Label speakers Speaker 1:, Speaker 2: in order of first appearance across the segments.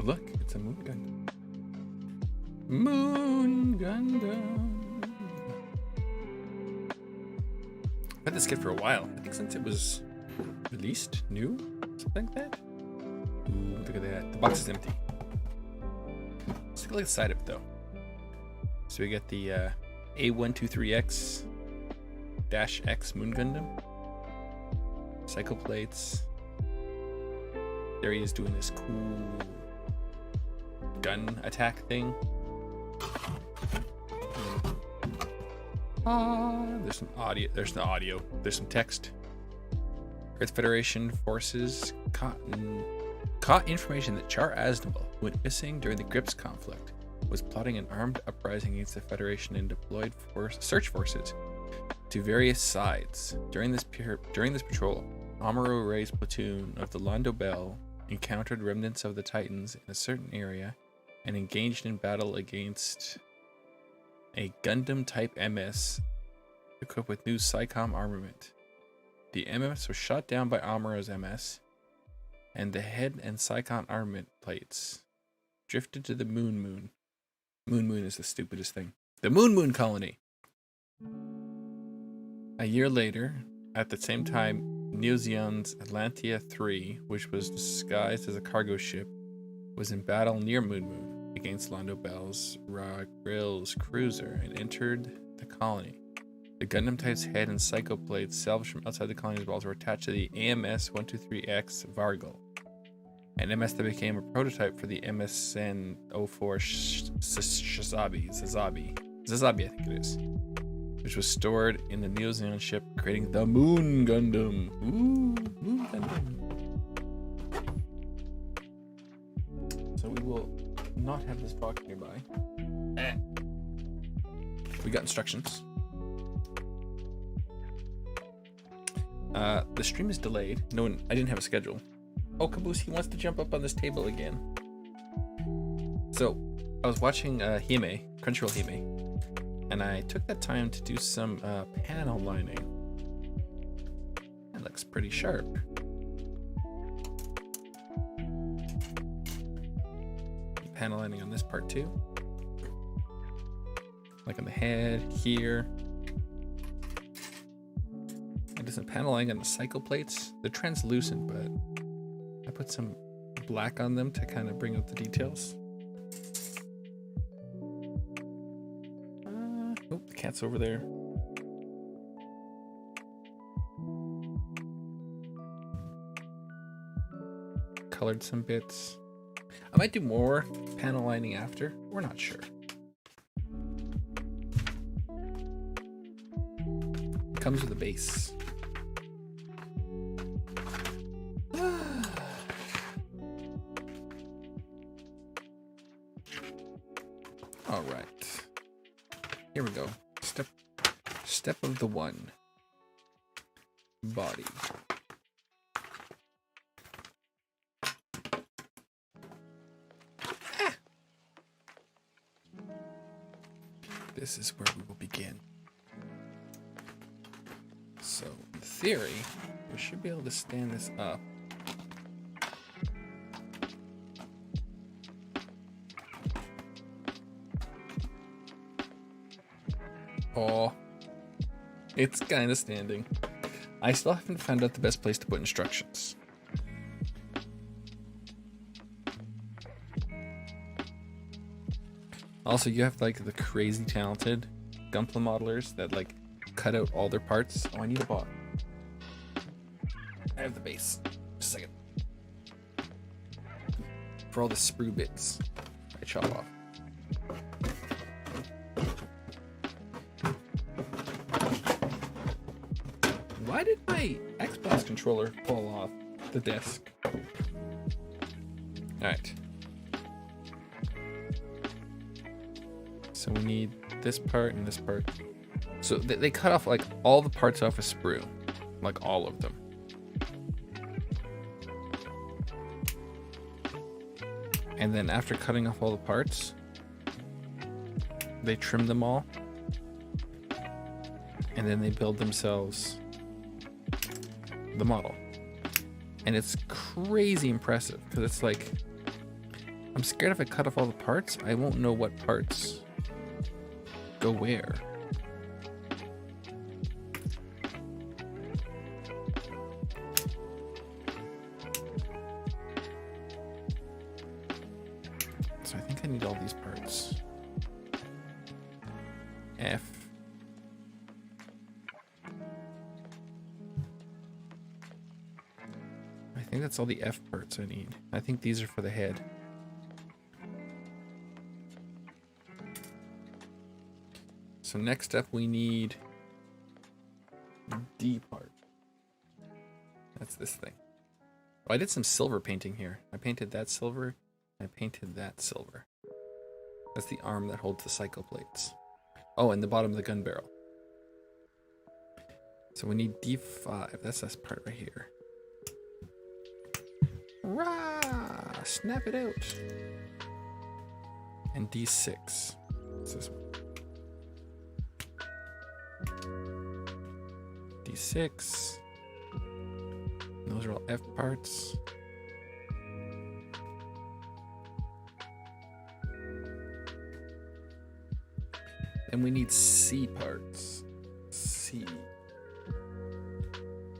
Speaker 1: look, it's a moon Gundam. Moon Gundam. I've had this kit for a while. I think since it was released, new, something like that. Ooh, look at that. The box is empty. Let's take a look at the side of it though. So we got the A123X-X Moon Gundam. Cycle plates. There he is doing this cool gun attack thing. There's some audio. There's no audio. There's some text. Earth Federation forces caught information that Char Aznable, who went missing during the Grips conflict, was plotting an armed uprising against the Federation and deployed search forces to various sides. During this patrol, Amuro Ray's platoon of the Londo Bell encountered remnants of the Titans in a certain area and engaged in battle against a Gundam type MS equipped with new SciCom armament. The MS was shot down by Amuro's MS, and the head and SciCom armament plates drifted to the Moon. Moon is the stupidest thing. The Moon colony. A year later, at the same time, Neozeon's Atlantia 3, which was disguised as a cargo ship, was in battle near Moon against Londo Bell's Grill's cruiser and entered the colony. The Gundam type's head and psycho plates salvaged from outside the colony's walls were attached to the AMS-123X Vargal, an MS that became a prototype for the MSN-04 Zazabi, I think it is, which was stored in the Neozeon ship, creating the Moon Gundam. Ooh, Moon Gundam. So we will not have this box nearby. We got instructions. The stream is delayed. I didn't have a schedule. Oh, Caboose, he wants to jump up on this table again. So, I was watching Crunchyroll Hime, and I took that time to do some panel lining. That looks pretty sharp. Panel lining on this part too. Like on the head, here. I did some panel lining on the cycle plates. They're translucent, but I put some black on them to kind of bring out the details. Oh, the cat's over there. Colored some bits. I might do more panel lining after. We're not sure. It comes with a base. All right. Here we go. Step of the one. Body. This is where we will begin. So, in theory, we should be able to stand this up. Oh, it's kind of standing. I still haven't found out the best place to put instructions. Also, you have like the crazy talented Gunpla modelers that like cut out all their parts. Oh, I need a bot. I have the base. Just a second. For all the sprue bits I chop off. Why did my Xbox controller fall off the desk? Alright. So we need this part and this part. So they cut off like all the parts off a sprue. Like all of them. And then after cutting off all the parts, they trim them all. And then they build themselves the model. And it's crazy impressive because it's like I'm scared if I cut off all the parts, I won't know what parts go where. So I think I need all these parts. F. I think that's all the F parts I need. I think these are for the head. So next up we need D part. That's this thing. Oh, I did some silver painting here. I painted that silver. I painted that silver. That's the arm that holds the cycle plates. Oh, and the bottom of the gun barrel. So we need D5. That's this part right here. Rah! Snap it out. And D6. What's this one? D6. Those are all F parts. And we need C parts. C.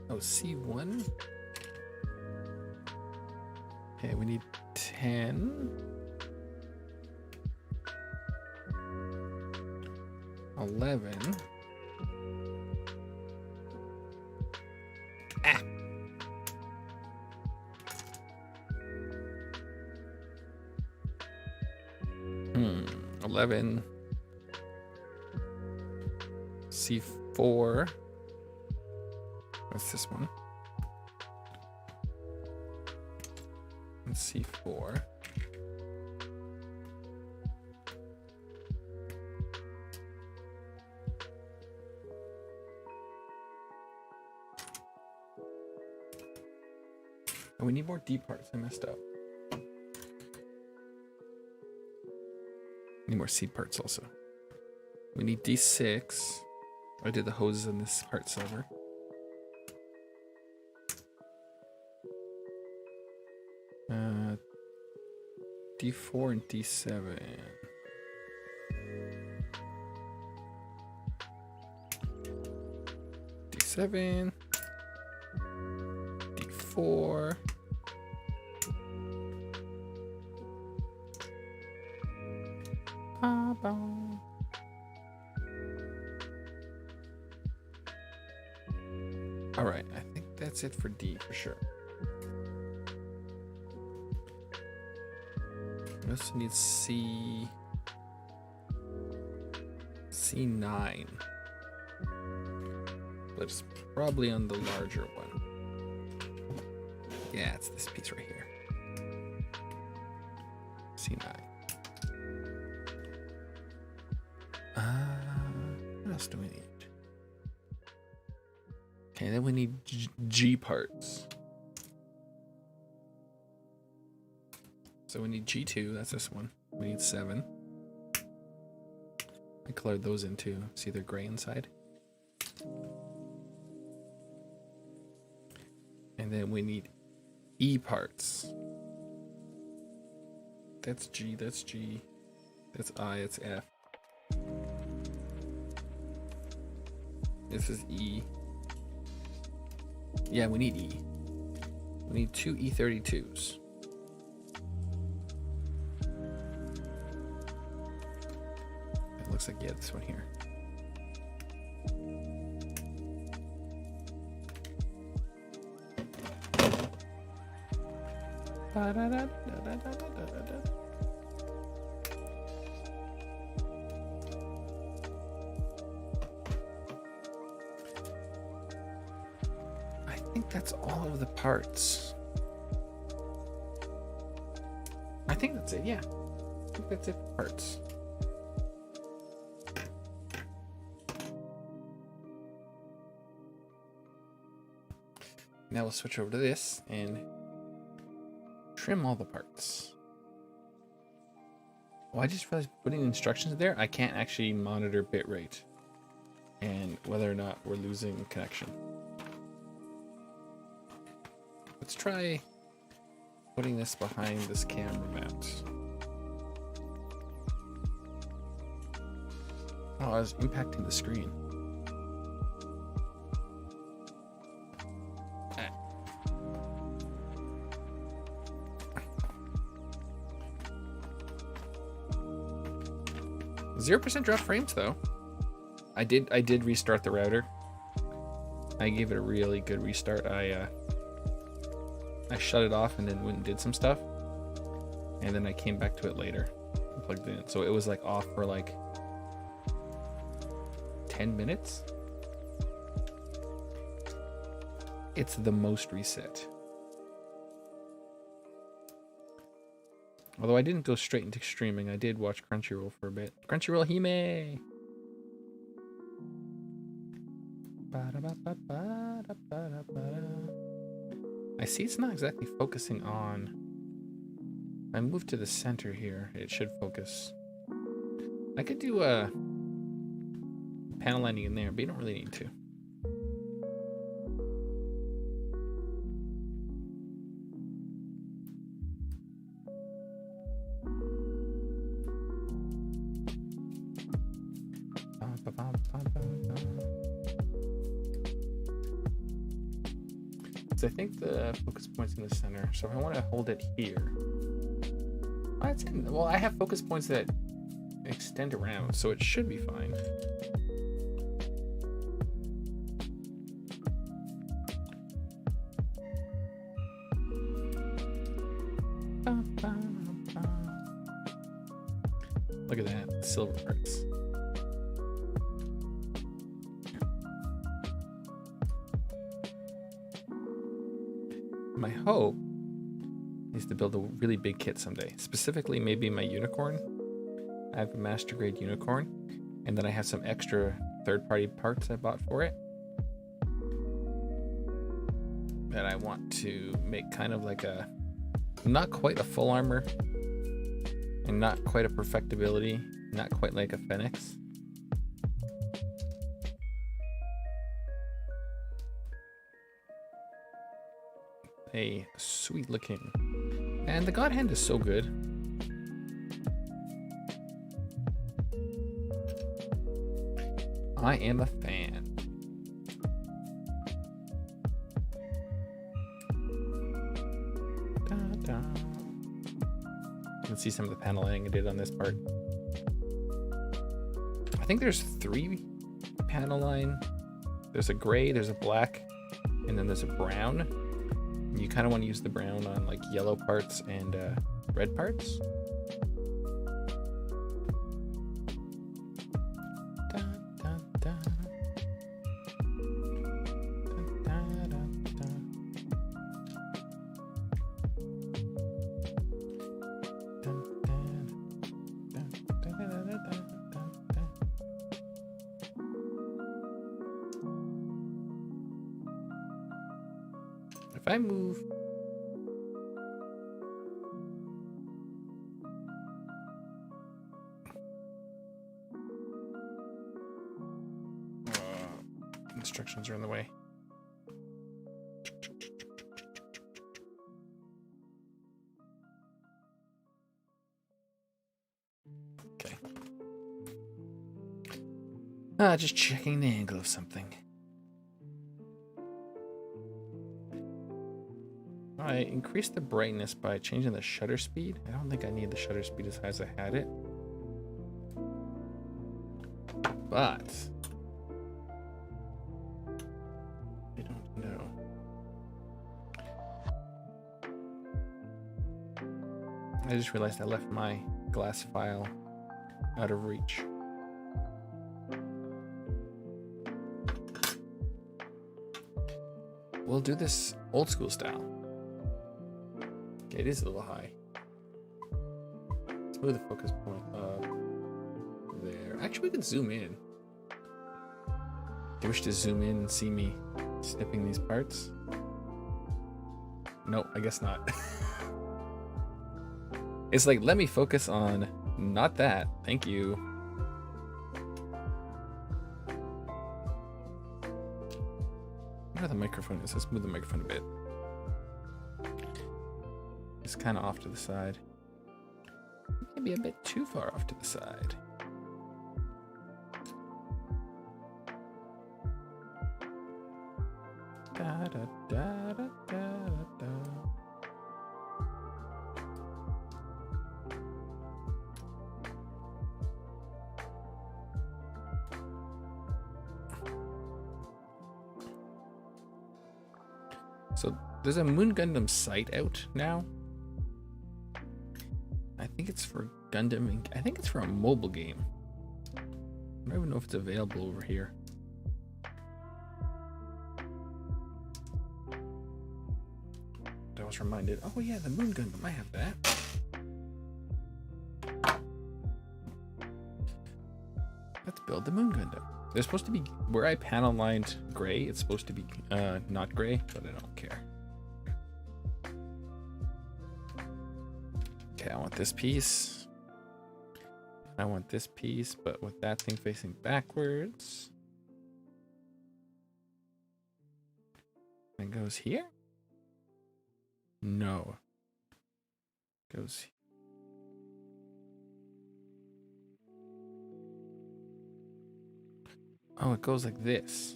Speaker 1: Oh, C1? Okay, we need 10. 11. Ah! 11. C4. What's this one? And C4. And we need more D parts. I messed up. Need more C parts also. We need D6. I did the hoses in this part silver. D4 and D7. D7. D4. All right, I think that's it for D for sure. We also need C9. But it's probably on the larger one. Yeah, it's this piece right here. C9. What else do we need? Okay, then we need G parts. So we need G2, that's this one. We need 7. I colored those in too. See, they're gray inside. And then we need E parts. That's G, that's G. That's I, it's F. This is E. Yeah, we need E. We need 2 E32s. It looks like, yeah, this one here. I think that's all of the parts. I think that's it, yeah. I think that's it for parts. Now we'll switch over to this and trim all the parts. Oh, I just realized putting instructions there, I can't actually monitor bitrate and whether or not we're losing connection. Let's try putting this behind this camera mount. Oh, I was impacting the screen. 0% drop frames though. I did restart the router. I gave it a really good restart. I shut it off and then went and did some stuff, and then I came back to it later and plugged it in. So it was like off for like 10 minutes. It's the most reset. Although I didn't go straight into streaming, I did watch Crunchyroll for a bit. Crunchyroll Hime! I see it's not exactly focusing on. If I move to the center here, it should focus. I could do a panel lining in there, but you don't really need to. I think the focus point's in the center, so if I want to hold it here, it's in. Well, I have focus points that extend around, so it should be fine. Look at that, silver parts. My hope is to build a really big kit someday. Specifically, maybe my unicorn. I have a master grade unicorn, and then I have some extra third-party parts I bought for it that I want to make kind of like a, not quite a full armor, and not quite a perfectibility, not quite like a Phoenix. A sweet looking, and the God Hand is so good. I am a fan. You can see some of the paneling I did on this part. I think there's 3 panel line. There's a gray, there's a black, and then there's a brown. You kind of want to use the brown on like yellow parts and red parts. If I move instructions are in the way. Okay. Just checking the angle of something. I increased the brightness by changing the shutter speed. I don't think I need the shutter speed as high as I had it. But I don't know. I just realized I left my glass file out of reach. We'll do this old school style. Okay, it is a little high. Let's move the focus point up there. Actually, we can zoom in. Do you wish to zoom in and see me snipping these parts? No, I guess not. It's like, let me focus on not that. Thank you. Where the microphone is. Let's move the microphone a bit. It's kind of off to the side. Maybe a bit too far off to the side. Da, da, da, da, da, da. So there's a Moon Gundam site out now. I think it's for Gundam Inc. I think it's for a mobile game. I don't even know if it's available over here. I was reminded, oh yeah, the Moon Gundam, I have that. Let's build the Moon Gundam. They're supposed to be, where I panel lined gray, it's supposed to be not gray, but I don't care. Okay, I want this piece. I want this piece, but with that thing facing backwards. It goes here? No. It goes here. Oh, it goes like this.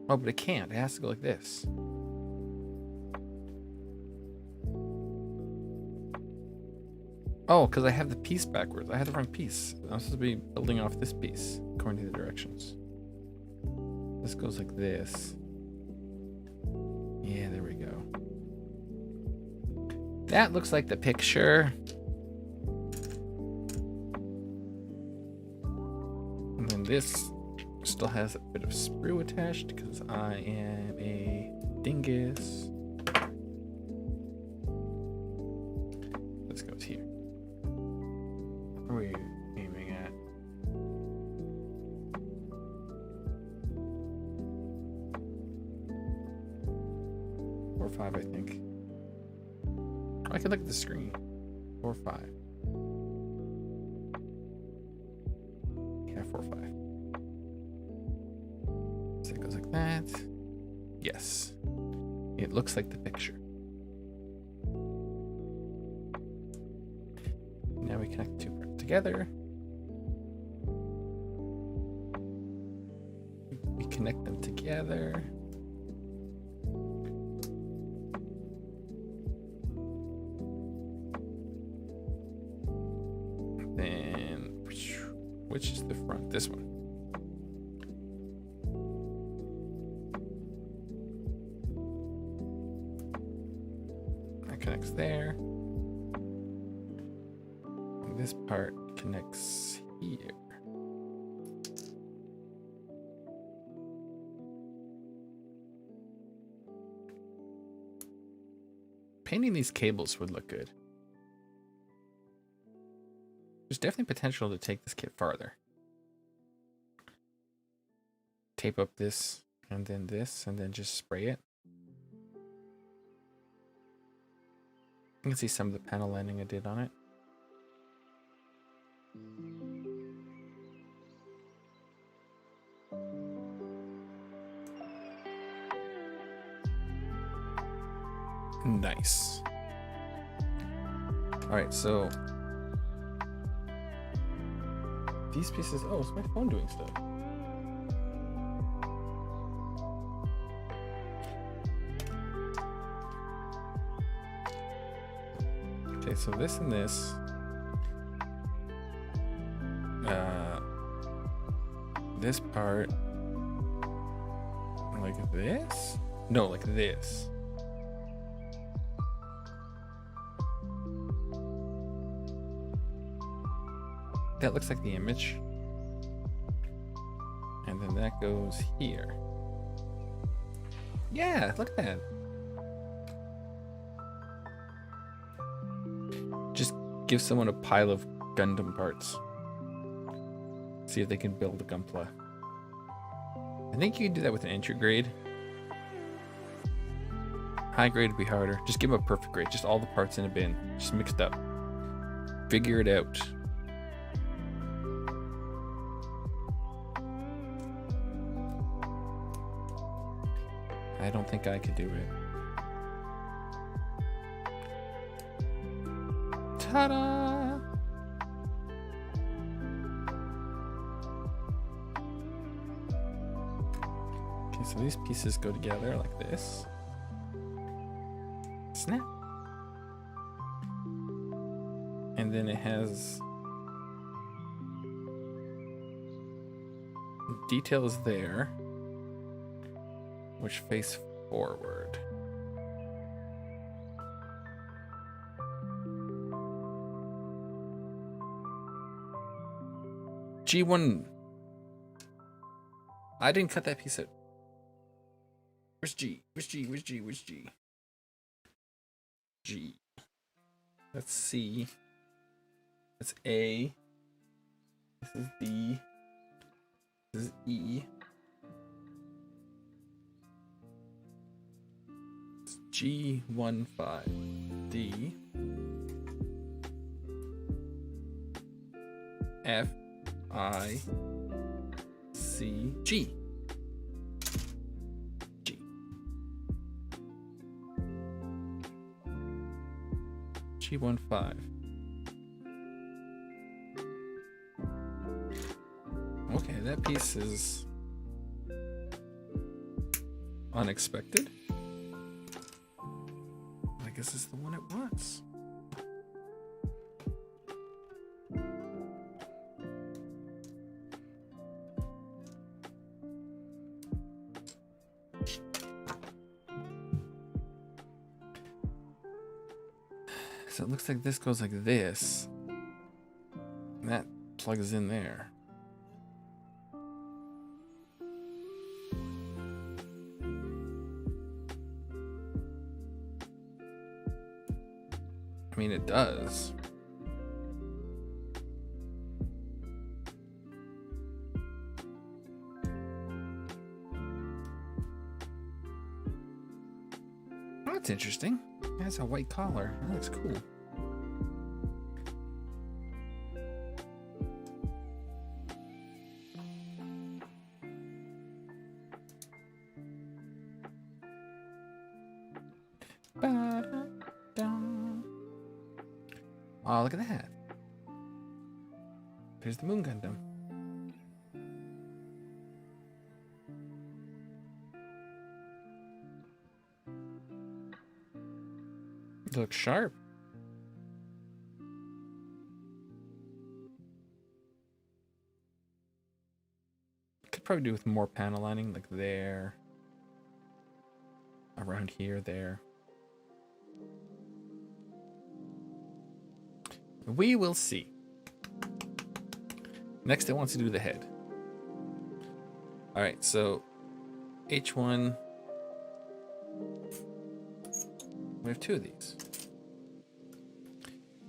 Speaker 1: Oh, but it can't. It has to go like this. Oh, because I have the piece backwards. I have the wrong piece. I'm supposed to be building off this piece, according to the directions. This goes like this. Yeah, there we go. That looks like the picture. And then this still has a bit of sprue attached because I am a dingus. This goes here. What are we aiming at? 4 or 5, I think. I can look at the screen. 4 or 5. Yeah, 4 or 5. So it goes like that. Yes. It looks like the picture. Now we connect the two parts together. We connect them together. Then, which is the front? This one. That connects there. This part connects here. Painting these cables would look good. There's definitely potential to take this kit farther. Tape up this, and then just spray it. You can see some of the panel lining I did on it. Nice. All right, so these pieces. Oh, is my phone doing stuff? Okay, so this and this. This part, like this? No, like this. That looks like the image. And then that goes here. Yeah, look at that. Just give someone a pile of Gundam parts. See if they can build a Gunpla. I think you can do that with an entry grade. High grade would be harder. Just give them a perfect grade. Just all the parts in a bin. Just mixed up. Figure it out. I don't think I could do it. Ta-da! Okay, so these pieces go together like this. Snap. And then it has details there, which face forward. G1. I didn't cut that piece out. Where's G? Where's G? Where's G? Where's G? G. That's C. That's A. This is D. This is E. It's G15. D. F. I. C. G. G. G15. Okay, that piece is unexpected. I guess it's the one it wants. So it looks like this goes like this. And that plugs in there. I mean, it does. Oh, that's interesting. It has a white collar. That looks cool. Oh, look at that. There's the Moon Gundam. It looks sharp. Could probably do with more panel lining, like there. Around here, there. We will see. Next, it wants to do the head. All right, so H1. We have two of these.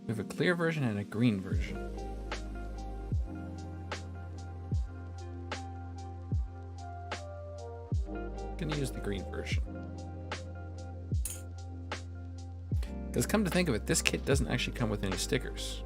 Speaker 1: We have a clear version and a green version. I'm gonna use the green version. Because come to think of it, this kit doesn't actually come with any stickers.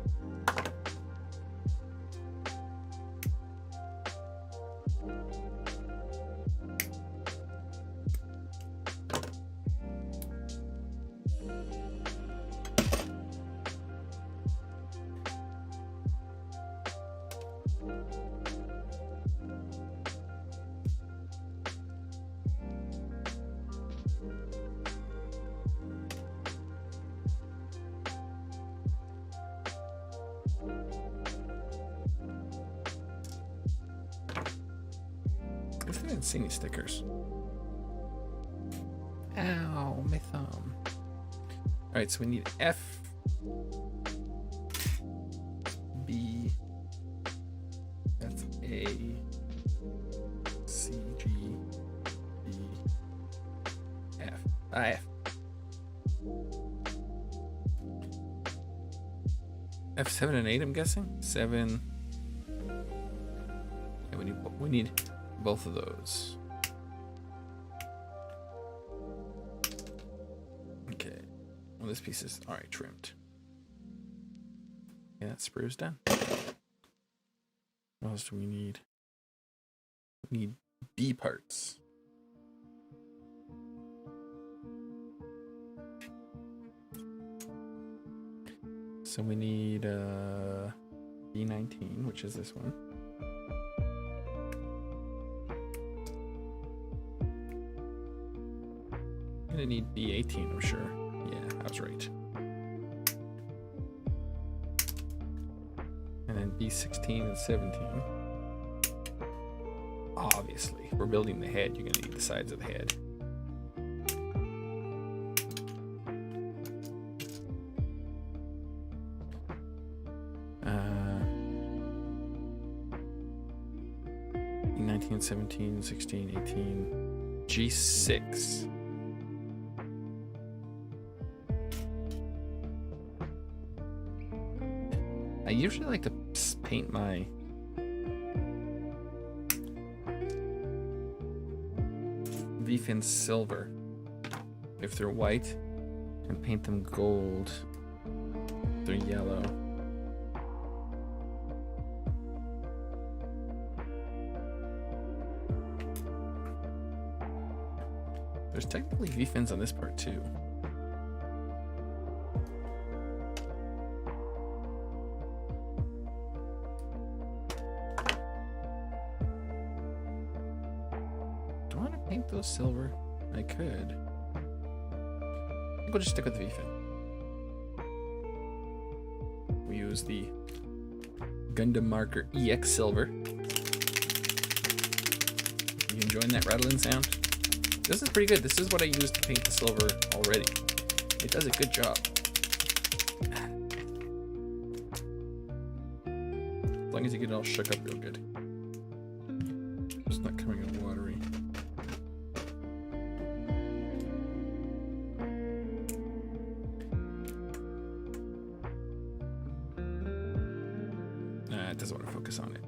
Speaker 1: I didn't see any stickers. Ow, my thumb. Alright, so we need F, B, that's A, C, G, B, F. F. F7 and 8, I'm guessing? 7. And we need both of those. Okay. Well, this piece is alright trimmed. Yeah, that sprue's done. What else do we need? We need B parts. So we need B19, which is this one. gonna need B18, I'm sure. Yeah, I was right. And then B16 and 17. Obviously, if we're building the head, you're gonna need the sides of the head. B19, 17, 16, 18, G6. I usually like to paint my V-fins silver if they're white, and paint them gold if they're yellow. There's technically V-fins on this part too. Do I want to paint those silver? I could. I think we'll just stick with the V-fin. We use the Gundam marker EX silver. You enjoying that rattling sound? This is pretty good. This is what I used to paint the silver already. It does a good job. As long as you get it all shook up real good. It's not coming out watery. Nah, it doesn't want to focus on it.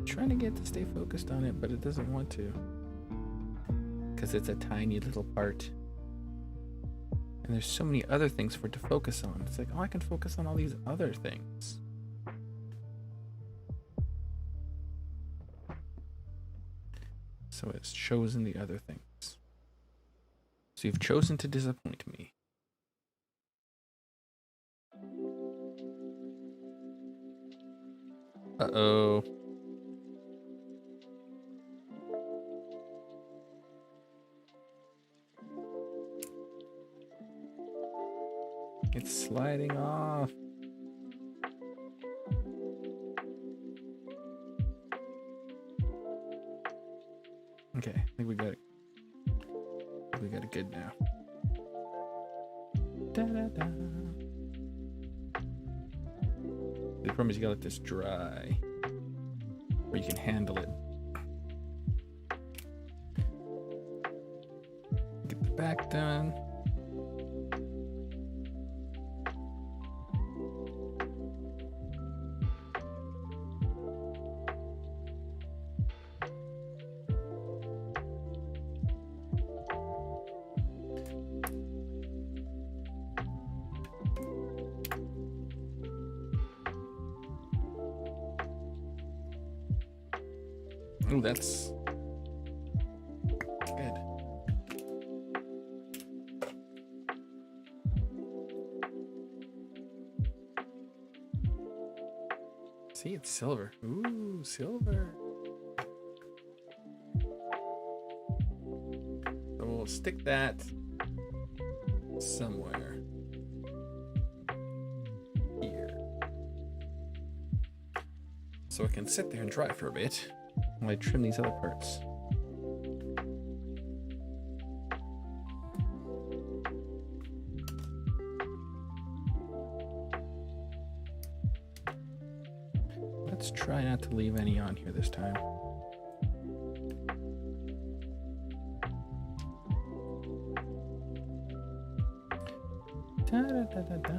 Speaker 1: Trying to get to stay focused on it, but it doesn't want to because it's a tiny little part, and there's so many other things for it to focus on. It's like, oh, I can focus on all these other things. So it's chosen the other things. So you've chosen to disappoint me. Uh-oh. It's sliding off. Okay, I think we got it. We got it good now. Da-da-da. The problem is you gotta let this dry, or you can handle it. Get the back done. Oh, that's good. See, it's silver. Ooh, silver. So we'll stick that somewhere here, so it can sit there and dry for a bit while I trim these other parts. Let's try not to leave any on here this time. Da, da, da, da, da.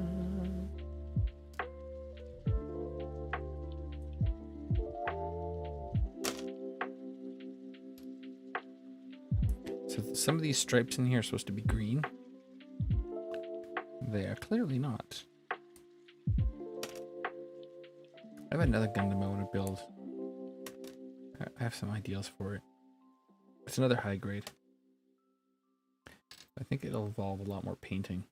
Speaker 1: So some of these stripes in here are supposed to be green. They are clearly not. I have another Gundam I want to build. I have some ideas for it. It's another high grade. I think it'll involve a lot more painting.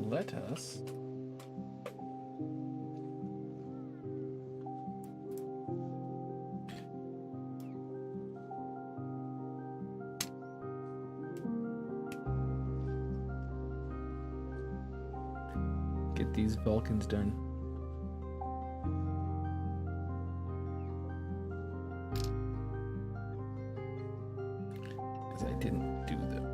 Speaker 1: Let us get these Vulcans done. Because I didn't do them.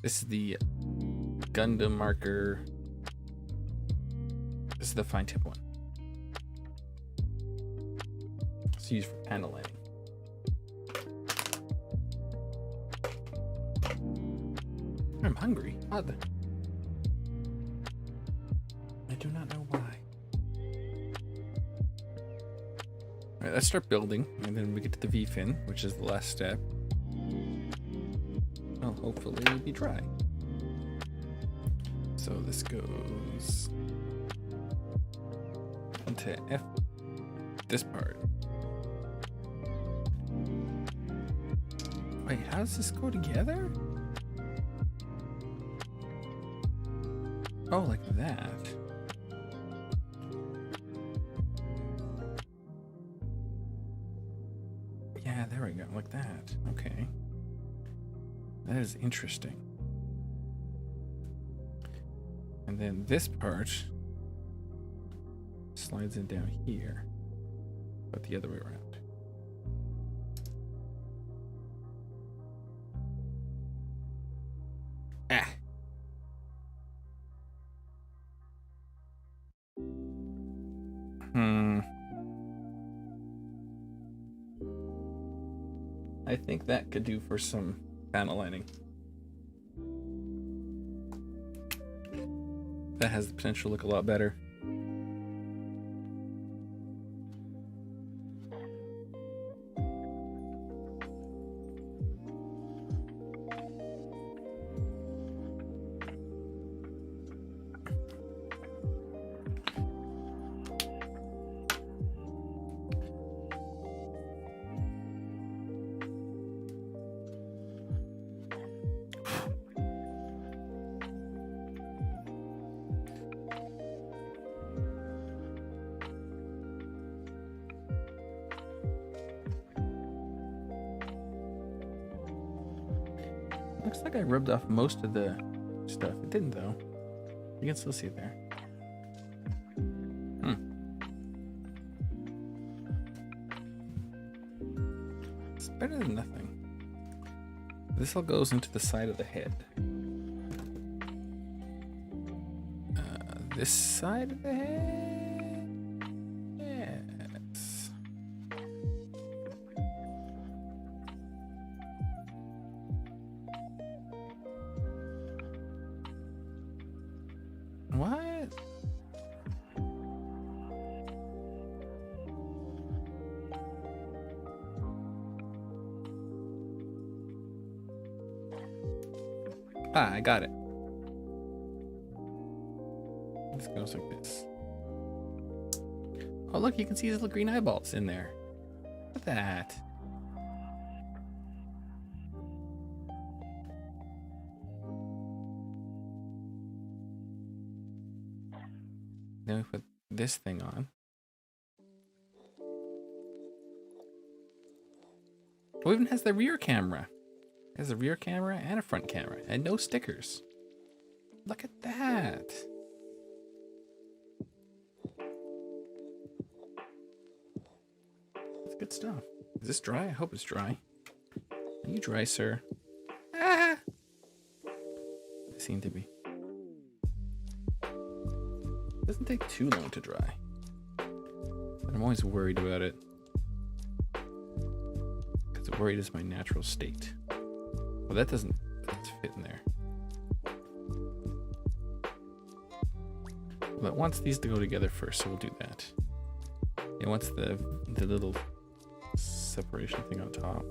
Speaker 1: This is the Gundam marker. This is the fine tip one. It's used for panel lighting. I'm hungry. Odd. I do not know why. Alright, let's start building, and then we get to the V-fin, which is the last step. Well, hopefully it'll be dry. So this goes into F, this part. Wait, how does this go together? Oh, like that. Yeah, there we go, like that. Okay. That is interesting. And then this part slides in down here, but the other way around. Ah. I think that could do for some panel lining. That has the potential to look a lot better. Looks like I rubbed off most of the stuff. It didn't though. You can still see it there. It's better than nothing. This all goes into the side of the head. This side of the head? Yes. What? Ah, I got it. This goes like this. Oh, look, you can see his little green eyeballs in there. Look at that. Then we put this thing on. Oh, it even has the rear camera. It has a rear camera and a front camera, and no stickers. Look at that. That's good stuff. Is this dry? I hope it's dry. Are you dry, sir? Ah! They seem to be. It doesn't take too long to dry. But I'm always worried about it. Because worried is my natural state. Well, that doesn't fit in there. But it wants these to go together first, so we'll do that. It wants the little separation thing on top.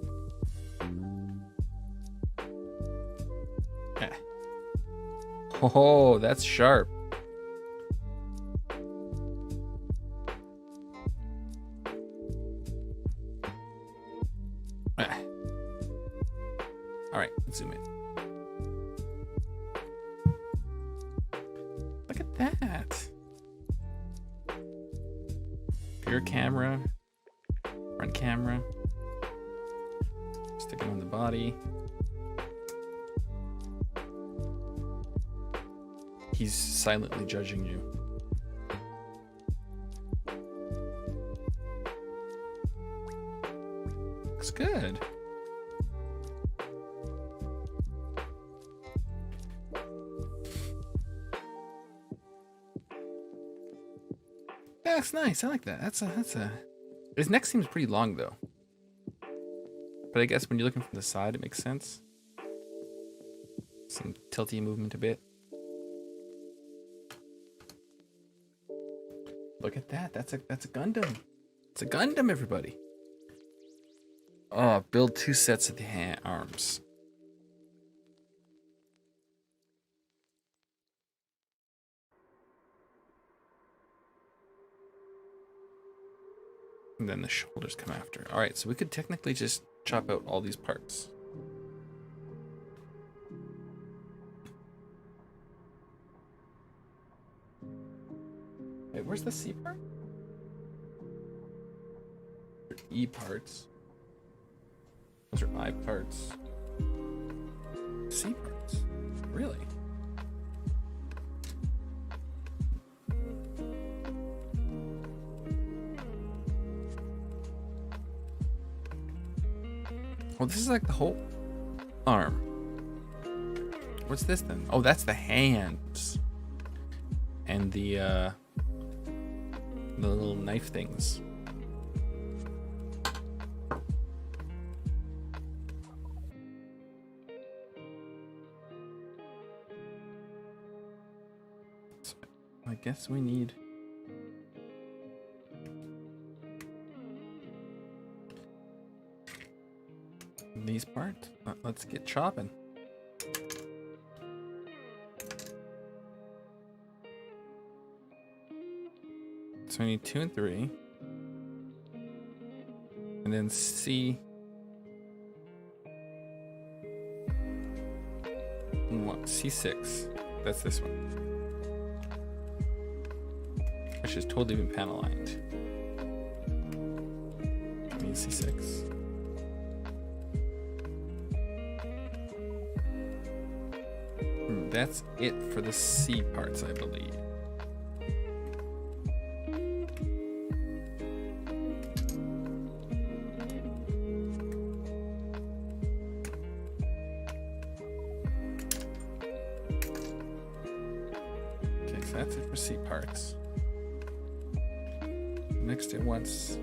Speaker 1: Oh, that's sharp. All right, let's zoom in. Look at that. Rear camera, front camera. Stick it on the body. He's silently judging you. Looks good. That's nice. I like that. That's a. His neck seems pretty long though. But I guess when you're looking from the side, it makes sense. Some tilty movement a bit. Look at that. That's a Gundam. It's a Gundam, everybody. Oh, build 2 sets of the arms. And then the shoulders come after. All right, so we could technically just chop out all these parts. Wait, where's the C part? E parts. Those are I parts. C parts. Really? Well, this is like the whole arm. What's this then? Oh, that's the hands. And the little knife things. So I guess we need these parts. Let's get chopping. So we need 2 and 3. And then C. What? C6. That's this one. Which has totally been pan aligned. I mean C6. That's it for the C parts, I believe. Okay, so that's it for C parts. Next it wants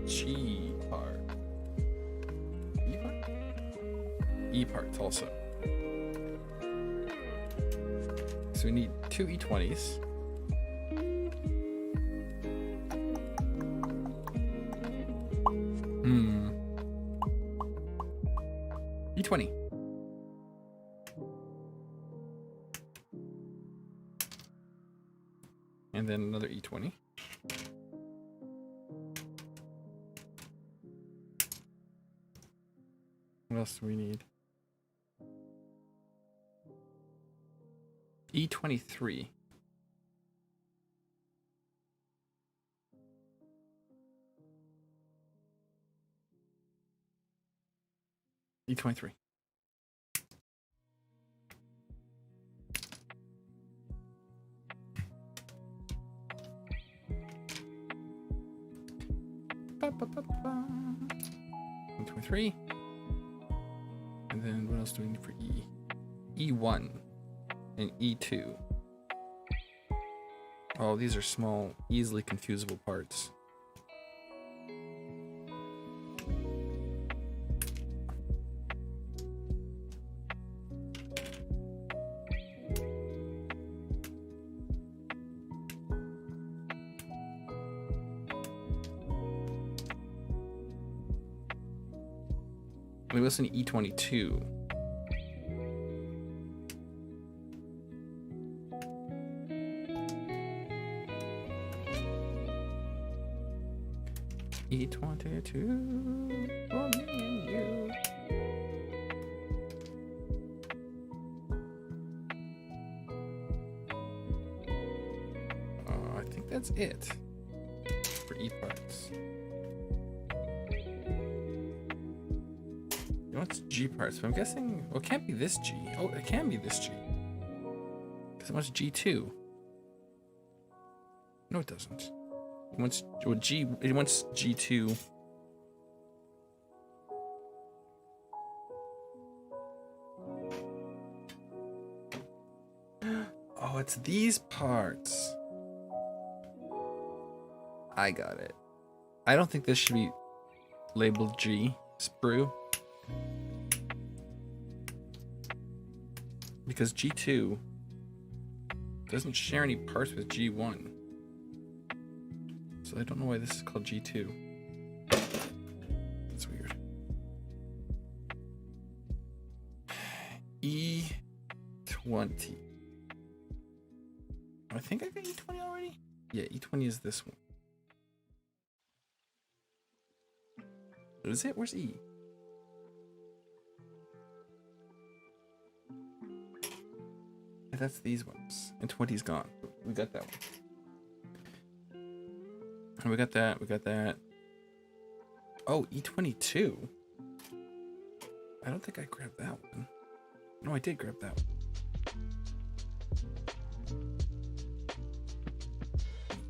Speaker 1: G part. E part? E parts also. So we need 2 E20s. E20. And then another E20. What else do we need? E23. E23. E23. And then what else do we need for E? E1 and E2. Oh, these are small, easily confusable parts. We listen to E22. E22 for me and you. I think that's it for E parts. You know, it's G parts, but I'm guessing, well, it can't be this G. Oh, it can be this G. Because it wants G2. No, it doesn't. It wants, well, it wants G2. Oh, it's these parts. I got it. I don't think this should be labeled G sprue. Because G2 doesn't share any parts with G1. So I don't know why this is called G2. That's weird. E20. I think I got E20 already? Yeah, E20 is this one. Is it? Where's E? That's these ones. And 20's gone. We got that one. And we got that. We got that. Oh, E22. I don't think I grabbed that one. No, I did grab that one.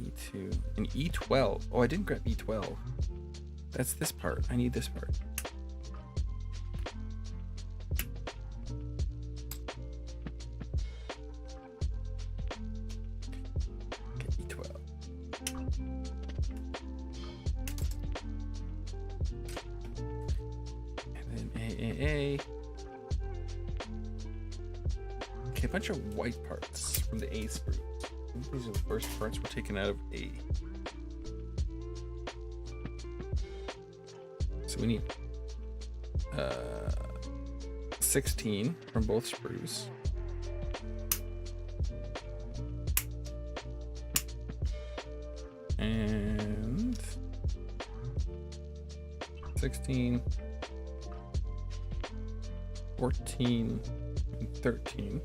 Speaker 1: E2. And E12. Oh, I didn't grab E12. That's this part. I need this part. Okay, E12. And then A. Okay, a bunch of white parts from the A sprue. These are the first parts we're taking out of A. So we need 16 from both sprues. And 16, 14, and 13.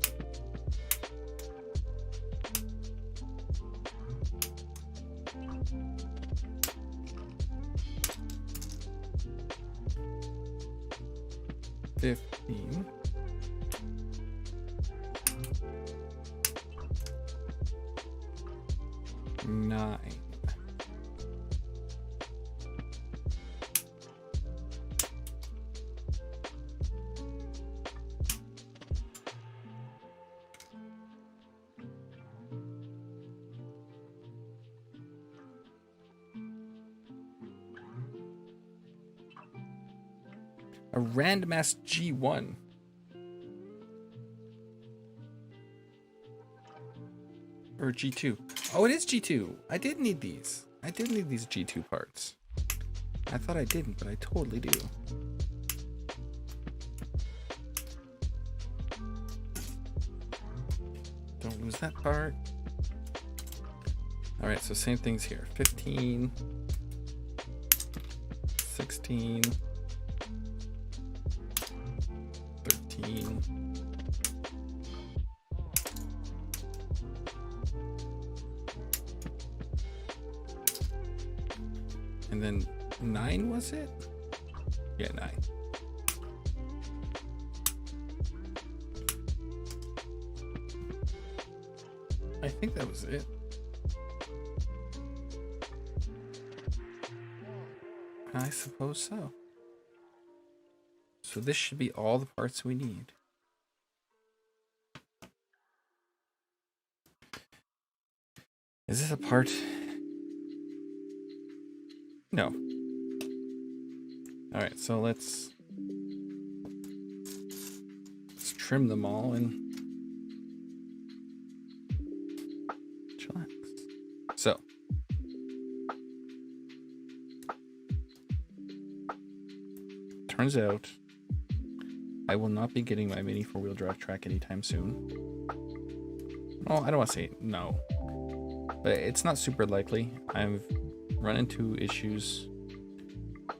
Speaker 1: Nine. A random ass G1. Or G2. Oh, it is G2. I did need these. I did need these G2 parts. I thought I didn't, but I totally do. Don't lose that part. All right, so same things here. 15, 16, 13. And then 9, was it? Yeah, 9. I think that was it. I suppose so. So this should be all the parts we need. Is this a part? No. All right, so let's trim them all and chillax. So turns out I will not be getting my mini 4-wheel drive track anytime soon. Well, I don't want to say no, but it's not super likely. I've run into issues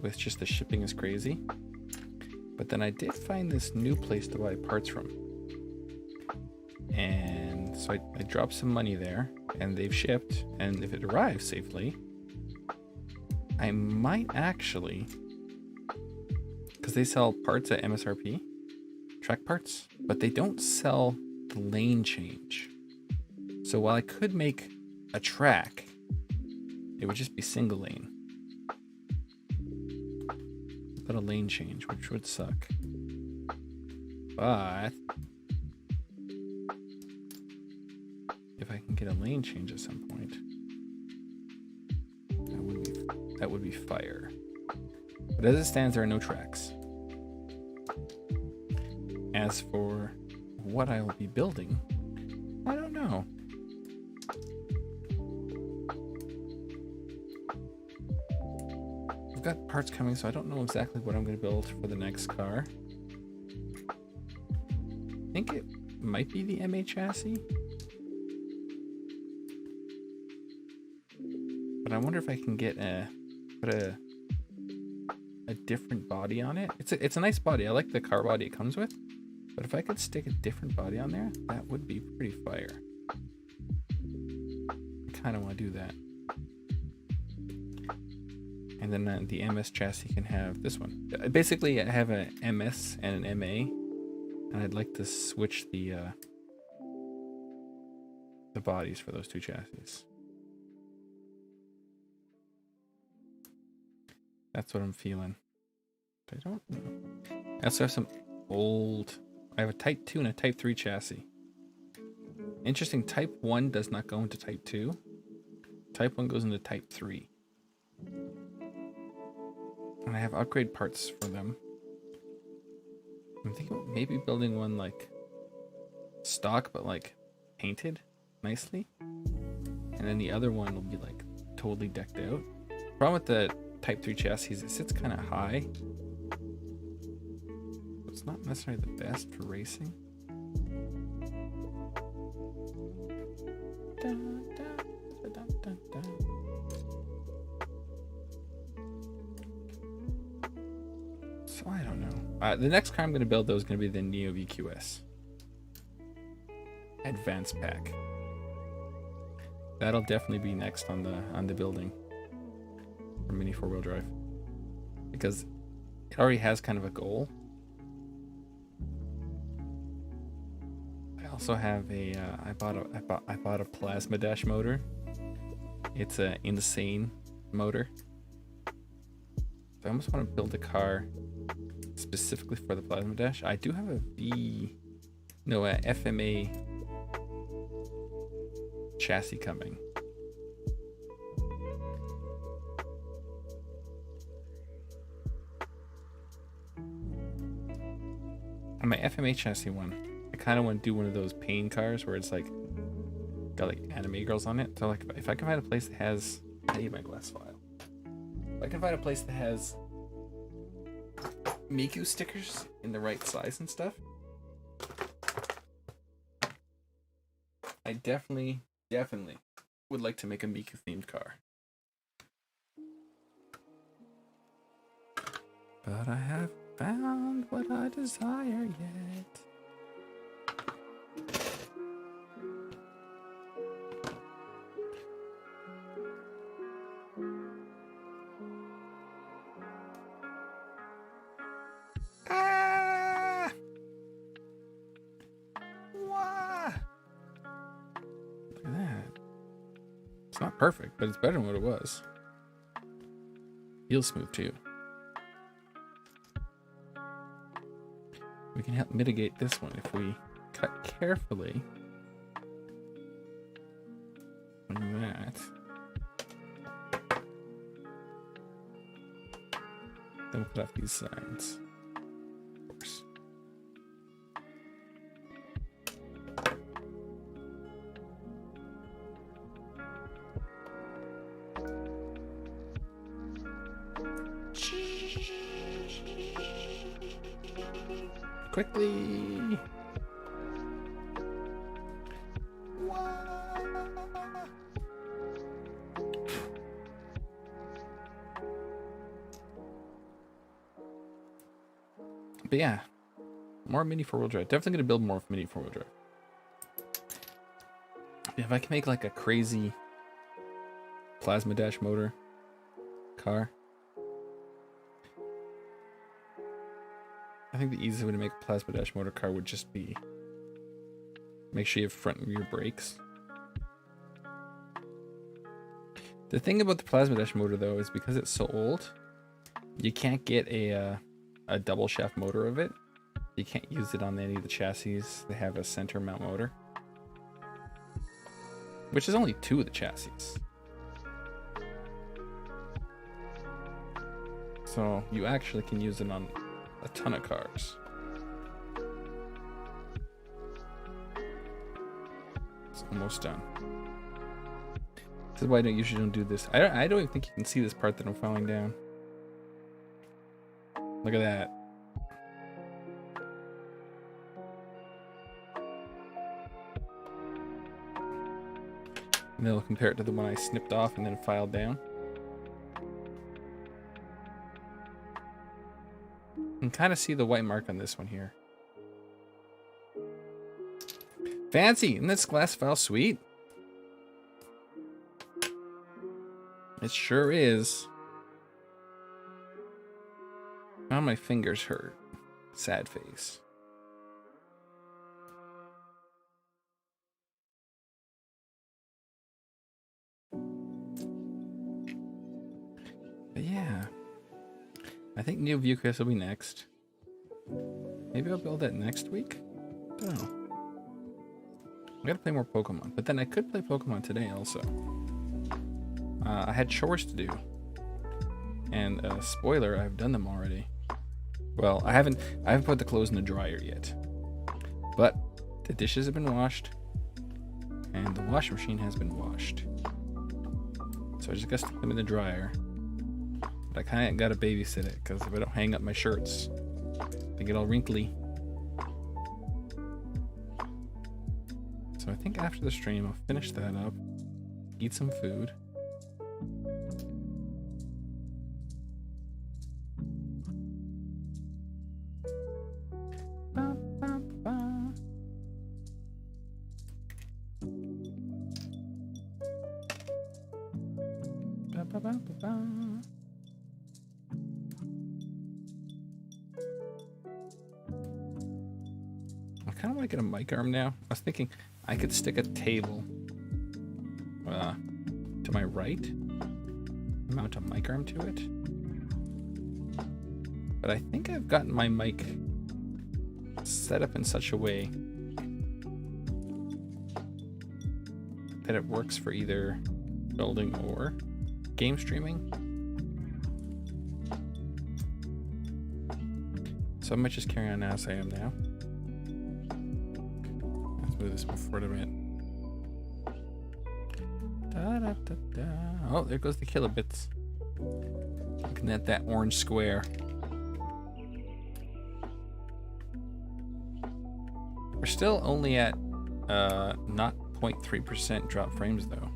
Speaker 1: with just the shipping is crazy. But then I did find this new place to buy parts from. And so I dropped some money there, and they've shipped. And if it arrives safely, I might actually, because they sell parts at MSRP, track parts, but they don't sell the lane change. So while I could make a track, it would just be single lane. But a lane change, which would suck. But if I can get a lane change at some point, that would be fire. But as it stands, there are no tracks. As for what I will be building, I don't know. I've got parts coming, so I don't know exactly what I'm going to build for the next car. I think it might be the MA chassis. But I wonder if I can get put a different body on it. It's a nice body. I like the car body it comes with. But if I could stick a different body on there, that would be pretty fire. I kind of want to do that. And then the MS chassis can have this one. Basically, I have an MS and an MA, and I'd like to switch the bodies for those two chassis. That's what I'm feeling. I don't know. I also have some old. I have a Type 2 and a Type 3 chassis. Interesting. Type 1 does not go into Type 2. Type 1 goes into Type 3. And I have upgrade parts for them. I'm thinking about maybe building one like stock, but like painted nicely. And then the other one will be like totally decked out. Problem with the Type 3 chassis is it sits kind of high. It's not necessarily the best for racing. Dun, dun, dun, dun, dun. So I don't know. The next car I'm going to build though is going to be the Neo VQS Advanced Pack. That'll definitely be next on the building for Mini 4-wheel drive, because it already has kind of a goal. I also have a I bought a plasma dash motor. It's an insane motor. So I almost want to build a car specifically for the plasma dash. I do have a FMA chassis coming. On my FMA chassis one, I kind of want to do one of those pain cars where it's like got like anime girls on it. So like if I can find a place that has, I need my glass file. If I can find a place that has Miku stickers in the right size and stuff, I definitely would like to make a Miku themed car. But I have found what I desire yet. Ah! Wah! Look at that. It's not perfect, but it's better than what it was. Feels smooth too. We can help mitigate this one if we cut carefully on that. Then we'll put off these sides, of course. Of quickly. But yeah, more mini four-wheel drive. Definitely gonna build more mini four-wheel drive. If I can make like a crazy plasma dash motor car, I think the easiest way to make a plasma dash motor car would just be make sure you have front and rear brakes. The thing about the plasma dash motor though is because it's so old, you can't get a double shaft motor of it. You can't use it on any of the chassis. They have a center mount motor, which is only 2 of the chassis. So you actually can use it on a ton of cars. It's almost done. This is why I usually don't do this. I don't even think you can see this part that I'm filing down. Look at that. And then I'll compare it to the one I snipped off and then filed down. You can kind of see the white mark on this one here. Fancy! Isn't this glass file sweet? It sure is. Now my fingers hurt. Sad face. But yeah. I think Neo View Quest will be next. Maybe I'll build that next week? I don't know. I gotta play more Pokemon. But then I could play Pokemon today also. I had chores to do. And spoiler, I've done them already. Well, I haven't put the clothes in the dryer yet. But the dishes have been washed. And the washing machine has been washed. So I just gotta stick them in the dryer. But I kinda gotta babysit it, because if I don't hang up my shirts, they get all wrinkly. So I think after the stream I'll finish that up. Eat some food. I kind of want to get a mic arm now. I was thinking I could stick a table to my right, mount a mic arm to it. But I think I've gotten my mic set up in such a way that it works for either building or game streaming. So I might just carry on as I am now. Let's move this forward a bit. Da, da, da, da. Oh, there goes the kilobits. Looking at that orange square. We're still only at not 0.3% drop frames though.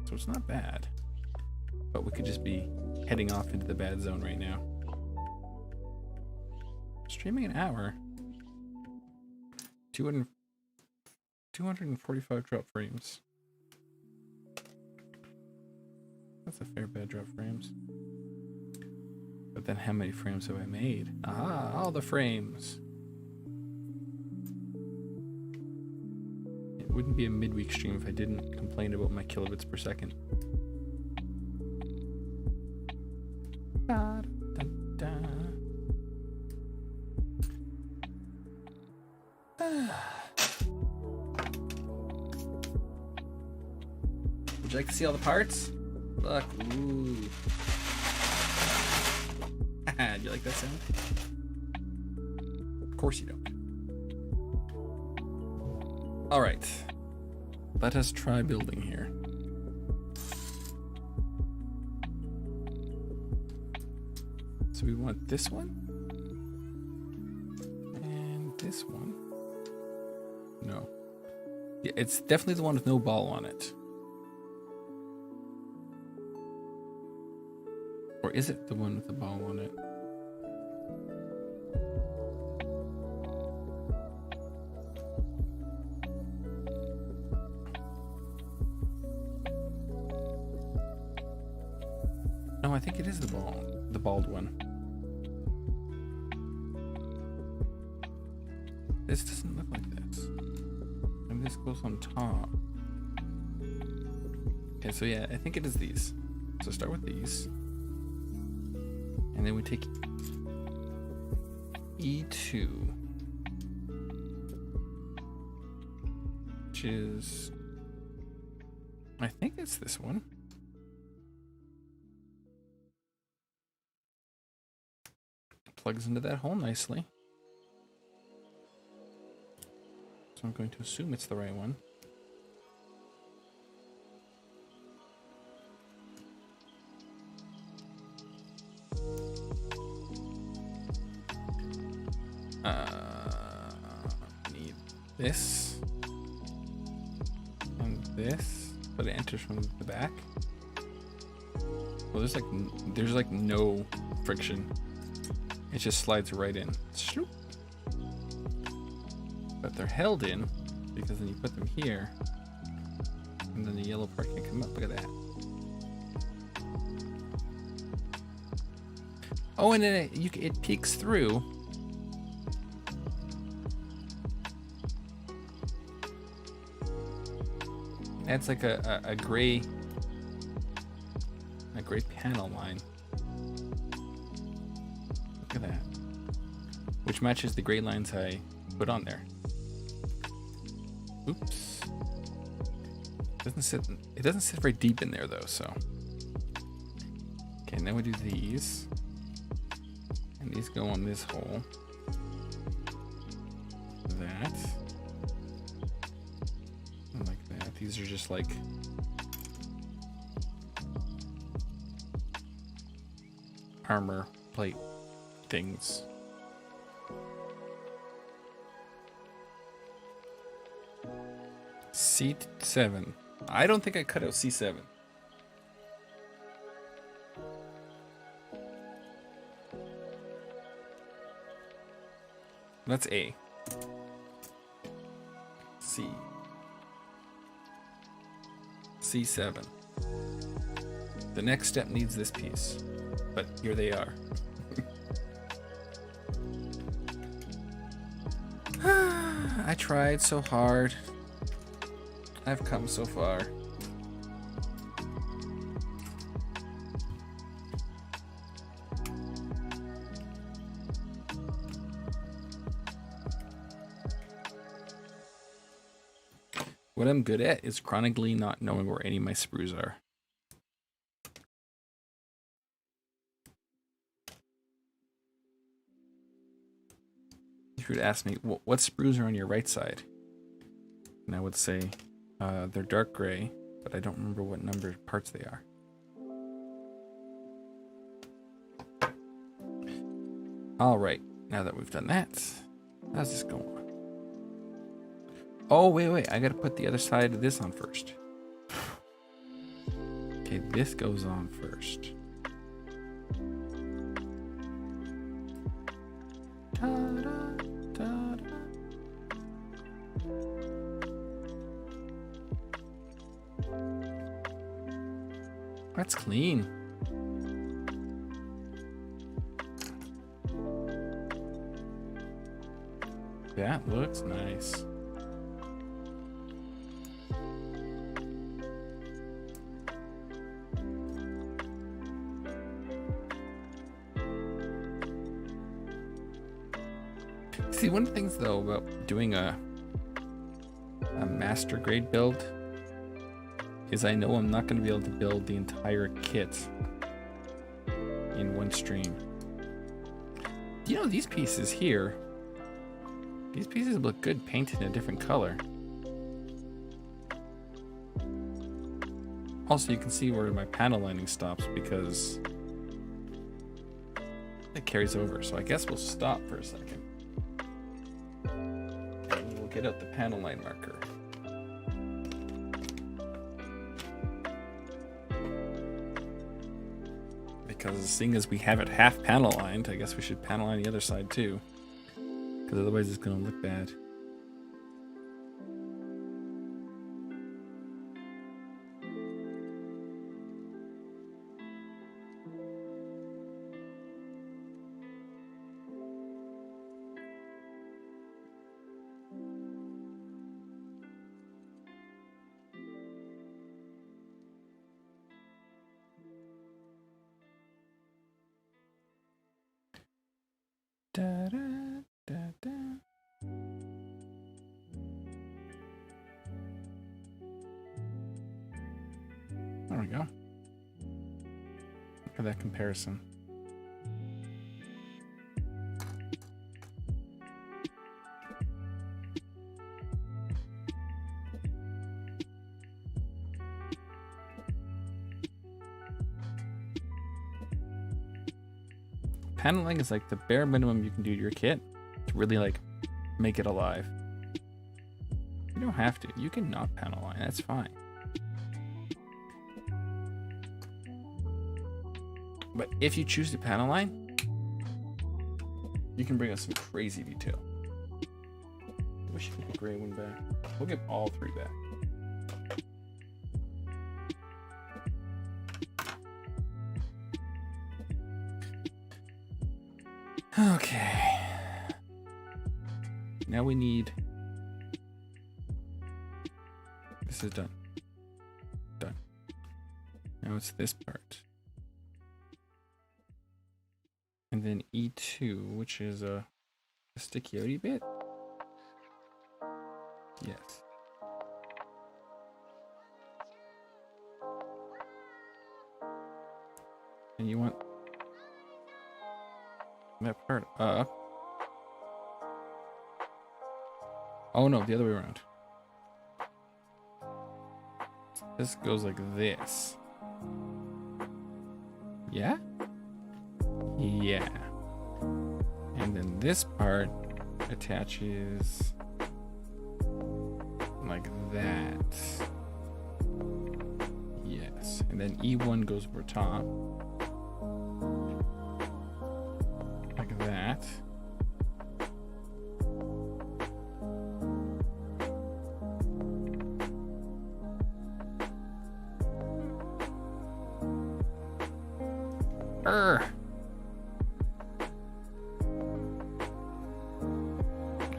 Speaker 1: So it's not bad. But we could just be heading off into the bad zone right now. Streaming an hour. 245 drop frames. That's a fair bit of drop frames. But then how many frames have I made? Ah, all the frames. It wouldn't be a midweek stream if I didn't complain about my kilobits per second. Da, da, da. Would you like to see all the parts? Look, ooh. Do you like that sound? Of course you don't. All right, let us try building here. So we want this one and this one? No. Yeah, it's definitely the one with no ball on it. Or is it the one with the ball on it? No, I think it is the bald one. This doesn't look like this. And this goes on top. Okay, so yeah, I think it is these. So start with these. And then we take E2. Which is... I think it's this one. Plugs into that hole nicely. So I'm going to assume it's the right one. Need this and this, but it enters from the back. Well, there's like no friction. It just slides right in. Shoop. But they're held in because then you put them here, and then the yellow part can come up. Look at that. Oh, and then it peeks through. That's like a gray panel line. Look at that. Which matches the gray lines I put on there. Oops. It doesn't sit very deep in there though, so. Okay, now we do these. And these go on this hole. That. And like that. These are just like armor plate things. C7. I don't think I cut out C7. That's A. C. C7. The next step needs this piece, but here they are. I tried so hard. I've come so far. What I'm good at is chronically not knowing where any of my sprues are. If you were to ask me, what sprues are on your right side? And I would say, they're dark gray, but I don't remember what number parts they are. All right, now that we've done that, how's this going? Oh, wait, I gotta put the other side of this on first. Okay, this goes on first. Ta-da, ta-da. That's clean. That looks nice. See, one of the things though about doing a master grade build is I know I'm not going to be able to build the entire kit in one stream. You know, these pieces here, these pieces look good painted in a different color. Also, you can see where my panel lining stops because it carries over. So I guess we'll stop for a second. get out the panel line marker. Because seeing as we have it half panel lined, I guess we should panel line the other side too. Because otherwise it's going to look bad. Da, da, da, da. There we go. Look at that comparison. Paneling is like the bare minimum you can do to your kit to really like make it alive. You don't have to. You can not panel line. That's fine. But if you choose to panel line, you can bring us some crazy detail. I wish you could get the gray one back. We'll get all three back. Okay. Now we need... This is done. Done. Now it's this part. And then E2, which is a sticky-outy bit. Yes. And you want that part up. Oh no, the other way around. This goes like this. Yeah? Yeah. And then this part attaches like that. Yes. And then E1 goes over top. Like that.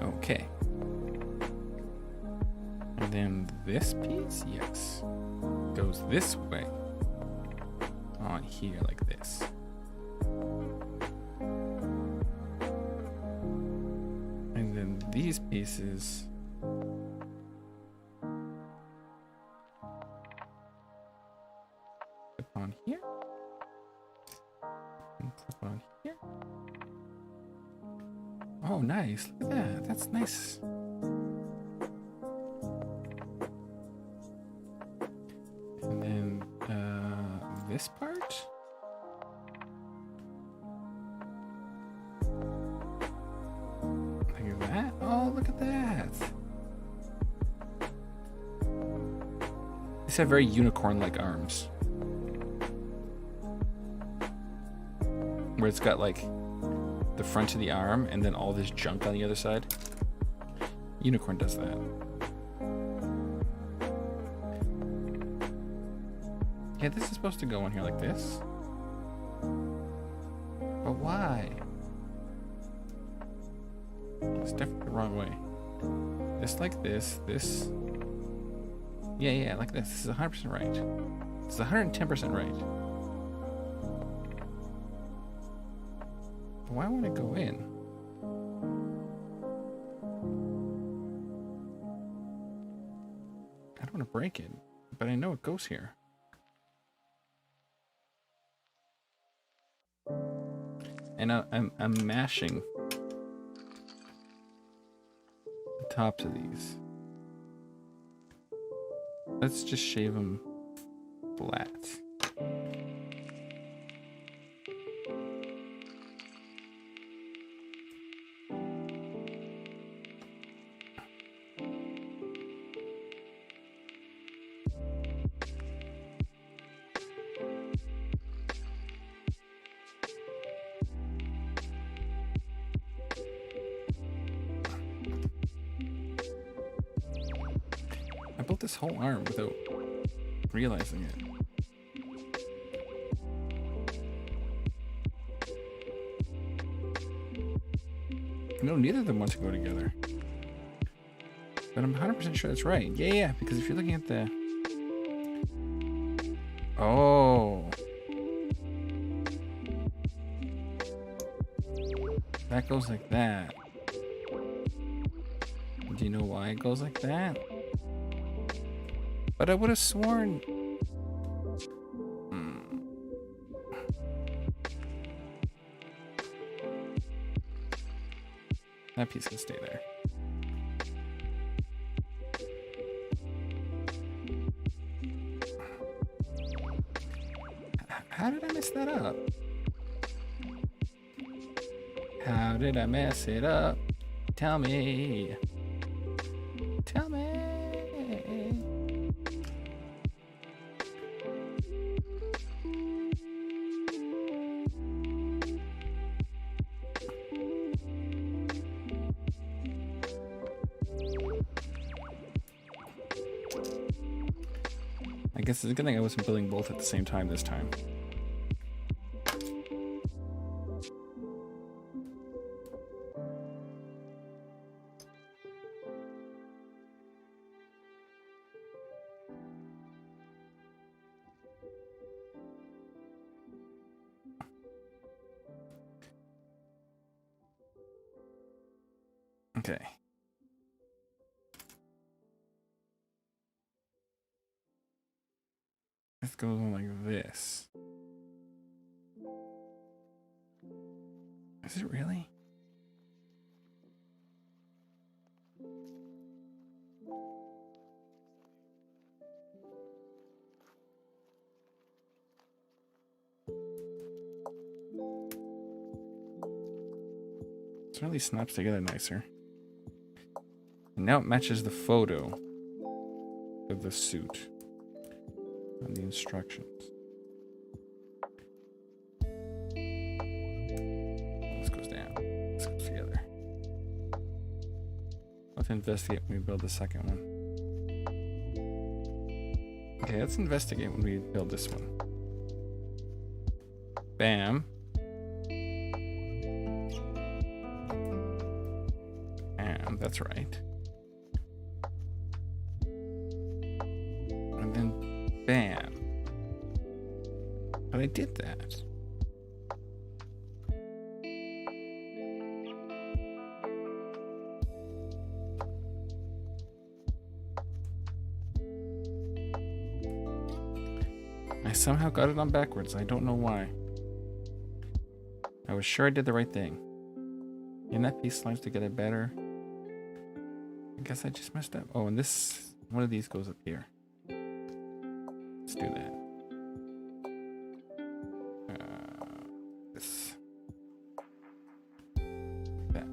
Speaker 1: Okay. And then this piece, yes, goes this way on here like this. And then these pieces clip on here. And clip on here. Oh, nice. Look at that. That's nice. And then this part. Look at that. Oh, look at that. These have very unicorn-like arms. Where it's got like the front of the arm and then all this junk on the other side. Unicorn does that. Yeah, this is supposed to go on here like this. But why? It's definitely the wrong way. This like this, this. Yeah, like this. This is 100% right. This is 110% right. Why won't it go in? I don't want to break it, but I know it goes here. And I'm mashing the tops of these. Let's just shave them flat. I built this whole arm without realizing it. No, neither of them want to go together. But I'm 100% sure that's right. Yeah, because if you're looking at the... Oh. That goes like that. Do you know why it goes like that? But I would have sworn... That piece can stay there. How did I mess that up? How did I mess it up? Tell me. Tell me. I guess it's a good thing I wasn't building both at the same time this time. Okay. This goes on like this. Is it really? It really snaps together nicer. And now it matches the photo of the suit on the instructions. This goes down. This goes together. Let's investigate when we build the second one. Okay, let's investigate when we build this one. Bam. And that's right. And then bam. But I did that. I somehow got it on backwards. I don't know why. I was sure I did the right thing. And that piece slides together better. I guess I just messed up. Oh, and this, one of these goes up here. Let's do that. This. That.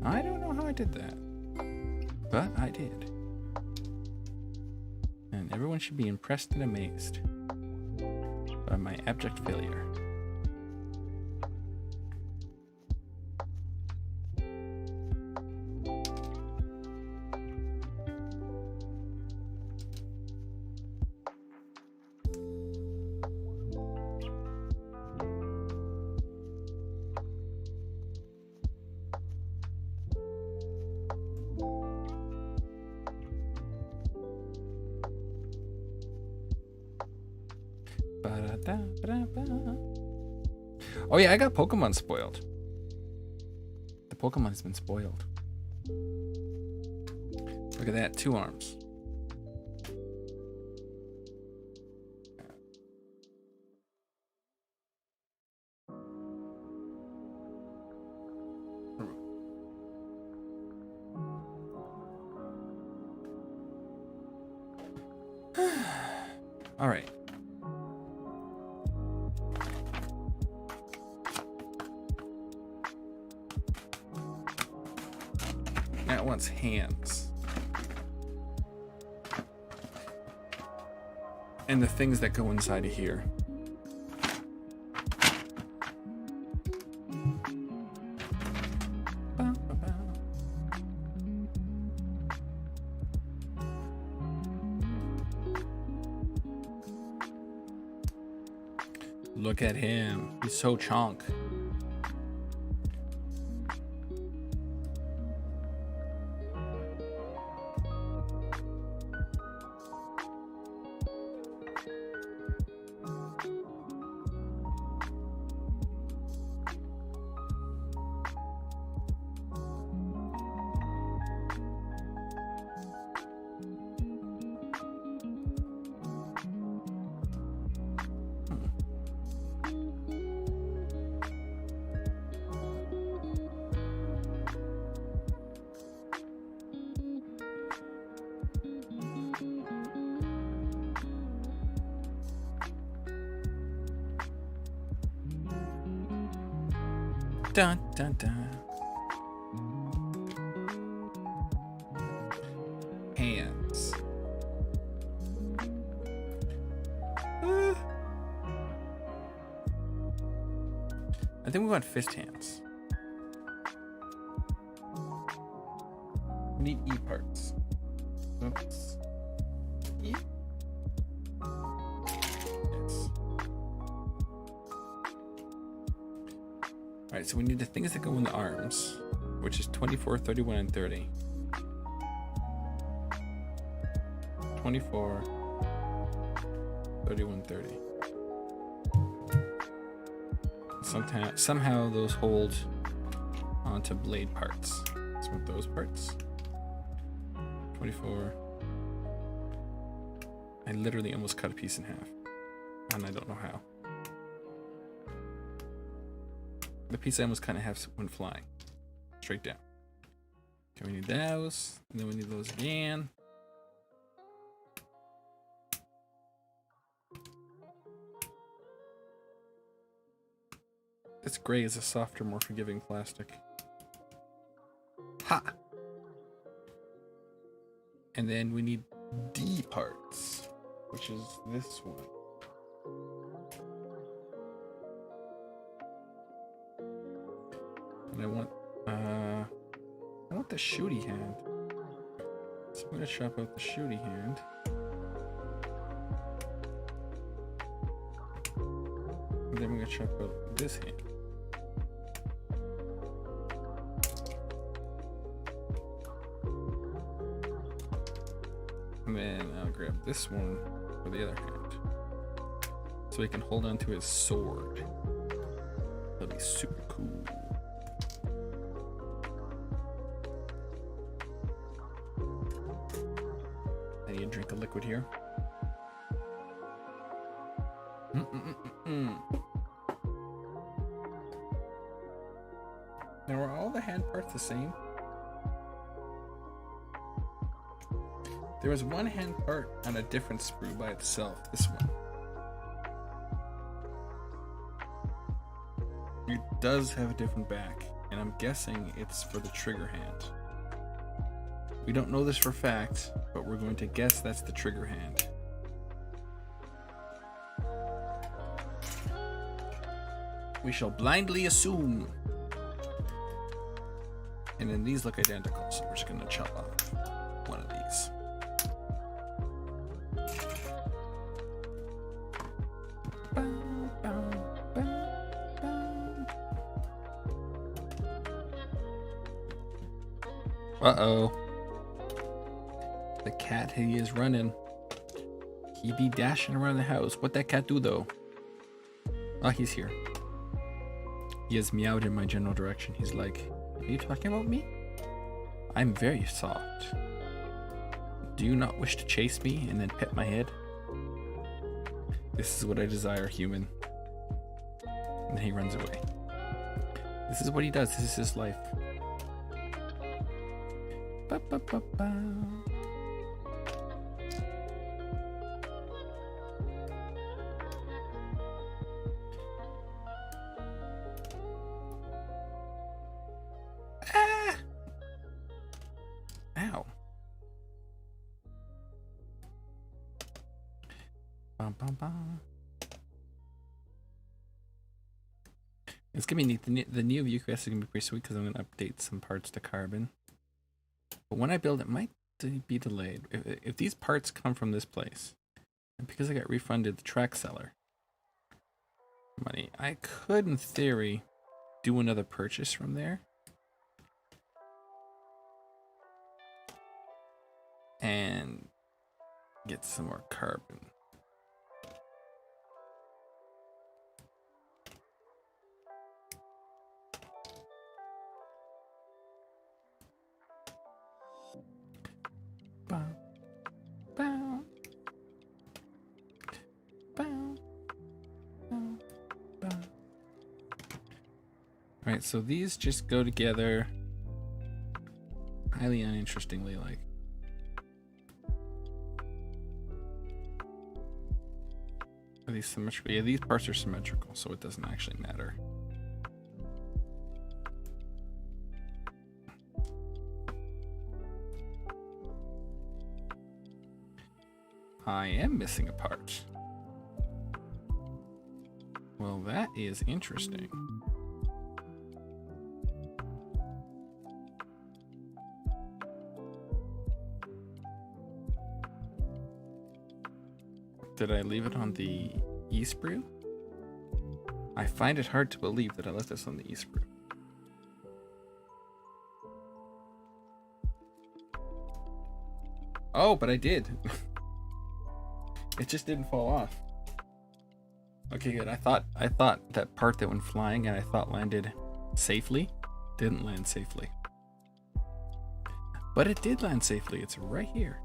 Speaker 1: I don't know how I did that, but I did. And everyone should be impressed and amazed by my abject failure. Oh yeah, I got Pokemon spoiled. The Pokemon's been spoiled. Look at that, 2 arms. All right. That wants hands. And the things that go inside of here. Look at him. He's so chonk. Dun dun dun. Hands. I think we want fist hands. We need E parts. Oops. E. Yes. Alright, so we need the things that go in the arms, which is 24, 31, and 30. 24, 31, 30. Somehow those hold onto blade parts. So with those parts. 24. I literally almost cut a piece in half. And I don't know how. The piece I almost cut in half went flying. Straight down. Okay, we need those. And then we need those again. This gray is a softer, more forgiving plastic. Ha! And then we need D parts, which is this one. And I want the shooty hand. So I'm gonna chop out the shooty hand. And then we're gonna chop out this hand. And then I'll grab this one for the other hand. So he can hold on to his sword. That'll be super cool. I need to drink a liquid here. Now are all the hand parts the same? There was one hand part on a different sprue by itself. This one. It does have a different back, and I'm guessing it's for the trigger hand. We don't know this for fact, but we're going to guess that's the trigger hand. We shall blindly assume. And then these look identical, so we're just going to chop off one of these. Uh-oh. The cat, he is running. He be dashing around the house. What that cat do, though? Oh, he's here. He has meowed in my general direction. He's like, are you talking about me? I'm very soft. Do you not wish to chase me and then pet my head? This is what I desire, human. And then he runs away. This is what he does. This is his life. Ba, ba, ba, ba. Ah! Ow. Bum, bum, bum. It's gonna be neat. The new view quest is gonna be pretty sweet because I'm gonna update some parts to carbon. But when I build it might be delayed. If these parts come from this place, and because I got refunded the track seller, money. I could, in theory, do another purchase from there. And get some more carbon. Bow, bow, bow, bow, bow. Alright, so these just go together highly uninterestingly, like. Are these symmetrical? Yeah, these parts are symmetrical, so it doesn't actually matter. I am missing a part. Well, that is interesting. Did I leave it on the e-sprue? I find it hard to believe that I left this on the e-sprue. Oh, but I did. It just didn't fall off. Okay, good. I thought that part that went flying and I thought landed safely didn't land safely. But it did land safely. It's right here.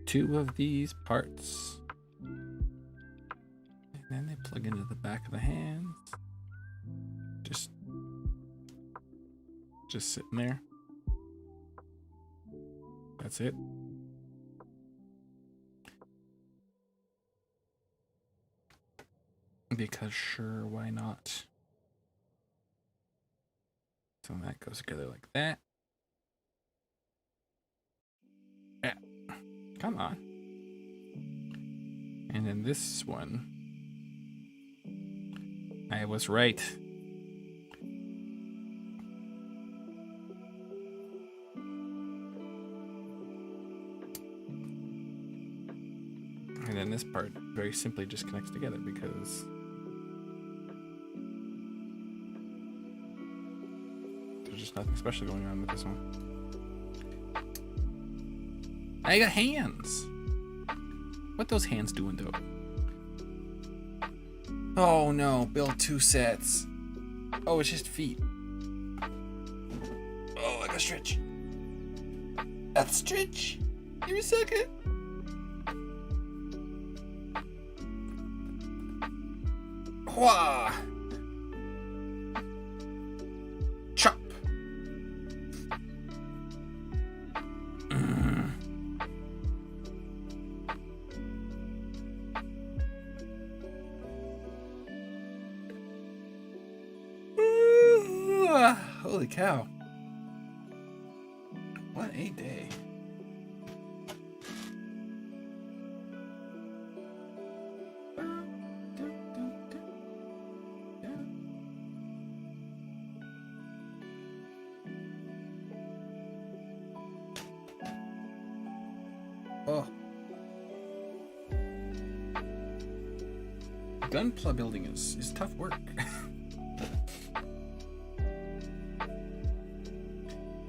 Speaker 1: Two of these parts. And then they plug into the back of the hands. Just sitting there. That's it. Because sure, why not? So that goes together like that. Yeah. Come on. And then this one. I was right. And then this part very simply just connects together because there's just nothing special going on with this one. I got hands. What those hands doing though? Oh no, build 2 sets. Oh, it's just feet. Oh, I got stretch. That's stretch. Give me a second. Wah! Chop. Holy cow. What a day. Oh. Gunpla building is tough work.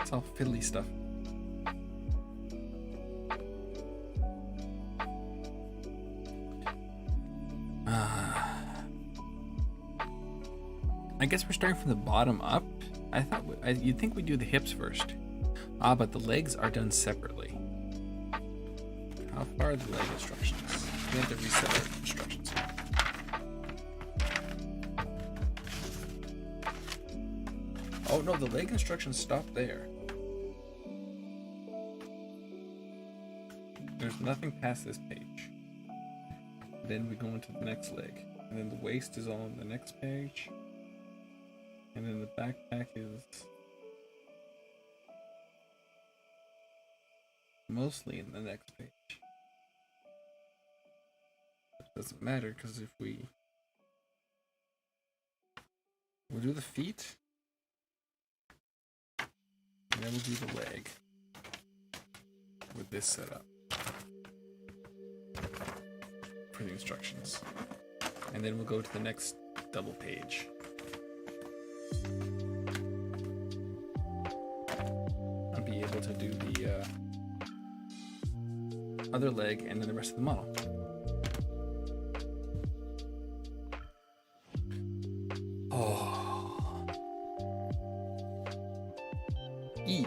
Speaker 1: It's all fiddly stuff. I guess we're starting from the bottom up. I thought you'd think we'd do the hips first. But the legs are done separately. How far are the leg instructions? We have to reset our instructions. Oh no, the leg instructions stop there. There's nothing past this page. Then we go into the next leg. And then the waist is all on the next page. And then the backpack is mostly in the next page. It doesn't matter because if we'll do the feet, and then we'll do the leg. with this setup for the instructions. And then we'll go to the next double page. I'll be able to do the other leg and then the rest of the model. Oh. E.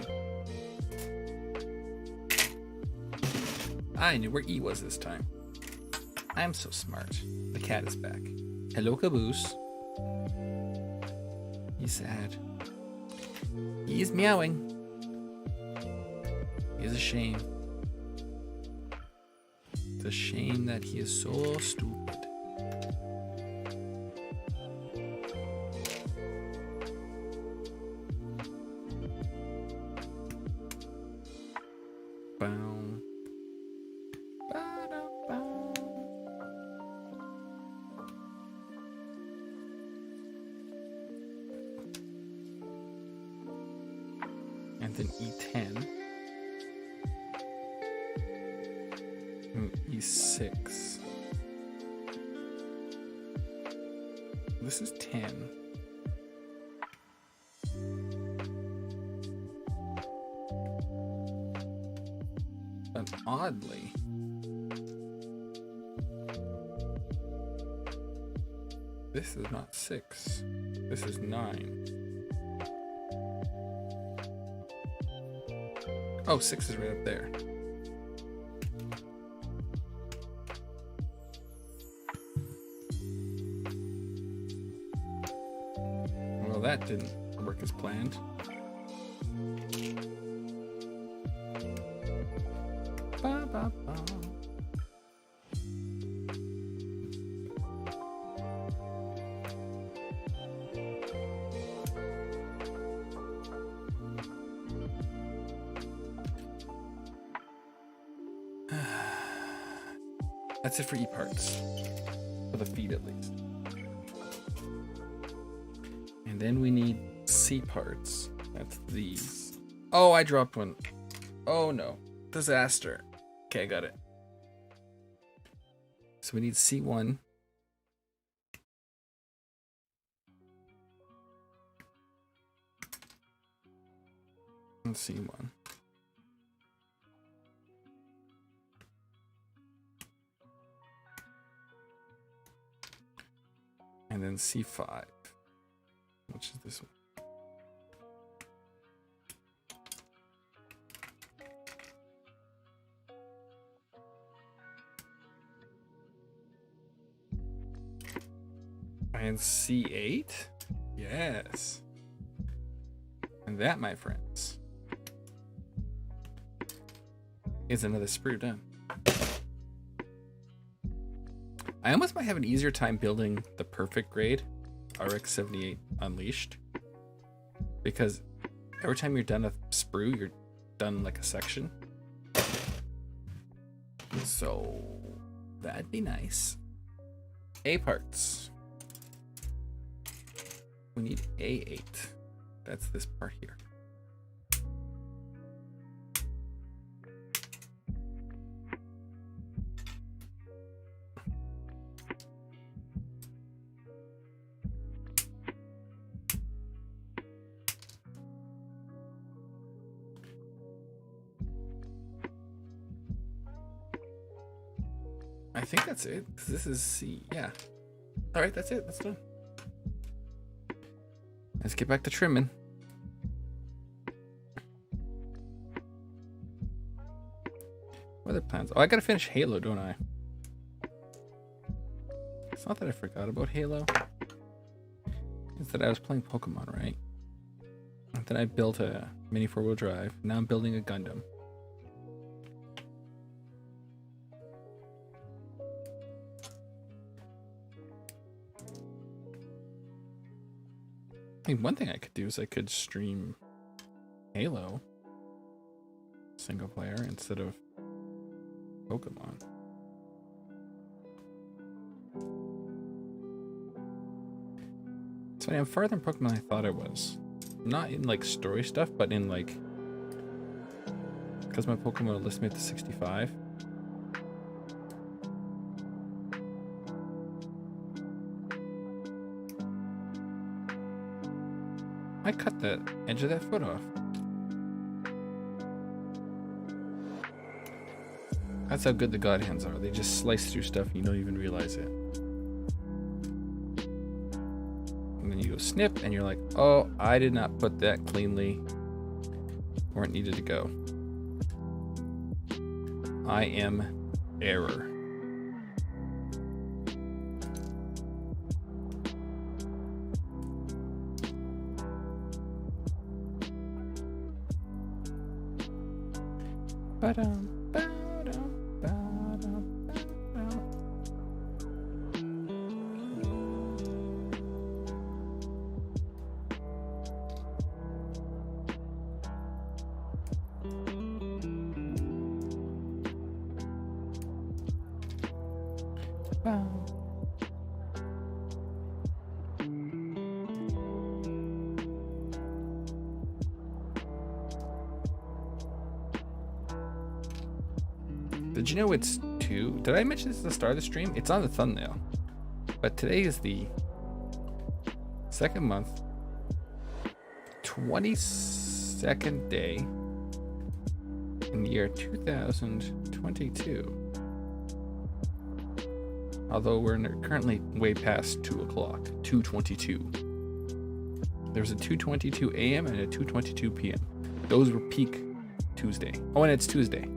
Speaker 1: I knew where E was this time. I'm so smart. The cat is back. Hello, Caboose. He's sad. He's meowing. He's a shame. It's a shame that he is so stupid. Bow. Ba-da-bow. And then E10. E6. This is 10. But oddly, this is not 6. This is 9. Oh, 6 is right up there. Well, that didn't work as planned. Ba, ba, ba. That's it for E parts. For the feet at least. And then we need C parts. That's these. Oh, I dropped one. Oh no. Disaster. Okay, I got it. So we need C1. And C1. And then C5, which is this one. And C8? Yes. And that, my friends, is another sprue done. I almost might have an easier time building the perfect grade, RX-78 Unleashed, because every time you're done a sprue, you're done like a section. So that'd be nice. A parts. We need A8. That's this part here. I think that's it. This is C. Yeah. All right, that's it. That's done. Let's get back to trimming. What other plans? Oh, I gotta finish Halo, don't I? It's not that I forgot about Halo. It's that I was playing Pokemon, right? And then I built a mini 4-wheel drive. Now I'm building a Gundam. I mean, one thing I could do is I could stream Halo single player instead of Pokemon. It's funny, I'm farther in Pokemon than I thought I was. Not in like story stuff, but in like Because my Pokemon will list me at the 65. I cut the edge of that foot off. That's how good the God Hands are. They just slice through stuff and you don't even realize it. And then you go snip and you're like, oh, I did not put that cleanly where it needed to go. I am error. Ba-dum. Did you know it's 2? Did I mention this at the start of the stream? It's on the thumbnail. But today is the 2nd month, 22nd day in the year 2022. Although we're currently way past 2 o'clock, 2:22. There's a 2:22 a.m. and a 2:22 p.m. Those were peak Tuesday. Oh, and it's Tuesday.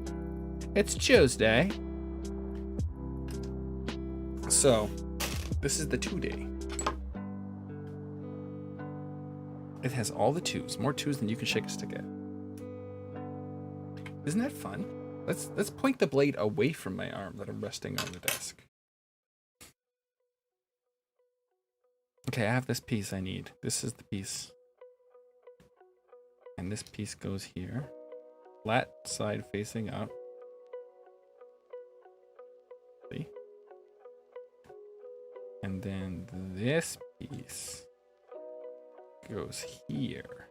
Speaker 1: It's Tuesday. So, this is the 2-day. It has all the 2s, more 2s than you can shake a stick at. Isn't that fun? Let's point the blade away from my arm that I'm resting on the desk. Okay, I have this piece I need. This is the piece. And this piece goes here. Flat side facing up. See? And then this piece goes here.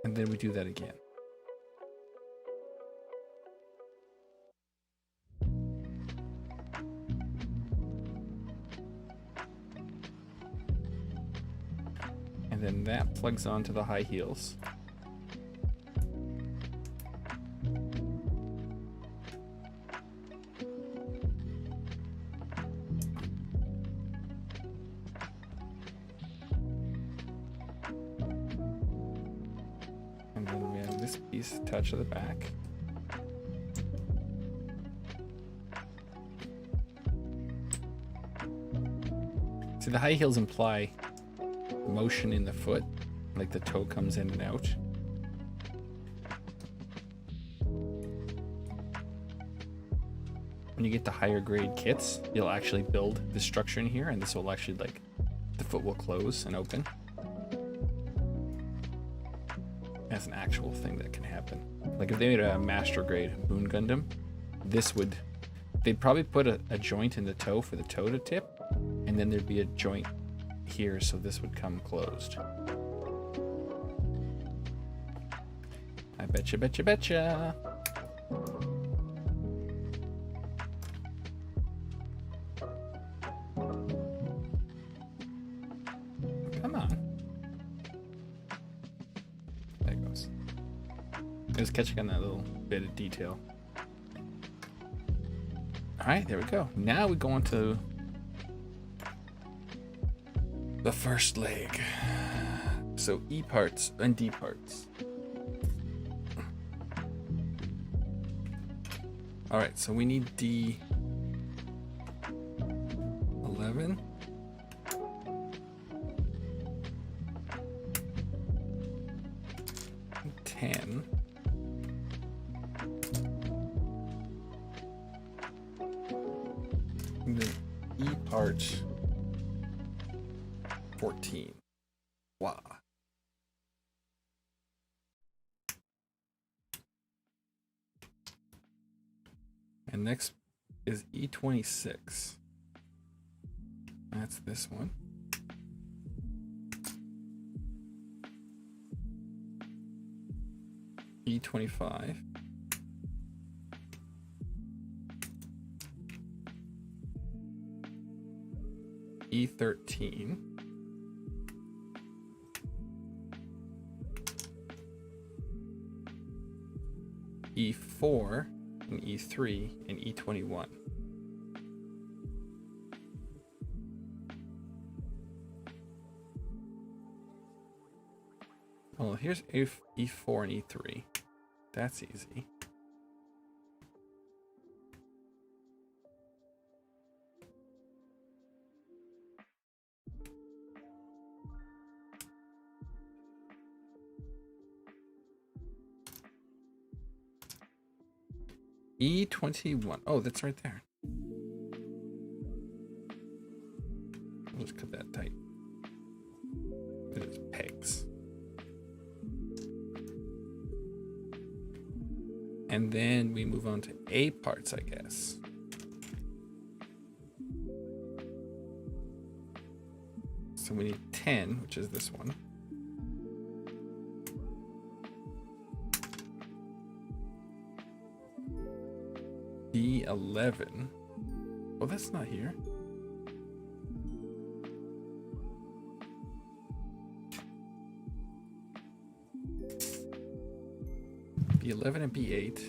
Speaker 1: And then we do that again. And then that plugs onto the high heels. And then we have this piece attached to the back. See, the high heels imply motion in the foot, like the toe comes in and out. When you get the higher grade kits, you'll actually build the structure in here, and this will actually, like, the foot will close and open. That's an actual thing that can happen. Like if they made a master grade Moon Gundam, they'd probably put a joint in the toe for the toe to tip, and then there'd be a joint here, so this would come closed. I betcha, betcha, betcha. Come on. There it goes. I was catching on that little bit of detail. Alright, there we go. Now we go on to the first leg. So E parts and D parts. All right, so we need D11. $10. And then E part 14. Wow. And next is E26. That's this one. E25. E13. E4 and E3 and E21. Oh, here's E4 and E3. That's easy. E21. Oh, that's right there. I'll just cut that tight. It's pegs. And then we move on to A parts, I guess. So we need 10, which is this one. B11. Oh, that's not here. B11 and B8.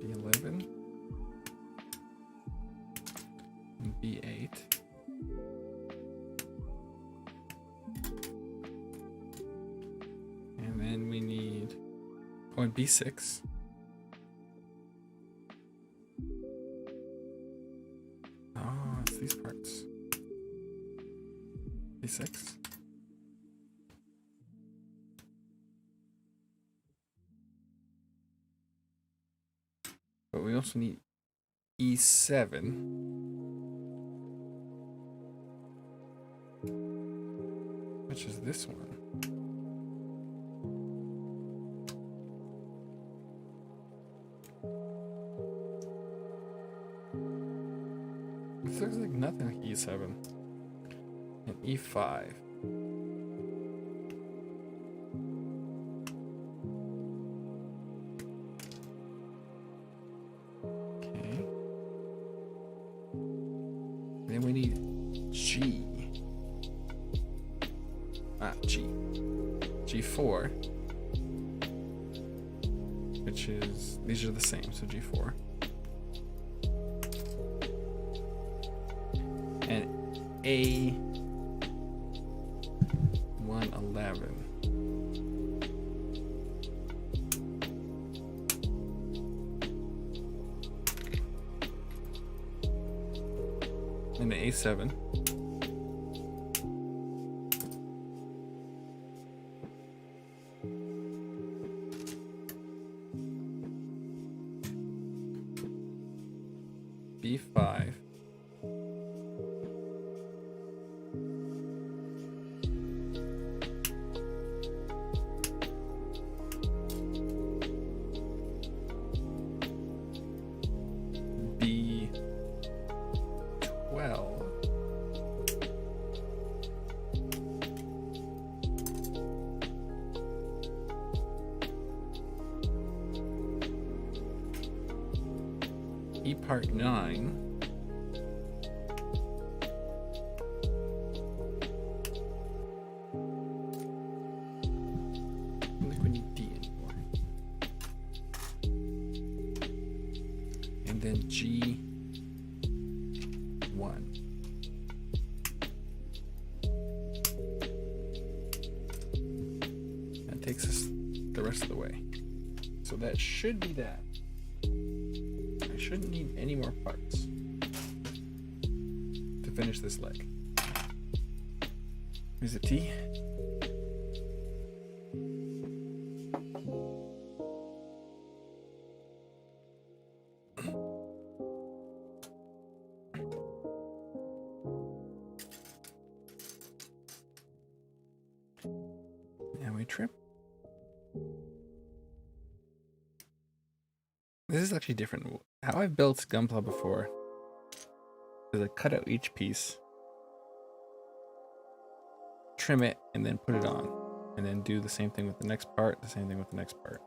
Speaker 1: B11 and B8. And then we need, oh, and B6. Oh, it's these parts. B6. But we also need E7. Which is this one. This looks like nothing like E7. And E5. Okay. Then we need G. G. G4. Which is, these are the same, so G4. And A111. And the A7. B5. B12. E part 9. I think we need D anymore. And then G1. That takes us the rest of the way. So that should be that. Shouldn't need any more parts to finish this leg. Here's a T. And we trim. This is actually different. How I've built Gunpla before is I cut out each piece, trim it, and then put it on. and then do the same thing with the next part, the same thing with the next part.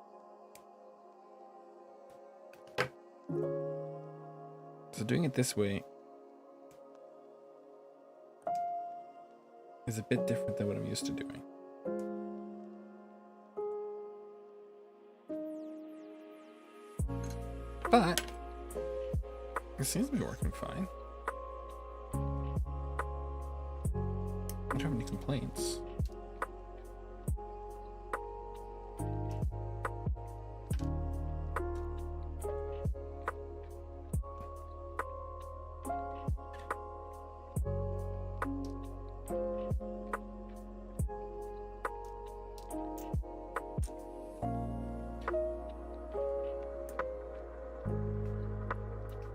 Speaker 1: So doing it this way is a bit different than what I'm used to doing. But it seems to be working fine. I don't have any complaints.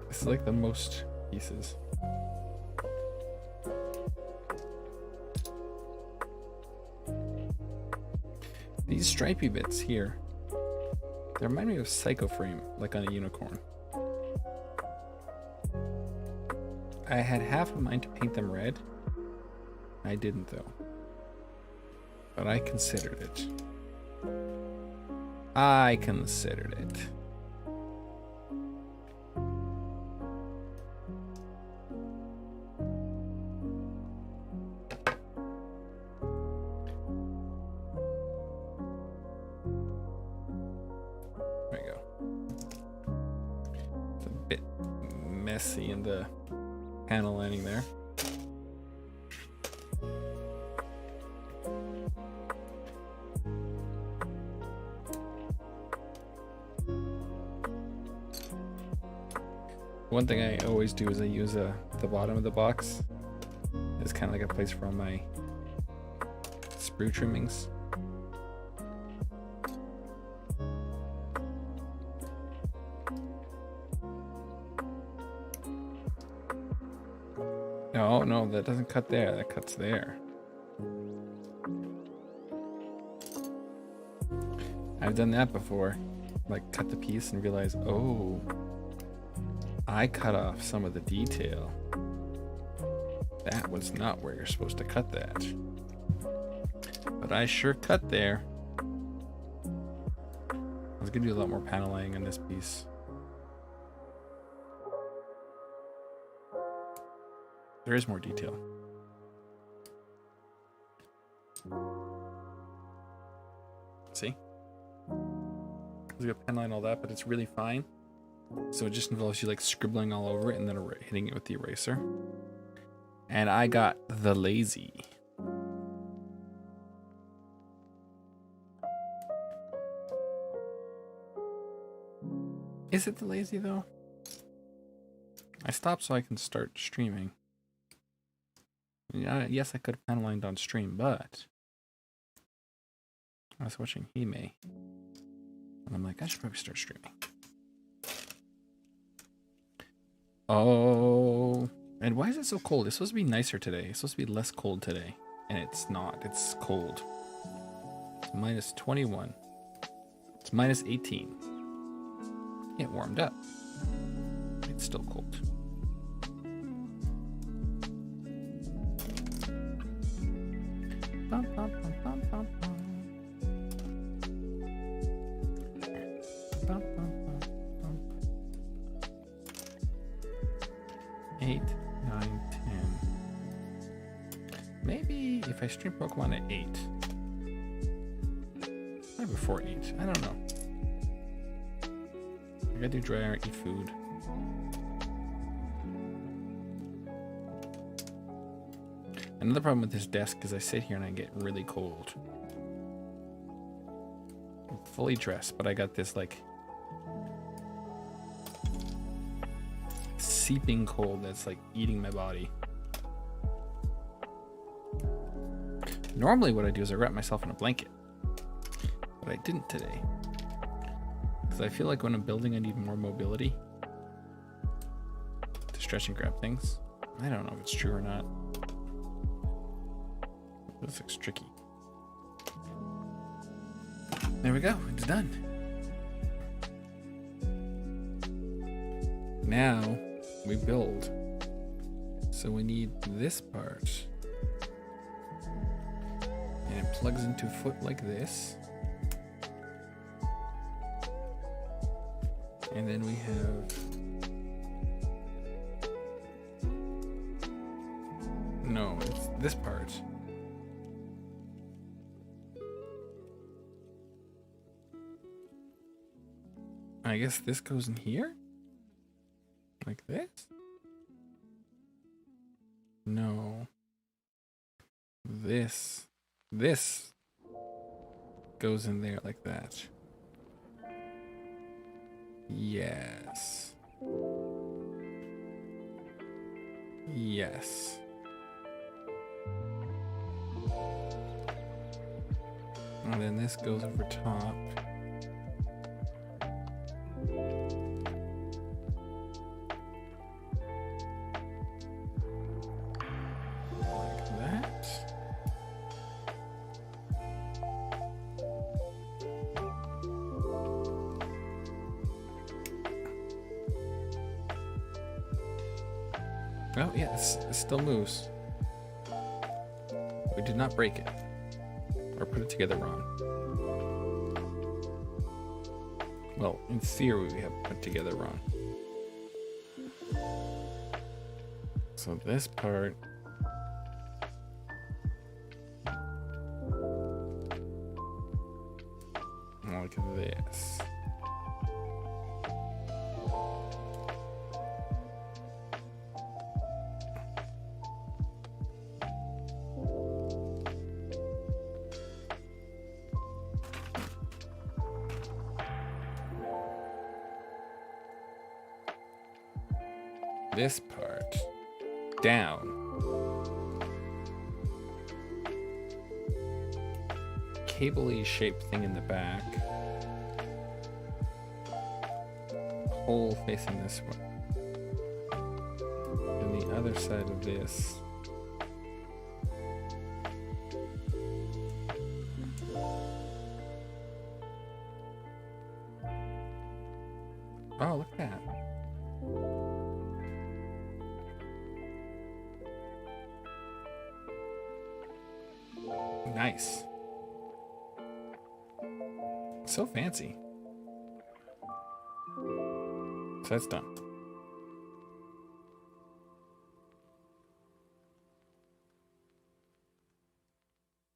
Speaker 1: It's like the most pieces. These stripy bits here, they remind me of Psycho Frame, like on a unicorn. I had half of mine to paint them red. I didn't though. But I considered it. I considered it. There we go. It's a bit messy in the panel lining there. One thing I always do is I use the bottom of the box as kind of like a place for all my sprue trimmings. Oh no, that doesn't cut there, that cuts there. I've done that before, like cut the piece and realize, oh, I cut off some of the detail. That was not where you're supposed to cut that. But I sure cut there. I was gonna do a lot more paneling on this piece. There is more detail. See? I was gonna pen line all that, but it's really fine. So it just involves you like scribbling all over it and then hitting it with the eraser. And I got the lazy. Is it the lazy though? I stopped so I can start streaming. Yeah, yes, I could have pen lined on stream, but I was watching Hime, and I'm like, I should probably start streaming. Oh, and why is it so cold? It's supposed to be nicer today. It's supposed to be less cold today, and it's not. It's cold. It's minus 21. It's minus 18. It warmed up. It's still cold. Bum, bum, bum, bum, bum, bum. Bum, bum, bum, bum. 8, 9, 10. Maybe if I stream Pokemon at 8. Maybe before 8. I don't know. I gotta do dry iron, eat food. Another problem with this desk is I sit here and I get really cold. I'm fully dressed, but I got this like seeping cold that's like eating my body. Normally what I do is I wrap myself in a blanket, but I didn't today. Because I feel like when I'm building I need more mobility to stretch and grab things. I don't know if it's true or not. This looks tricky. There we go, it's done. Now we build. So we need this part. And it plugs into foot like this. And then we have... No, it's this part. I guess this goes in here? Like this? No. This goes in there like that. Yes. Yes. And then this goes over top. Like that. Oh, yeah, it still moves. We did not break it. Or put it together wrong. Well, in theory, we have put it together wrong. So this part... like this. This part down. Cable-y shaped thing in the back. Hole facing this way. And the other side of this. Oh, look at that. Nice. So fancy. So that's done.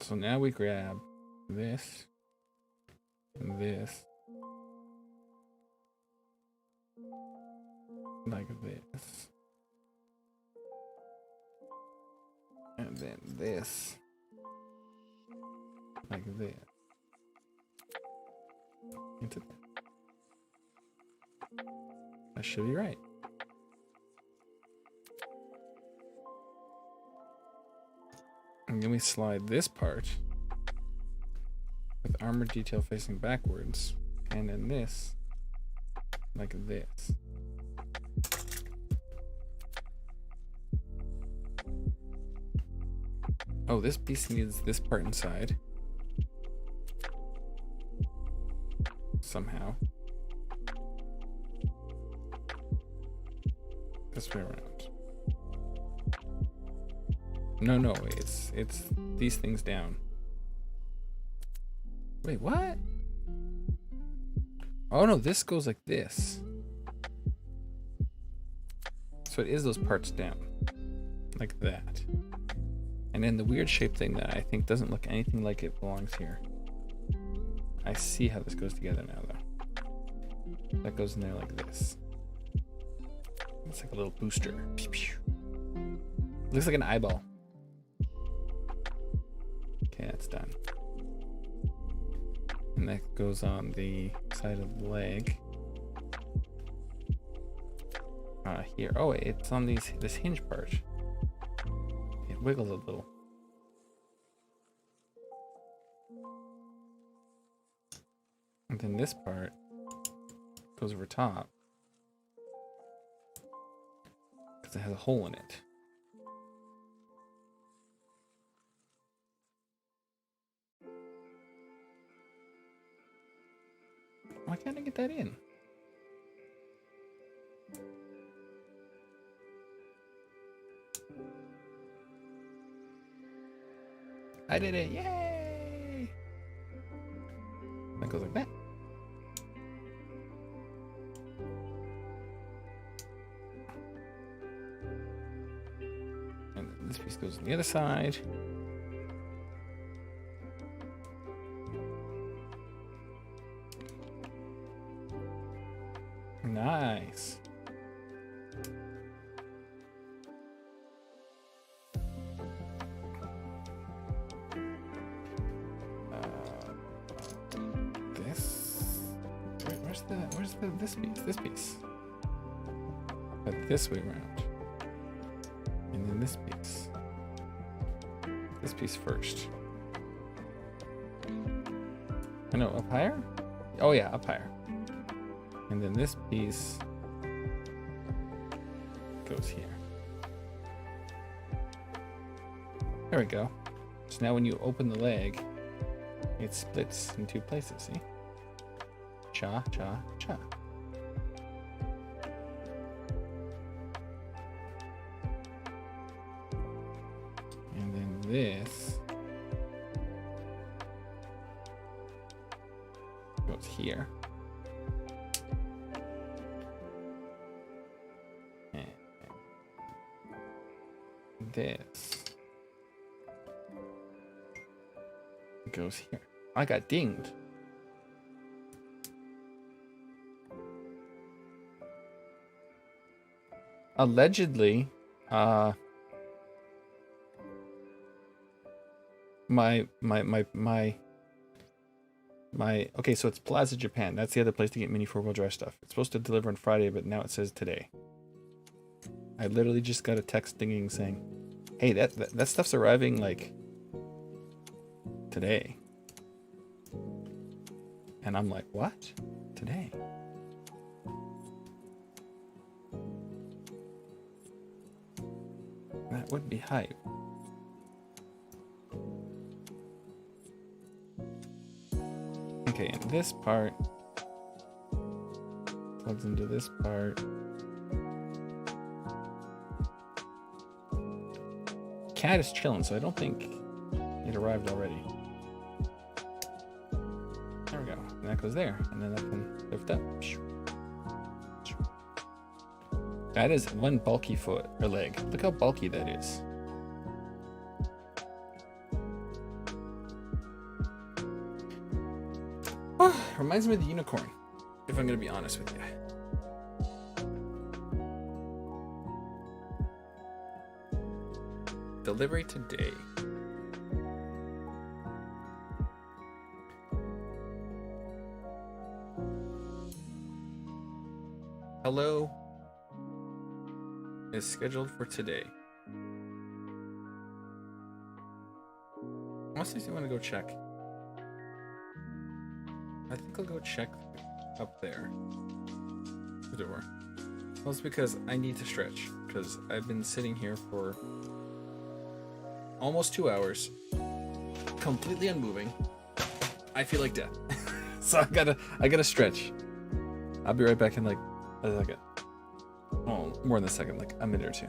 Speaker 1: So now we grab this and this, like this, and then this, like this, into that. That should be right. And then we slide this part with armor detail facing backwards, and then this, like this. Oh, this piece needs this part inside. Somehow. This way around. No, it's these things down. Wait, what? Oh no, this goes like this. So it is those parts down. Like that. And then the weird shaped thing that I think doesn't look anything like it belongs here. I see how this goes together now though. That goes in there like this. It's like a little booster. Pew, pew. Looks like an eyeball. Okay, that's done. And that goes on the side of the leg. Here. Oh, it's on this hinge part. It wiggles a little. And then this part goes over top because it has a hole in it. Why can't I get that in? I did it! Yay! That goes like that. And this piece goes on the other side. Nice. This piece? This piece. But this way around. And then this piece. This piece first. I know, up higher? Oh yeah, up higher. And then this piece goes here. There we go. So now when you open the leg, it splits in two places, see? Cha, cha, cha. And then this goes here. And this goes here. I got dinged. Allegedly, okay, so it's Plaza Japan. That's the other place to get mini 4-wheel drive stuff. It's supposed to deliver on Friday, but now it says today. I literally just got a text dinging saying, hey, that stuff's arriving like today. And I'm like, what? Today? That would be hype. Okay, and this part plugs into this part. Cat is chilling, so I don't think it arrived already. There we go. And that goes there, and then that can lift up. That is one bulky foot or leg. Look how bulky that is. Oh, reminds me of the unicorn, if I'm gonna be honest with you. Delivery today. Hello is scheduled for today. Honestly, I want to go check. I think I'll go check up there. The door. Well, it's because I need to stretch, because I've been sitting here for almost 2 hours, completely unmoving. I feel like death. So I gotta stretch. I'll be right back in like a second. Oh, more than a second, like a minute or two.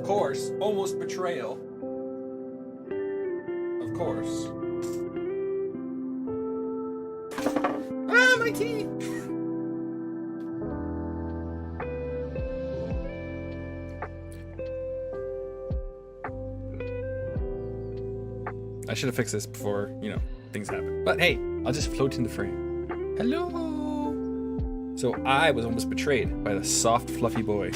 Speaker 1: course. Almost betrayal. Of course. Ah, my teeth! I should have fixed this before, things happen. But hey, I'll just float in the frame. Hello! So I was almost betrayed by the soft, fluffy boy.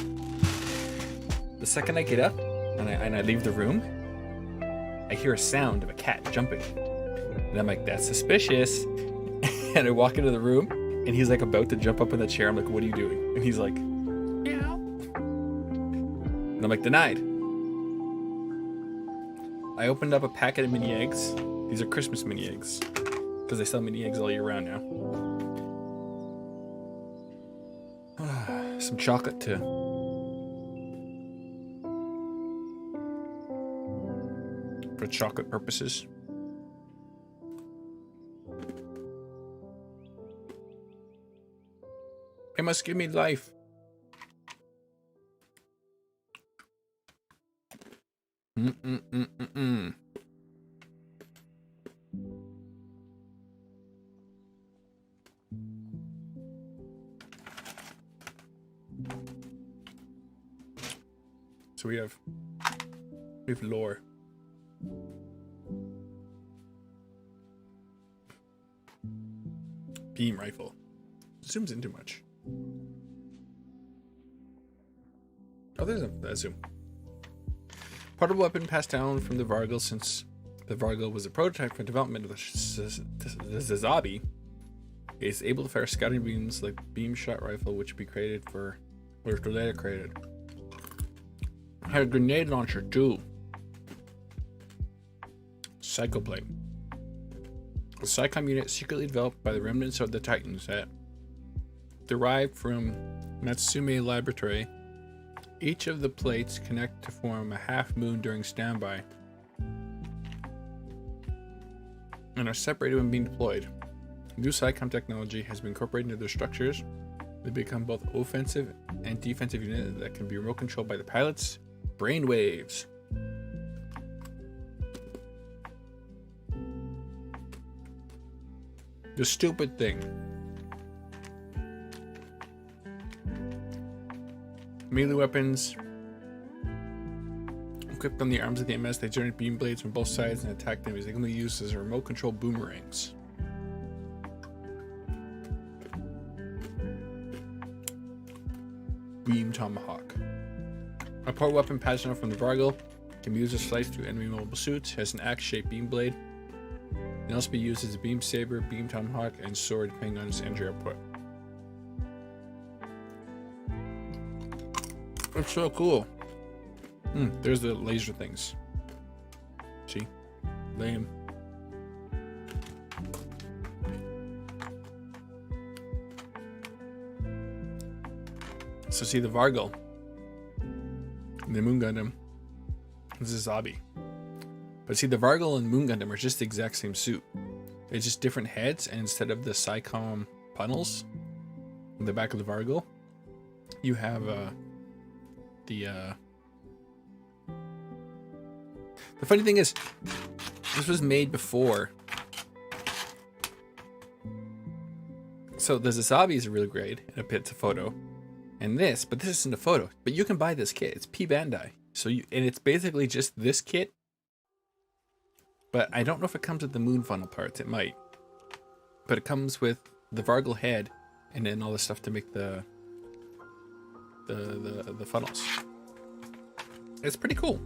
Speaker 1: The second I get up and I leave the room, I hear a sound of a cat jumping. And I'm like, that's suspicious. And I walk into the room and he's like about to jump up in the chair. I'm like, what are you doing? And he's like, meow. And I'm like, denied. I opened up a packet of mini eggs. These are Christmas mini eggs because they sell mini eggs all year round now. Some chocolate too. For chocolate purposes. It must give me life. So we have lore. Beam rifle. Zooms in too much. Oh, there's a zoom. Portable weapon passed down from the Vargal since the Vargal was a prototype for development of the Zazabi. It's able to fire scouting beams like beam shot rifle, which would be created for, or later created. Had a grenade launcher too. Psychoplane. A Psycom unit secretly developed by the remnants of the Titans that derived from Natsume Laboratory. Each of the plates connect to form a half moon during standby and are separated when being deployed. New Psycom technology has been incorporated into their structures. They become both offensive and defensive units that can be remote controlled by the pilot's brainwaves. The stupid thing. Melee weapons. Equipped on the arms of the MS, they generate beam blades from both sides and attack enemies. They can be used as remote control boomerangs. Beam tomahawk. A port weapon passed down from the Vargal can be used to slice through enemy mobile suits. Has an axe-shaped beam blade. It can also be used as a beam saber, beam tomahawk, and sword depending on its energy output. It's so cool. There's the laser things. See? Lame. So see the Vargal. The Moon Gundam. This is Zabi. But see, the Vargal and Moon Gundam are just the exact same suit. It's just different heads, and instead of the Psycom panels on the back of the Vargal, you have the funny thing is, this was made before. So the Zabi is a real grade, and it's a photo. And this, but this isn't a photo. But you can buy this kit. It's P Bandai. So and it's basically just this kit. But I don't know if it comes with the moon funnel parts. It might. But it comes with the Vargal head and then all the stuff to make the funnels. It's pretty cool.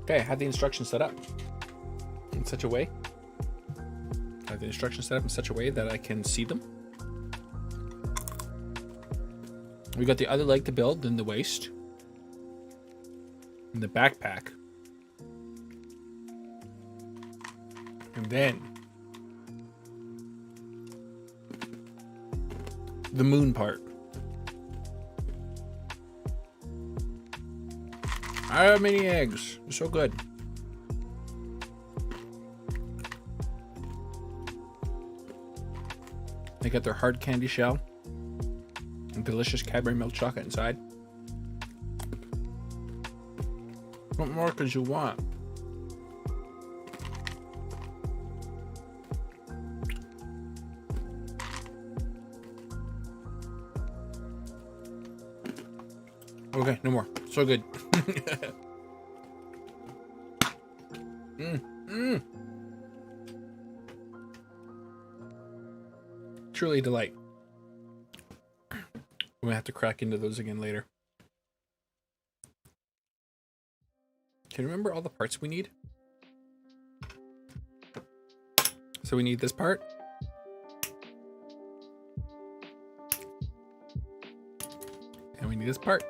Speaker 1: Okay, I have the instructions set up in such a way. I have the instructions set up in such a way that I can see them. We got the other leg to build, then the waist. And the backpack. And then the moon part. I have many eggs. They're so good. They got their hard candy shell and delicious Cadbury milk chocolate inside. What more could you want? Okay, no more. So good. Truly a delight. We're gonna have to crack into those again later. Can you remember all the parts we need? So we need this part. And we need this part.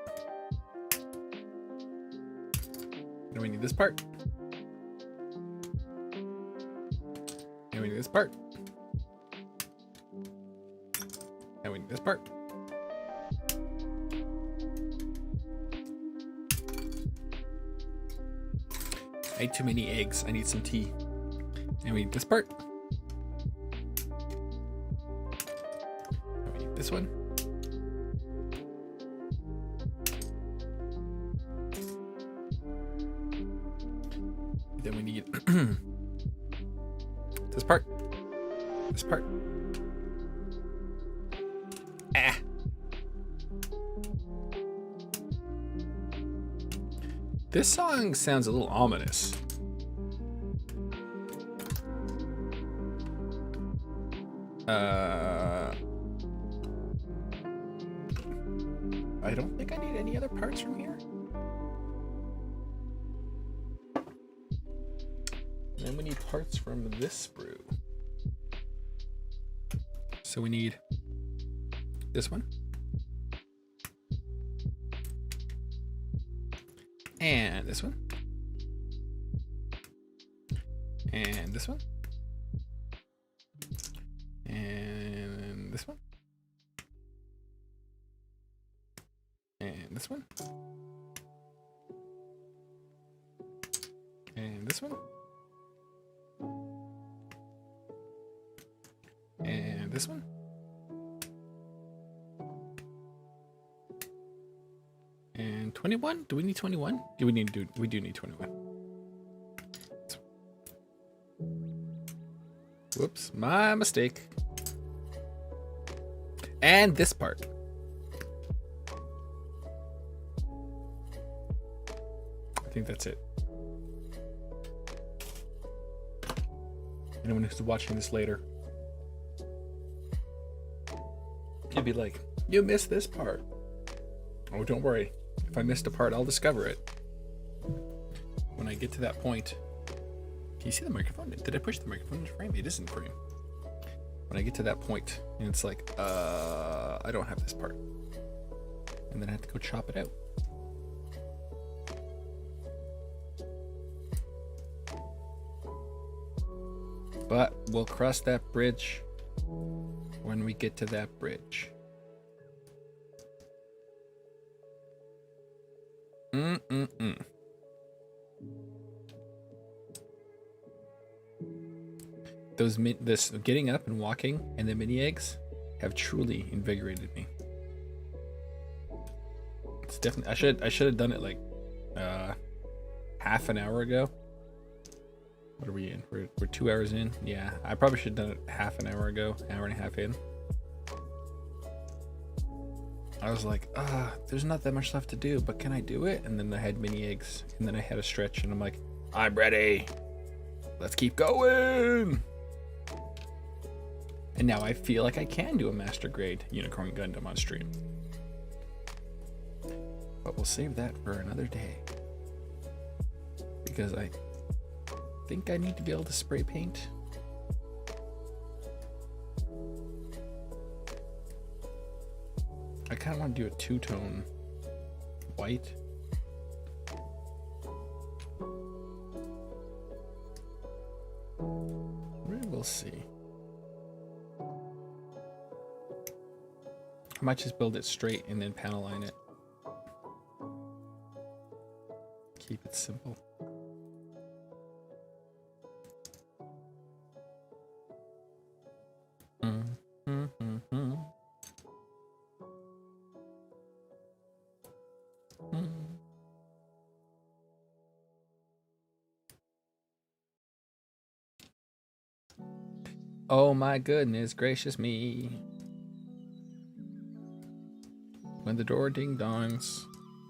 Speaker 1: And we need this part. And we need this part. And we need this part. I ate too many eggs. I need some tea. And we need this part. And we need this one. Then we need this part. This part. Ah. This song sounds a little ominous. I don't think I need any other parts from here. And then we need parts from this sprue. So we need this one. And this one. And this one. And this one. And this one. And this one. And this one. And 21? Do we need 21? Do we need to do, we do need 21. Whoops, my mistake. And this part. I think that's it. Anyone who's watching this later, you'd be like, you missed this part. Oh, don't worry. If I missed a part, I'll discover it. When I get to that point. Can you see the microphone? Did I push the microphone into frame? It is in frame. When I get to that point, and it's like, I don't have this part. And then I have to go chop it out. But we'll cross that bridge when we get to that bridge. This getting up and walking and the mini eggs have truly invigorated me. It's definitely I should have done it like half an hour ago. What are we in? We're 2 hours in. Yeah, I probably should have done it half an hour ago, hour and a half in. I was like, there's not that much left to do, but can I do it? And then I had mini eggs, and then I had a stretch, and I'm like, I'm ready. Let's keep going. And now I feel like I can do a master grade Unicorn Gundam on stream. But we'll save that for another day. Because I think I need to be able to spray paint. I kind of want to do a two-tone white. We'll see. I might just build it straight and then panel line it. Keep it simple. Oh my goodness gracious me. When the door ding dongs,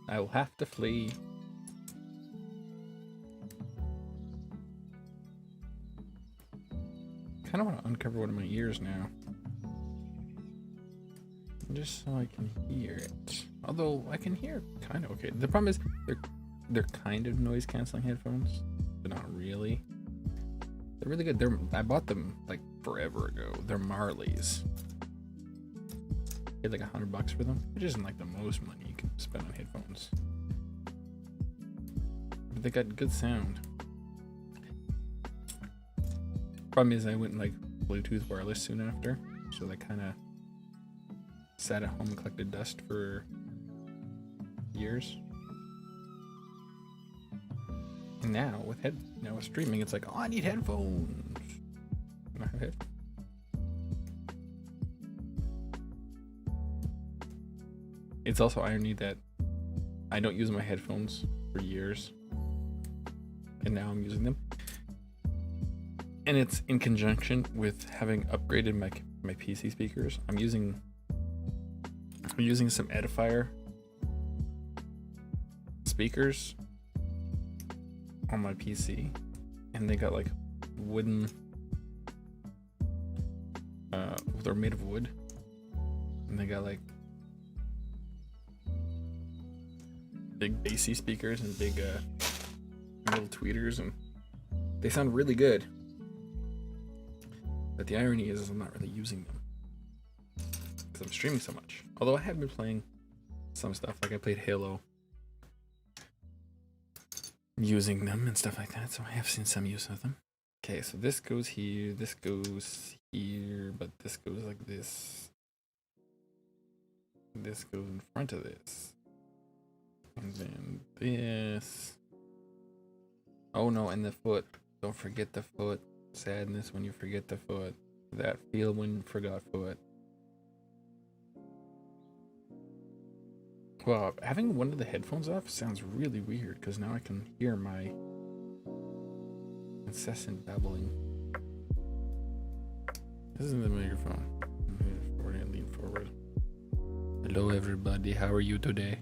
Speaker 1: I will have to flee. Kind of want to uncover one of my ears now. Just so I can hear it. Although I can hear kind of okay. The problem is they're kind of noise canceling headphones, but not really. They're really good. I bought them like forever ago. They're Marley's. Paid like $100 for them, which isn't like the most money you can spend on headphones. But they got good sound. Problem is I went like Bluetooth wireless soon after, so they kind of sat at home and collected dust for years. And now with streaming, it's like, oh, I need headphones. And I have headphones. It's also irony that I don't use my headphones for years, and now I'm using them. And it's in conjunction with having upgraded my PC speakers. I'm using some Edifier speakers on my PC, and they got like wooden. They're made of wood, and they got like big bassy speakers and big little tweeters, and they sound really good. But the irony is I'm not really using them because I'm streaming so much. Although I have been playing some stuff, like I played Halo using them and stuff like that, so I have seen some use of them. Okay, so this goes here, this goes here, but this goes like this. This goes in front of this. And then this. Oh no, and the foot. Don't forget the foot. Sadness when you forget the foot. That feel when you forgot foot. Well, having one of the headphones off sounds really weird because now I can hear my incessant babbling. This isn't the microphone. I'm going to lean forward. Hello everybody, how are you today?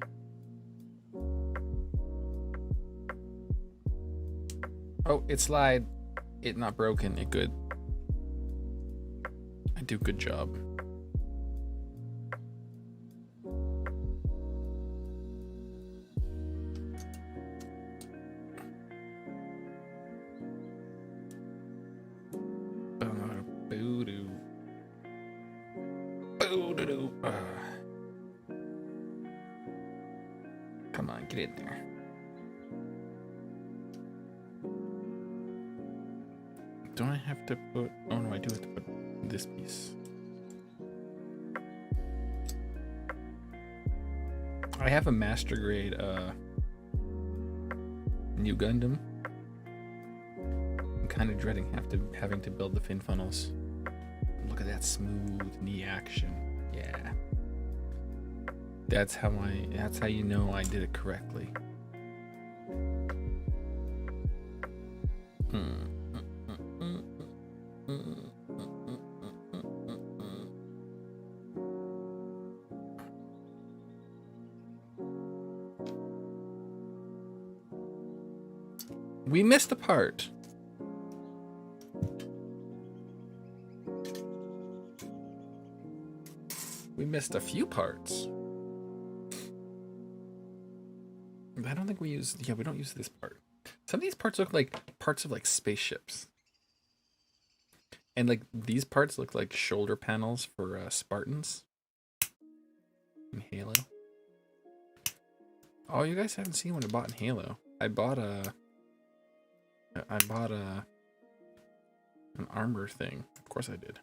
Speaker 1: Oh, it slide. It not broken. It good. I do good job. Boo-doo. Boo-doo-doo. Come on, get in there. Don't I have to put... Oh no, I do have to put this piece. I have a master grade new Gundam. I'm kind of dreading having to build the fin funnels. Look at that smooth knee action. Yeah. That's how you know I did it correctly. We missed a part. We missed a few parts. I don't think we use... Yeah, we don't use this part. Some of these parts look like parts of like spaceships. And like these parts look like shoulder panels for Spartans. in Halo. Oh, you guys haven't seen what I bought in Halo. I bought an armor thing. Of course I did.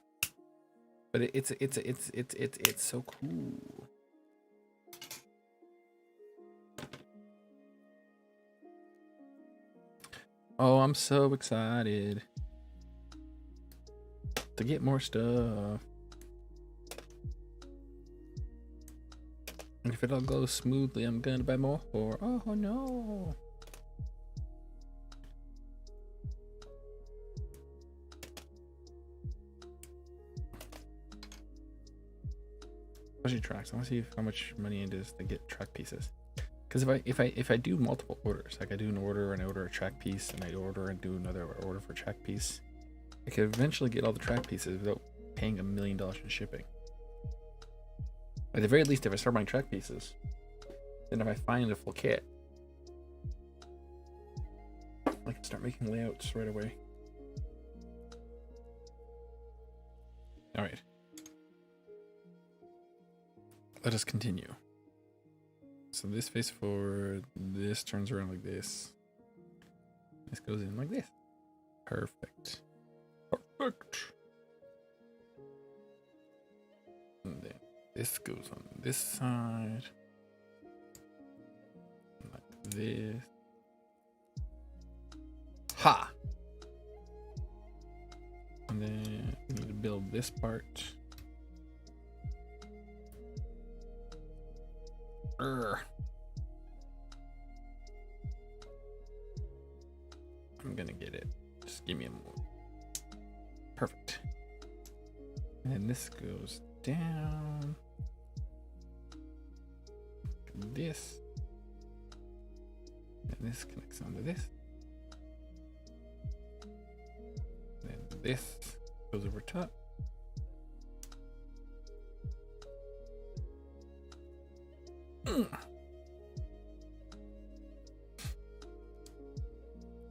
Speaker 1: But it's so cool. Oh, I'm so excited to get more stuff. And if it all goes smoothly, I'm gonna buy more. Oh no. Especially tracks. I want to see how much money it is to get track pieces. Because if I do multiple orders, like I do an order and I order a track piece and I order and do another order for a track piece, I could eventually get all the track pieces without paying $1 million in shipping. At the very least, if I start buying track pieces, then if I find a full kit, I can start making layouts right away. All right. Let us continue. So this face forward, this turns around like this. This goes in like this. Perfect. Perfect. And then this goes on this side. Like this. Ha! And then we need to build this part. I'm gonna get it. Just give me a moment. Perfect. And then this goes down. This. And this connects onto this. Then this goes over top.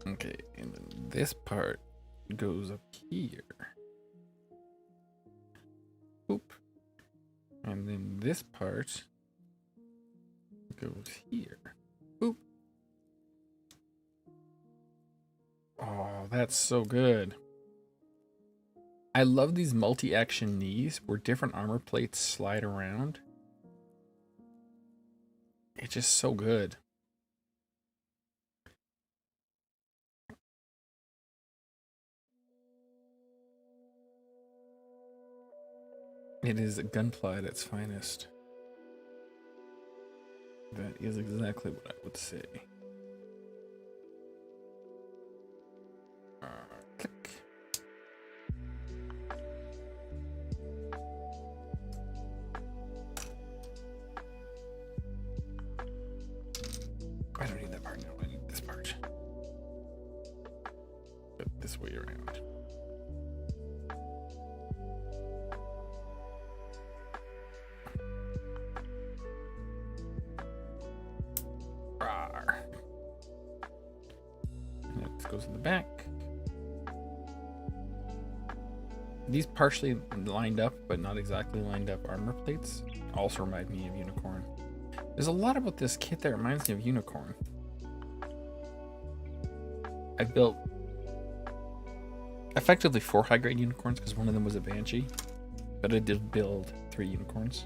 Speaker 1: Okay, and then this part goes up here. Oop. And then this part goes here. Oop. Oh, that's so good. I love these multi-action knees where different armor plates slide around. It's just so good. It is gunpla at its finest. That is exactly what I would say. Click. I don't need that part now. I need this part. But this way around. Goes in the back. These partially lined up but not exactly lined up armor plates also remind me of Unicorn. There's a lot about this kit that reminds me of Unicorn. I built effectively 4 high grade unicorns because one of them was a Banshee, but I did build 3 unicorns.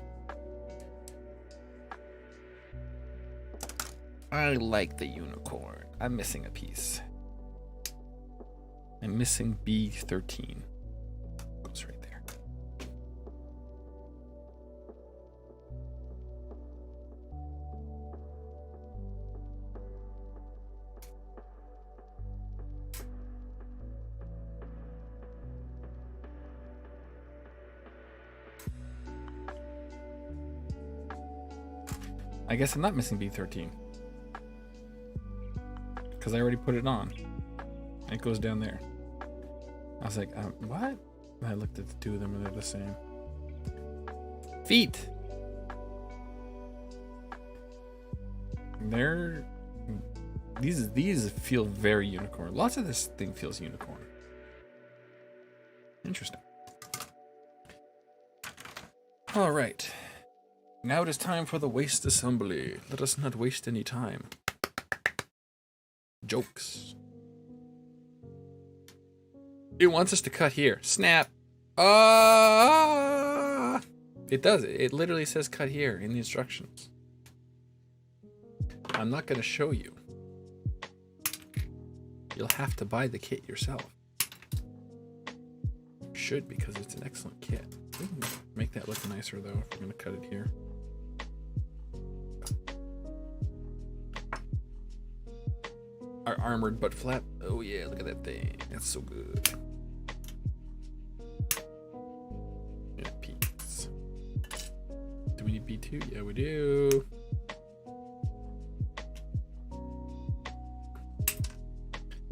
Speaker 1: I like the unicorn. I'm missing a piece. I'm missing B13. Goes right there. I guess I'm not missing B13. Because I already put it on. It goes down there. I was like, what? And I looked at the 2 of them and they're the same. Feet! They're... These feel very unicorn. Lots of this thing feels unicorn. Interesting. Alright. Now it is time for the waste assembly. Let us not waste any time. Jokes. It wants us to cut here. Snap. It does. It literally says cut here in the instructions. I'm not going to show you. You'll have to buy the kit yourself. You should, because it's an excellent kit. We can make that look nicer though if we're going to cut it here. Our armored butt flap. Oh yeah, look at that thing. That's so good. Yeah, peaks. Do we need B2? Yeah, we do.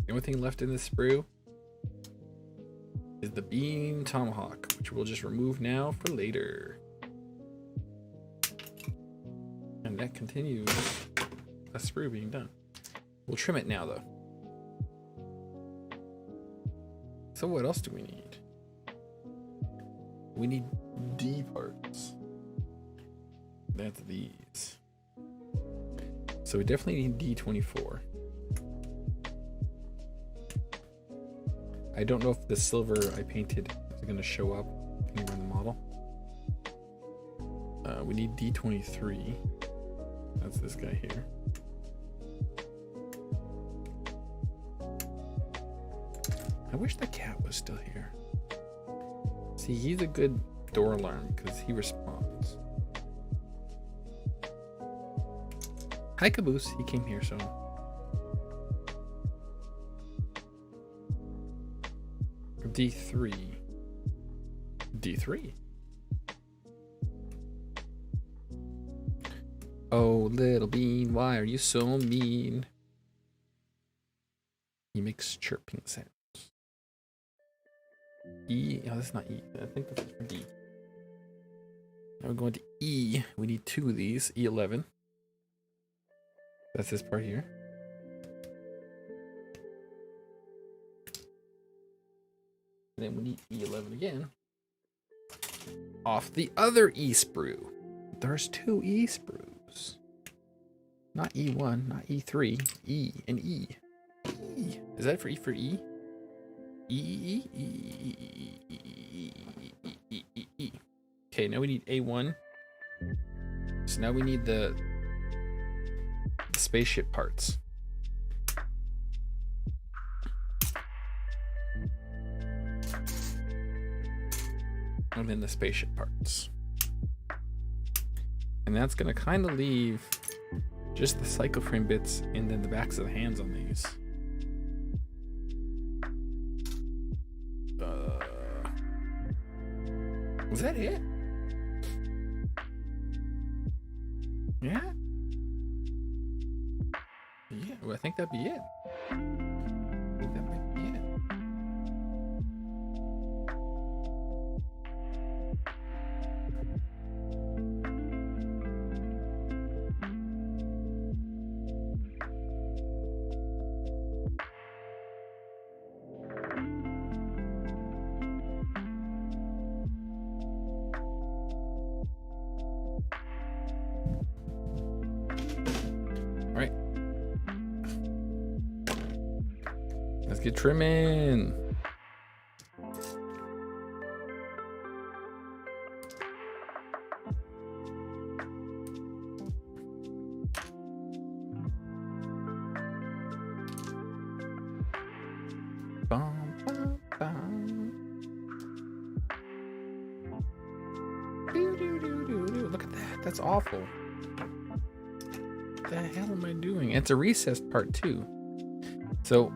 Speaker 1: The only thing left in this sprue is the beam tomahawk, which we'll just remove now for later. And that continues a sprue being done. We'll trim it now, though. So what else do we need? We need D parts. That's these. So we definitely need D24. I don't know if the silver I painted is going to show up anywhere in the model. We need D23. That's this guy here. I wish the cat was still here. See, he's a good door alarm because he responds. Hi, Caboose. He came here, so. D3. D3. Oh, little bean, why are you so mean? He makes chirping sounds. E. Oh, that's not E. I think this is for D. Now we're going to E. We need two of these. E11. That's this part here. And then we need E11 again. Off the other E sprue. There's two E sprues. Not E1, not E3. E and E. E. Is that for E for E? E. Okay, now we need A1. So now we need the spaceship parts. And then the spaceship parts. And that's going to kind of leave just the cycle frame bits and then the backs of the hands on these. Was that it? Yeah? Yeah, well, I think that'd be it. I think that might be it. Get trimming. Bum, bum, bum. Doo, doo, doo, doo, doo. Look at that. That's awful. What the hell am I doing? It's a recessed part too. So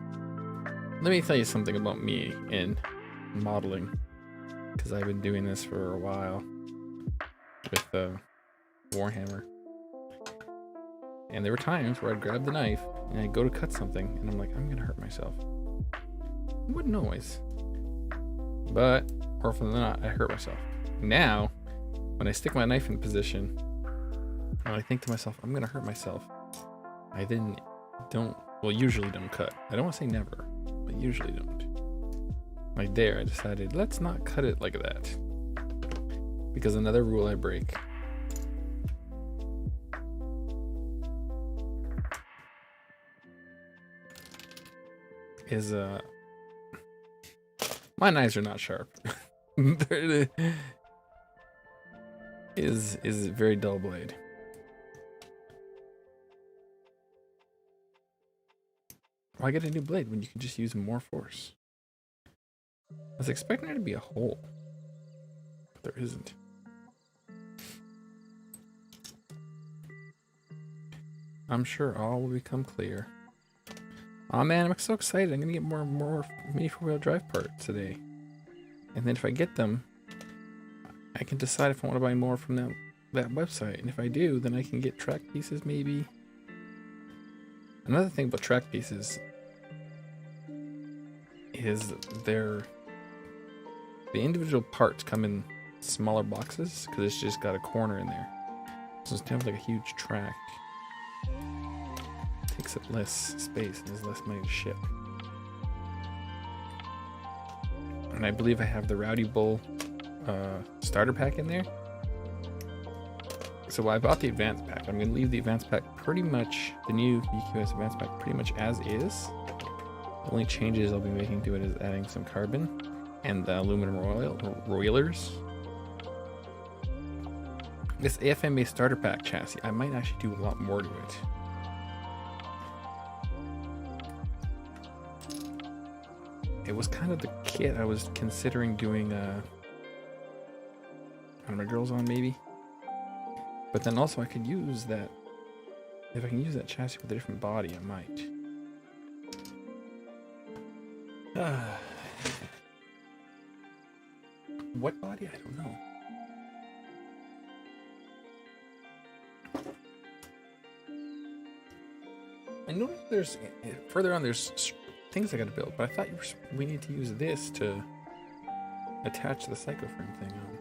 Speaker 1: let me tell you something about me in modeling, because I've been doing this for a while with Warhammer. And there were times where I'd grab the knife and I'd go to cut something and I'm like, I'm gonna hurt myself. I wouldn't always, but more often than not, I hurt myself. Now, when I stick my knife in position and I think to myself, I'm gonna hurt myself, I then usually don't cut. I don't want to say never, but usually don't. Like there, I decided, let's not cut it like that. Because another rule I break is my knives are not sharp. is very dull blade. Why get a new blade when you can just use more force? I was expecting there to be a hole, but there isn't. I'm sure all will become clear. Aw man, I'm so excited. I'm gonna get more mini 4-wheel drive parts today. And then if I get them, I can decide if I want to buy more from that website. And if I do, then I can get track pieces maybe. Another thing about track pieces is the individual parts come in smaller boxes because it's just got a corner in there. So it's kind of like a huge track. Takes up less space and there's less money to ship. And I believe I have the Rowdy Bull starter pack in there. So I bought the advanced pack. I'm going to leave the advanced pack pretty much, the new EQS advanced pack pretty much as is. The only changes I'll be making to it is adding some carbon and the aluminum roilers. This AFM starter pack chassis, I might actually do a lot more to it. It was kind of the kit I was considering doing Anime Girls on maybe. But then also I could use that, if I can use that chassis with a different body, I might. What body? I don't know. I know there's, further on there's things I gotta build, but I thought we need to use this to attach the psychoframe thing on.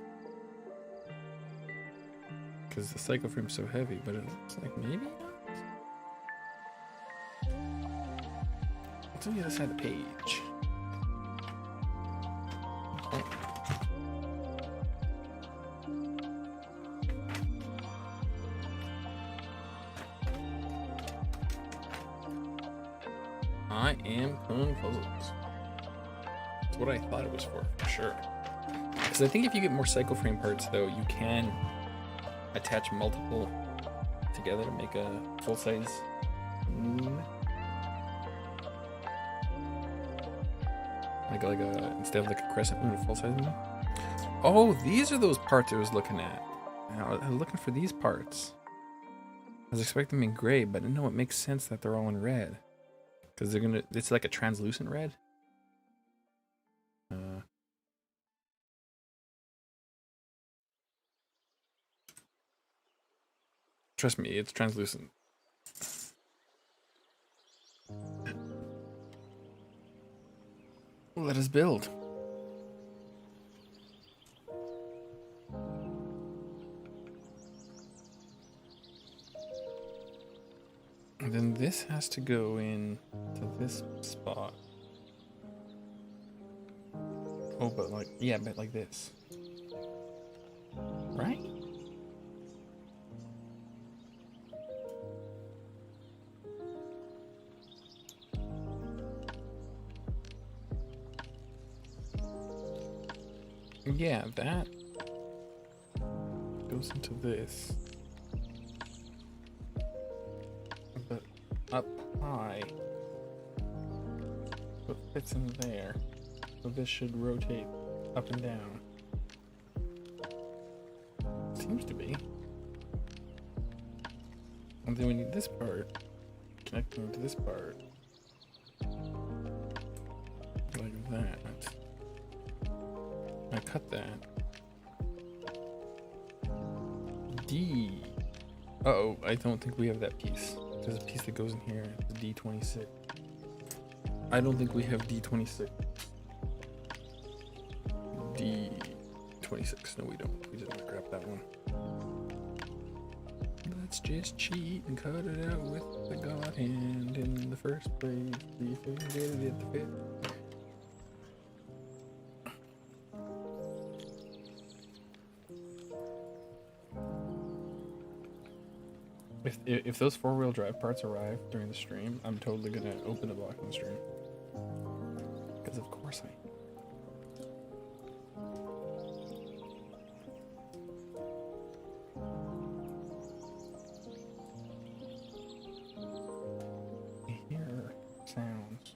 Speaker 1: Because the psychoframe's so heavy, but it looks like maybe not. What's on the other side of the page? Oh. I am puzzled. That's what I thought it was for sure. Because I think if you get more psychoframe parts, though, you can attach multiple together to make a full-size moon. Like a instead of like a crescent moon, a full-size moon. Oh, these are those parts I was looking at. I was looking for these parts. I was expecting them in gray, but no, it makes sense that they're all in red. Because they're gonna, it's like a translucent red. Trust me, it's translucent. Let us build. And then this has to go in to this spot. Oh, but like, yeah, but like this. Right? Yeah, that goes into this. But up high, so it fits in there. So this should rotate up and down. Seems to be. And then we need this part connecting to this part. Like that. I cut that. D. Uh-oh, I don't think we have that piece. There's a piece that goes in here, the D26. I don't think we have D26. D26, no we don't. We didn't grab that one. Let's just cheat and cut it out with the God hand in the first place. See if we can get it to fit. If those 4-wheel drive parts arrive during the stream, I'm totally gonna open a block on the stream. foresight. I hear sounds.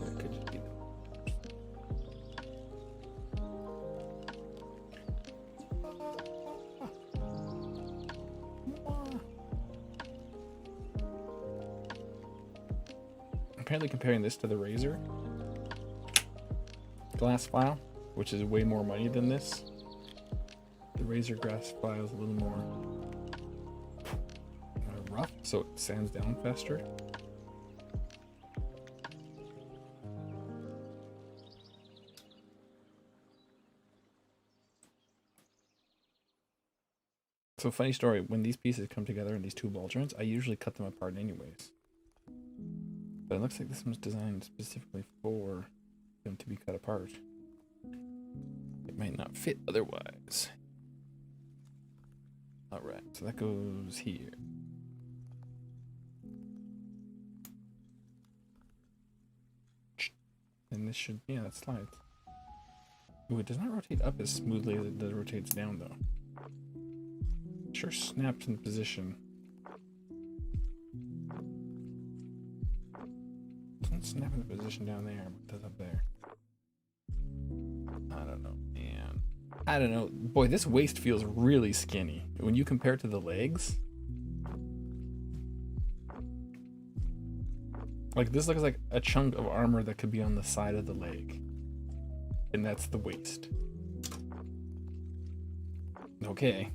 Speaker 1: That could just be them. Apparently comparing this to the Razor glass file, which is way more money than this, the Razor glass file is a little more rough, so it sands down faster. So funny story, when these pieces come together in these two ball joints, I usually cut them apart anyways. But it looks like this one's designed specifically for them to be cut apart. It might not fit otherwise. Alright, so that goes here. And this should, yeah, that slides. Ooh, it does not rotate up as smoothly as it does rotates down though. It sure snaps in position. Snap in the position down there, but does up there. I don't know, man. I don't know. Boy, this waist feels really skinny. When you compare it to the legs. Like, this looks like a chunk of armor that could be on the side of the leg. And that's the waist. Okay.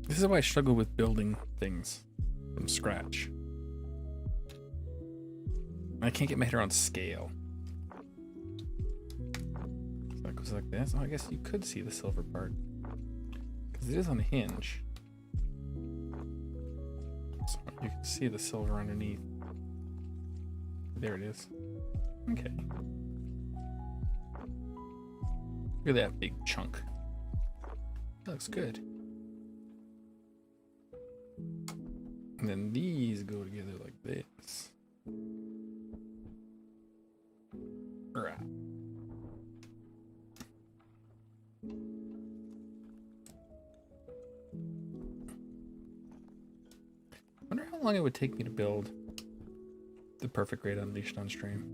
Speaker 1: This is why I struggle with building things from scratch. I can't get my head around scale. So that goes like this. Oh, I guess you could see the silver part. Because it is on a hinge. So you can see the silver underneath. There it is. Okay. Look at that big chunk. That looks good. And then these go together like this. Right. Wonder how long it would take me to build the perfect grade Unleashed on stream.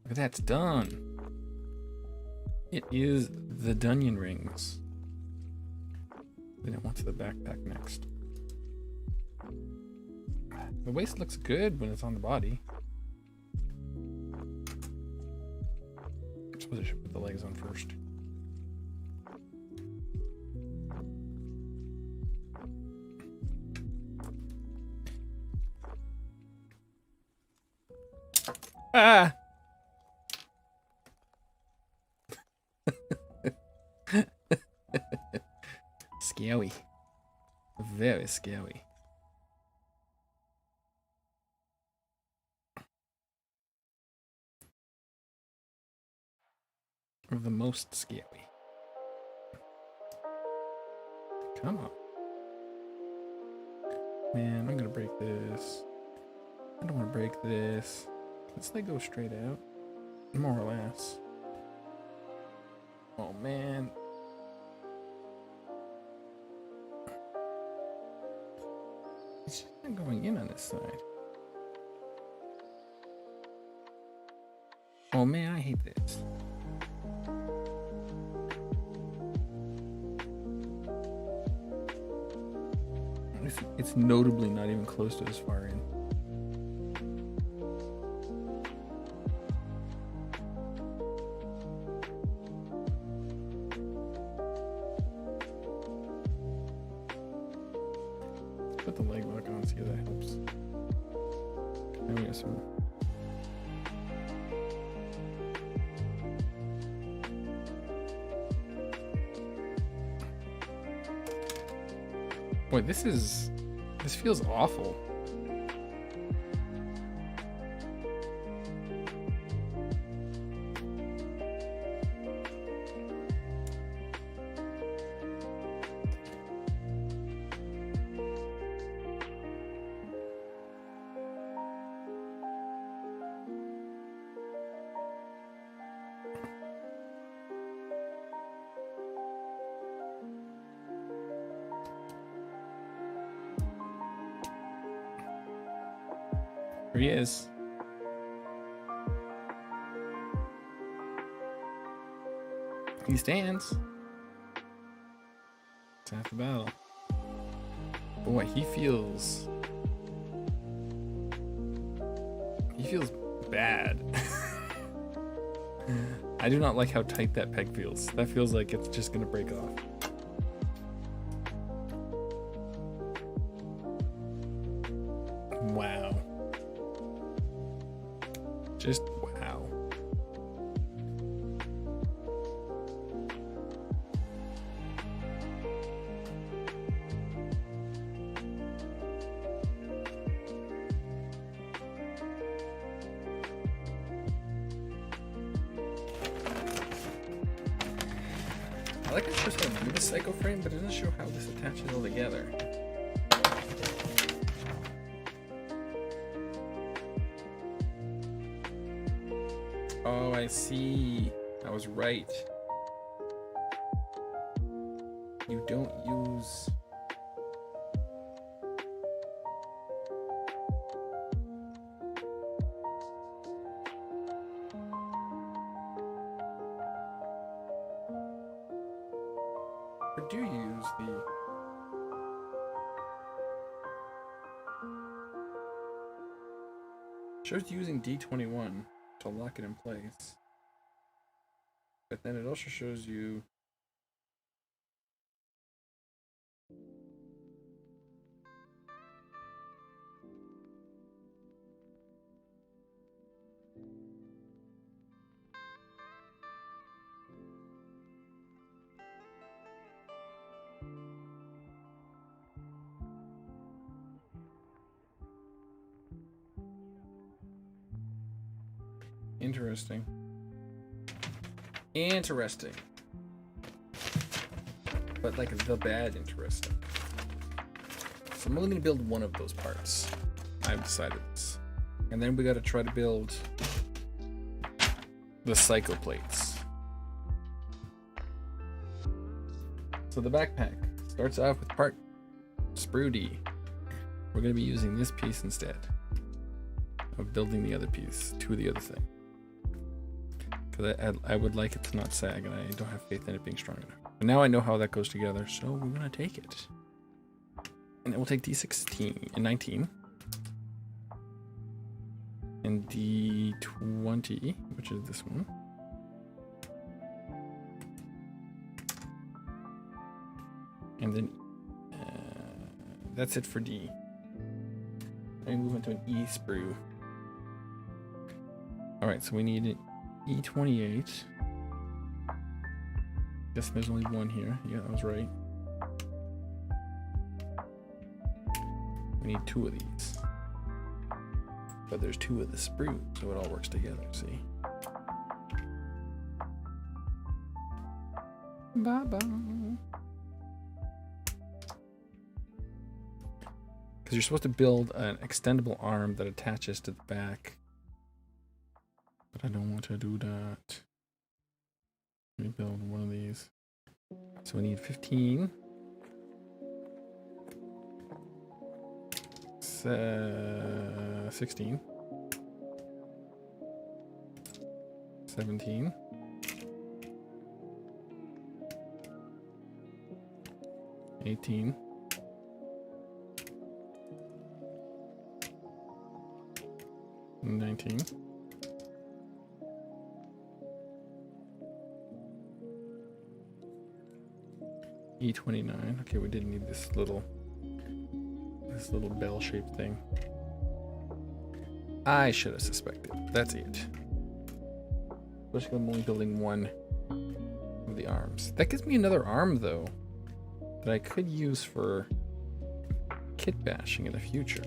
Speaker 1: Look at that, it's done. It is the Dunyan rings. Then it wants the backpack next. The waist looks good when it's on the body. I suppose I should put the legs on first. Ah! Scary. Very scary. Or the most scary. Come on. Man, I'm gonna break this. I don't want to break this. Let's let go straight out. More or less. Oh man. It's just not going in on this side. Oh man, I hate this. It's notably not even close to this far in. Put the leg back on, see if that helps. Now we got some. Boy, this feels awful. Here he is. He stands. It's half the battle. Boy, he feels bad. I do not like how tight that peg feels. That feels like it's just gonna break off. Wow. Just wow. I like it shows how to do the psycho frame, but it doesn't show how this attaches all together. Oh, I see. I was right. You don't use... Or do you use the... Shows using D21 to lock it in place. But then it also shows you interesting. Interesting. But like the bad interesting. So I'm only gonna build one of those parts. I've decided this. And then we gotta try to build the psycho plates. So the backpack starts off with part sprue D. We're gonna be using this piece instead of building the other piece to the other thing. Because I would like it to not sag, and I don't have faith in it being strong enough. But now I know how that goes together, so we're gonna take it. And it will take D16 and 19. And D20, which is this one. And then that's it for D. Then we move into an E sprue. Alright, so we need an E28. Guess there's only one here. Yeah, I was right. We need two of these. But there's two of the sprue, so it all works together, see? Bye-bye. Because you're supposed to build an extendable arm that attaches to the back. But I don't want to do that. Let me build one of these. So we need 15. 16. 17. 18. 19. E29. Okay, we didn't need this little bell-shaped thing. I should have suspected. That's it. Especially I'm only building one of the arms. That gives me another arm though, that I could use for kit bashing in the future.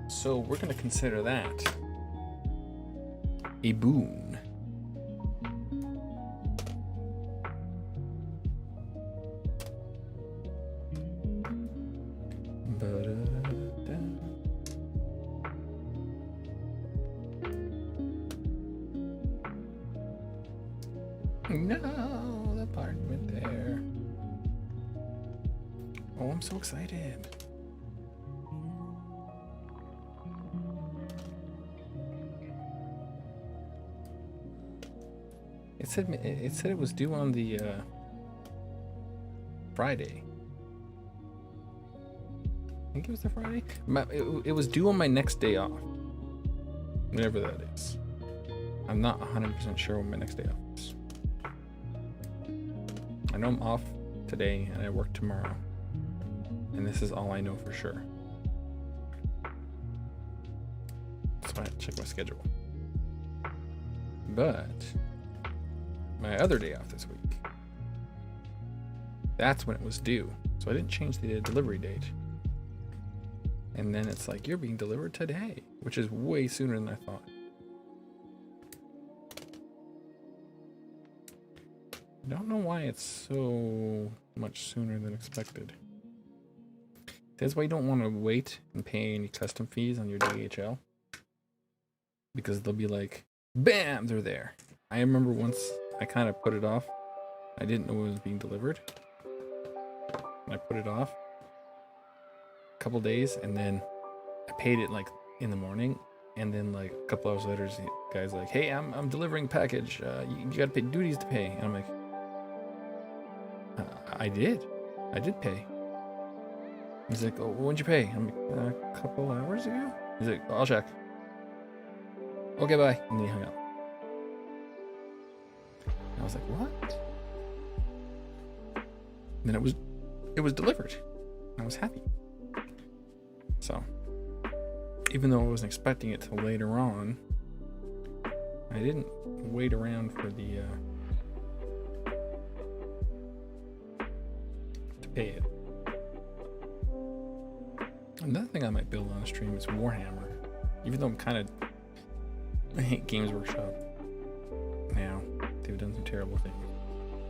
Speaker 1: So we're gonna consider that a boon. No, the part went there. Oh, I'm so excited. It said it was due on the Friday. I think it was the Friday. It was due on my next day off, whenever that is. I'm not 100% sure when my next day off is. I know I'm off today and I work tomorrow, and this is all I know for sure. So I have to check my schedule. But my other day off this week, that's when it was due. So I didn't change the delivery date. And then it's like, you're being delivered today, which is way sooner than I thought. I don't know why it's so much sooner than expected. That's why you don't want to wait and pay any custom fees on your DHL. Because they'll be like, bam, they're there. I remember once I kind of put it off. I didn't know it was being delivered. And I put it off a couple days, and then I paid it like in the morning. And then like a couple hours later, the guy's like, hey, I'm delivering a package. You got to pay duties to pay. And I'm like, I did pay. He's like, oh, when'd you pay? I'm like, a couple hours ago. He's like, I'll check. Okay, bye. And then he hung up. And I was like, what? And then it was delivered. I was happy. So, even though I wasn't expecting it till later on, I didn't wait around for the to pay it. Another thing I might build on a stream is Warhammer. Even though I hate Games Workshop now. They've done some terrible things.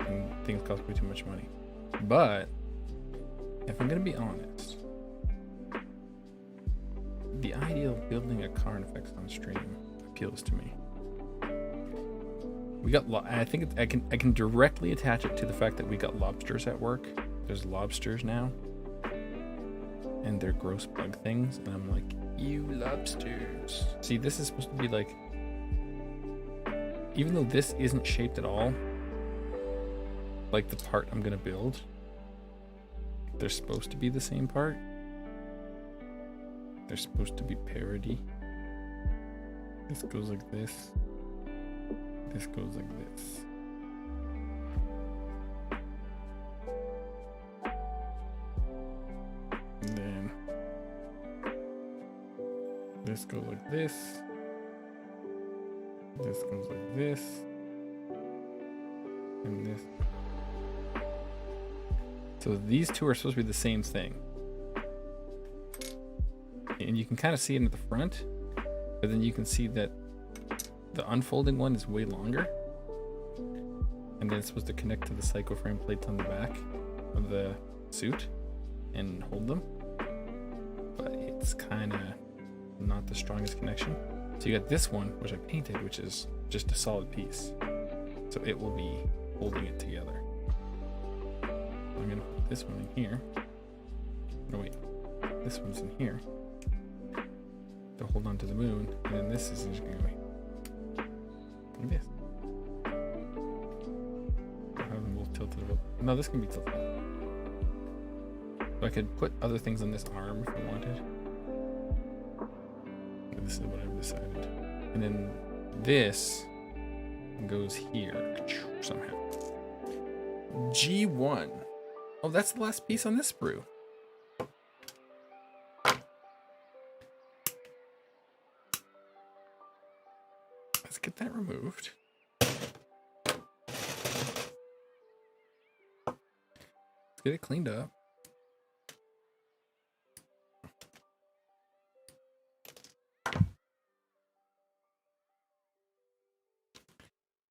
Speaker 1: And things cost way too much money. But, if I'm gonna be honest, the idea of building a car effects on stream appeals to me. I think I can directly attach it to the fact that we got lobsters at work. There's lobsters now. And they're gross bug things, and I'm like, you lobsters. See, this is supposed to be like, even though this isn't shaped at all like the part I'm gonna build, they're supposed to be the same part. They're supposed to be parody. This goes like this. This goes like this. And then this goes like this. This goes like this. And this. So these two are supposed to be the same thing. And you can kind of see it in the front, but then you can see that the unfolding one is way longer. And then it's supposed to connect to the psycho frame plates on the back of the suit and hold them. But it's kind of not the strongest connection. So you got this one, which I painted, which is just a solid piece. So it will be holding it together. I'm going to put this one in here. No, wait. This one's in here to hold on to the moon. And then this is just going to go like this. I'll have them both tilted up. No, this can be tilted up. So I could put other things on this arm if I wanted. But this is what I've decided. And then this goes here somehow. G1. Oh, that's the last piece on this sprue. Let's get that removed. Let's get it cleaned up.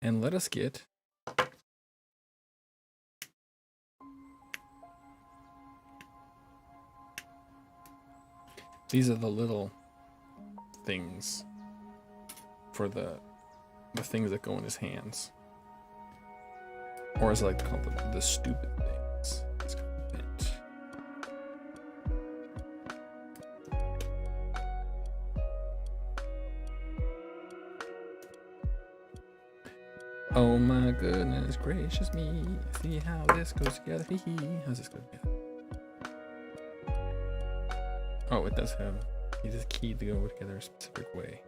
Speaker 1: And let us get these are the little things for the things that go in his hands. Or as I like to call them, the stupid things. Let's go with it. Oh my goodness gracious me. See how this goes together. Hee hee. How's this go together? Oh, it does have. It is key to go together a specific way.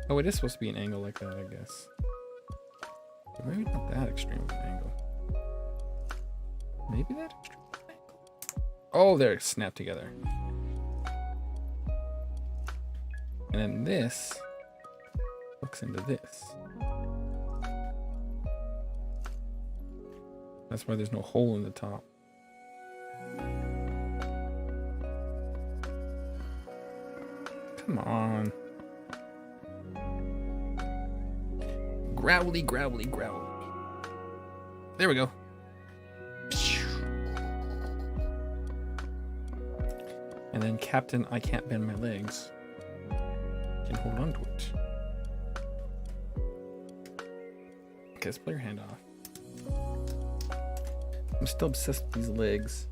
Speaker 1: Oh, it is supposed to be an angle like that, I guess. But maybe not that extreme of an angle. Maybe that extreme of an angle. Oh, they're snapped together. And then this hooks into this. That's why there's no hole in the top. Come on. Growly, growly, growly. There we go. And then Captain, I can't bend my legs. Can hold on to it. Okay, let's pull your hand off. I'm still obsessed with these legs.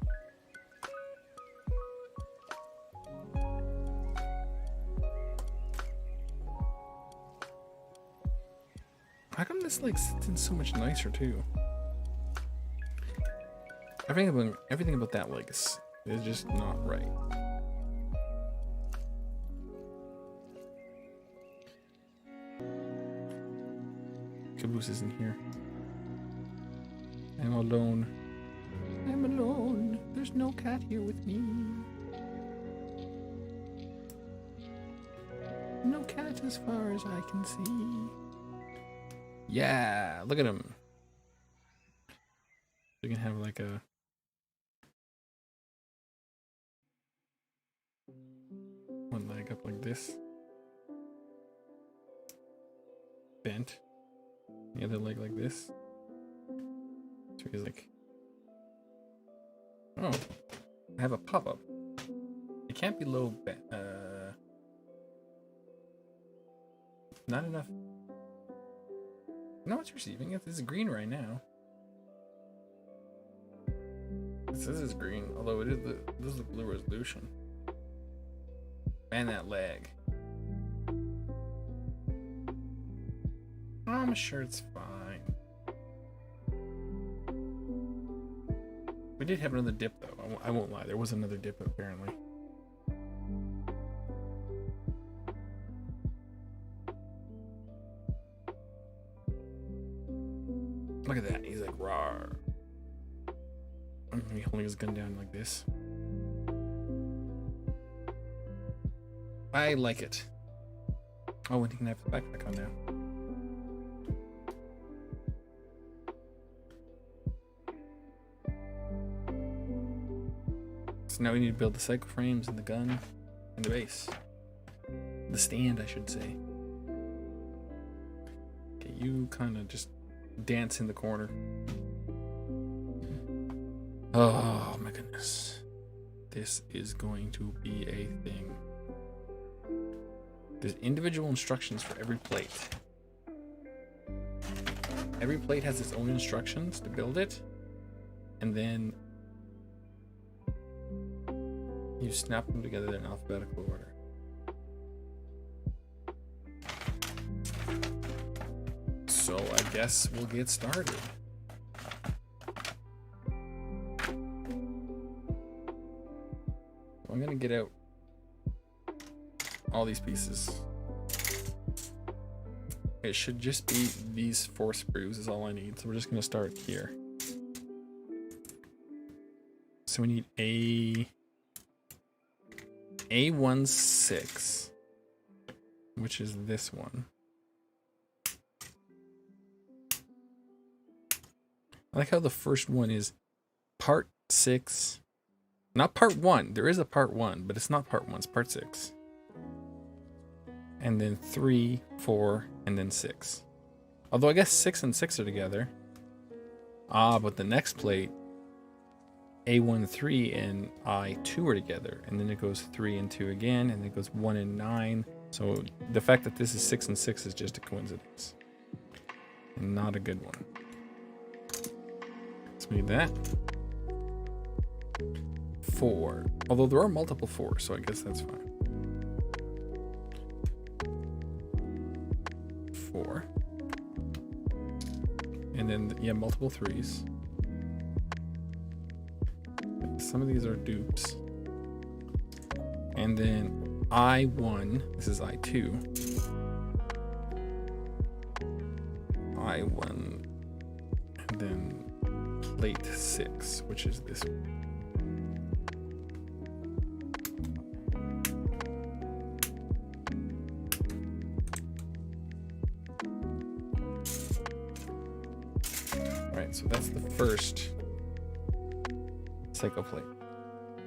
Speaker 1: How come this like sits in so much nicer too? Everything about that leg is just not right. Caboose isn't here. I'm alone. I'm alone. There's no cat here with me. No cat as far as I can see. Yeah, look at him. You can have like a one leg up like this. Bent. The other leg like this. So he's like, oh, I have a pop-up. It can't be low bent. Not enough. No, it's receiving it. It's green right now. It says it's green, although this is the blue resolution. And that leg. I'm sure it's fine. We did have another dip though. I won't lie. There was another dip apparently. Look at that. He's like, rawr. He's holding his gun down like this. I like it. Oh, and he can have the backpack on now. So now we need to build the cycle frames and the gun and the base. The stand, I should say. Okay, you kind of just dance in the corner. Oh my goodness. This is going to be a thing. There's individual instructions for every plate. Every plate has its own instructions to build it. And then you snap them together in alphabetical order. So I guess we'll get started. I'm gonna get out all these pieces. It should just be these 4 sprues is all I need. So we're just gonna start here. So we need A16, which is this one. I like how the first one is part 6. Not part 1. There is a part 1, but it's not part 1. It's part 6. And then 3, 4, and then 6. Although I guess 6 and 6 are together. Ah, but the next plate, A13 and I2 are together. And then it goes 3 and 2 again, and then it goes 1 and 9. So the fact that this is 6 and 6 is just a coincidence. And not a good one. So we need that. 4. Although there are multiple 4s, so I guess that's fine. 4. And then, yeah, multiple 3s. Some of these are dupes. And then I1, this is I2. I1, and then plate 6, which is this one. Right, so that's the first cycle plate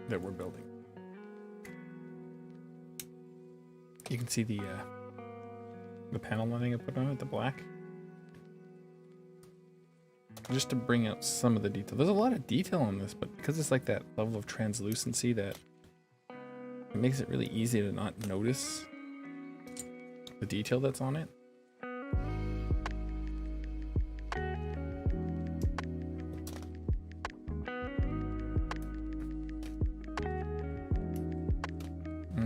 Speaker 1: that we're building. You can see the panel lining I put on it, the black. Just to bring out some of the detail. There's a lot of detail on this, but because it's like that level of translucency that it makes it really easy to not notice the detail that's on it.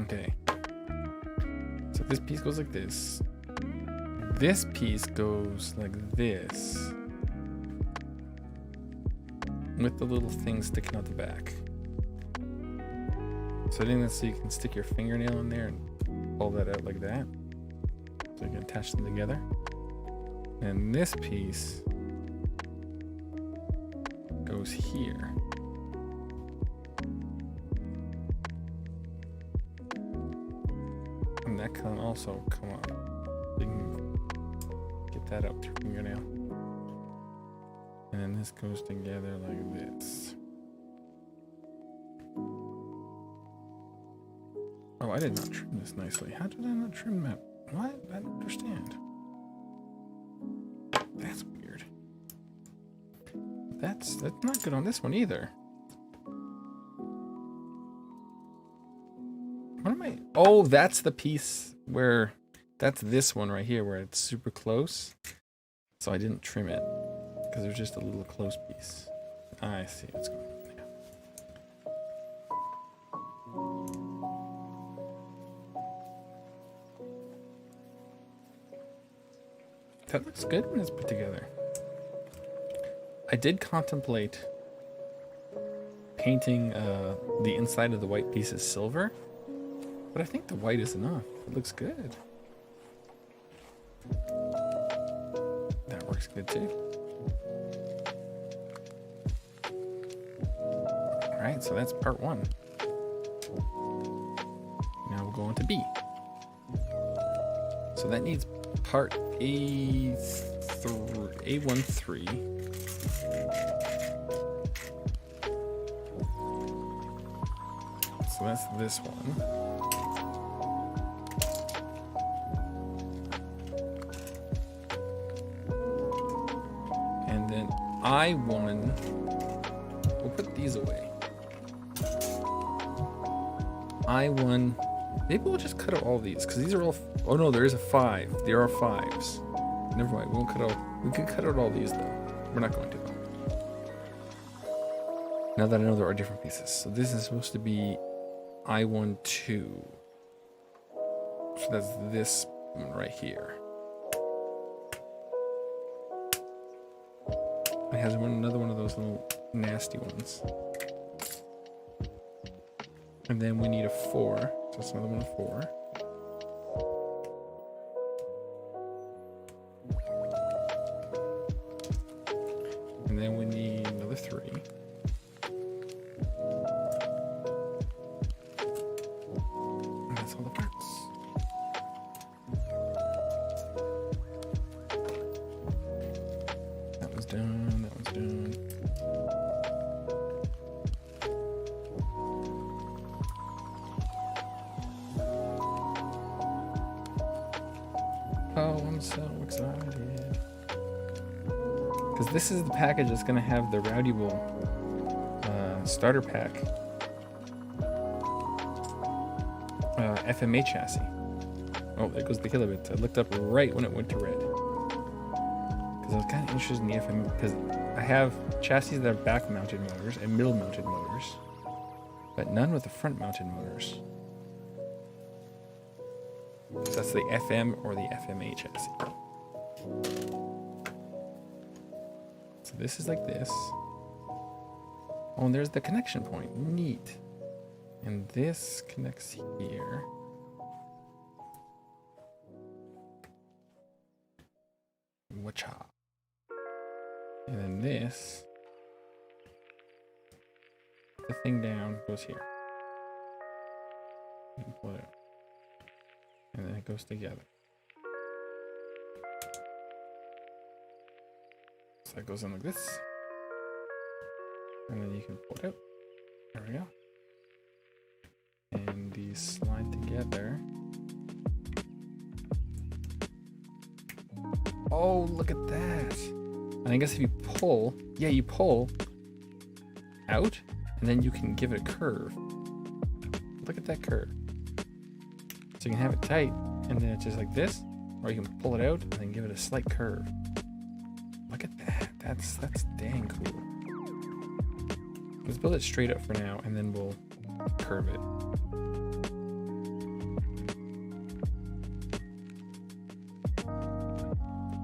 Speaker 1: Okay. So this piece goes like this. This piece goes like this, with the little thing sticking out the back. So I think that's so you can stick your fingernail in there and pull that out like that. So you can attach them together. And this piece goes here. And that can also come up. You can get that out through fingernail. And then this goes together like this. Oh, I did not trim this nicely. How did I not trim that? What? I don't understand. That's weird. That's not good on this one either. What am I? Oh, that's the piece where, that's this one right here where it's super close. So I didn't trim it because it was just a little close piece. I see what's going on there. That looks good when it's put together. I did contemplate painting the inside of the white pieces silver, but I think the white is enough. It looks good. That works good too. Alright, so that's part 1. Now we'll go on to B. So that needs part A13. So that's this one. And then I1, we'll put these away. I1, maybe we'll just cut out all these, because these are all, oh no, there is a 5. There are 5s. Never mind, we won't cut out, we can cut out all these though. We're not going to though. Now that I know there are different pieces. So this is supposed to be I1, 2. So that's this one right here. It has another one of those little nasty ones. And then we need a 4. So that's another one of 4. And then we need another 3. And that's all the parts. That one's done, that one's done. Oh, I'm so excited. Because this is the package that's going to have the Rowdyable starter pack FMA chassis. Oh, there goes the kilobit. I looked up right when it went to red. Because I was kind of interested in the FMA, because I have chassis that have back mounted motors and middle mounted motors, but none with the front mounted motors. So that's the FM or the FMA chassis. So this is like this. Oh, and there's the connection point. Neat. And this connects here. Wacha. And then this, the thing down goes here. You can pull it out. And then it goes together. So it goes in like this. And then you can pull it out. There we go. And these slide together. Oh, look at that. And I guess if you pull, yeah, you pull out, and then you can give it a curve. Look at that curve. So you can have it tight, and then it's just like this, or you can pull it out and then give it a slight curve. Look at that. That's dang cool. Let's build it straight up for now, and then we'll curve it.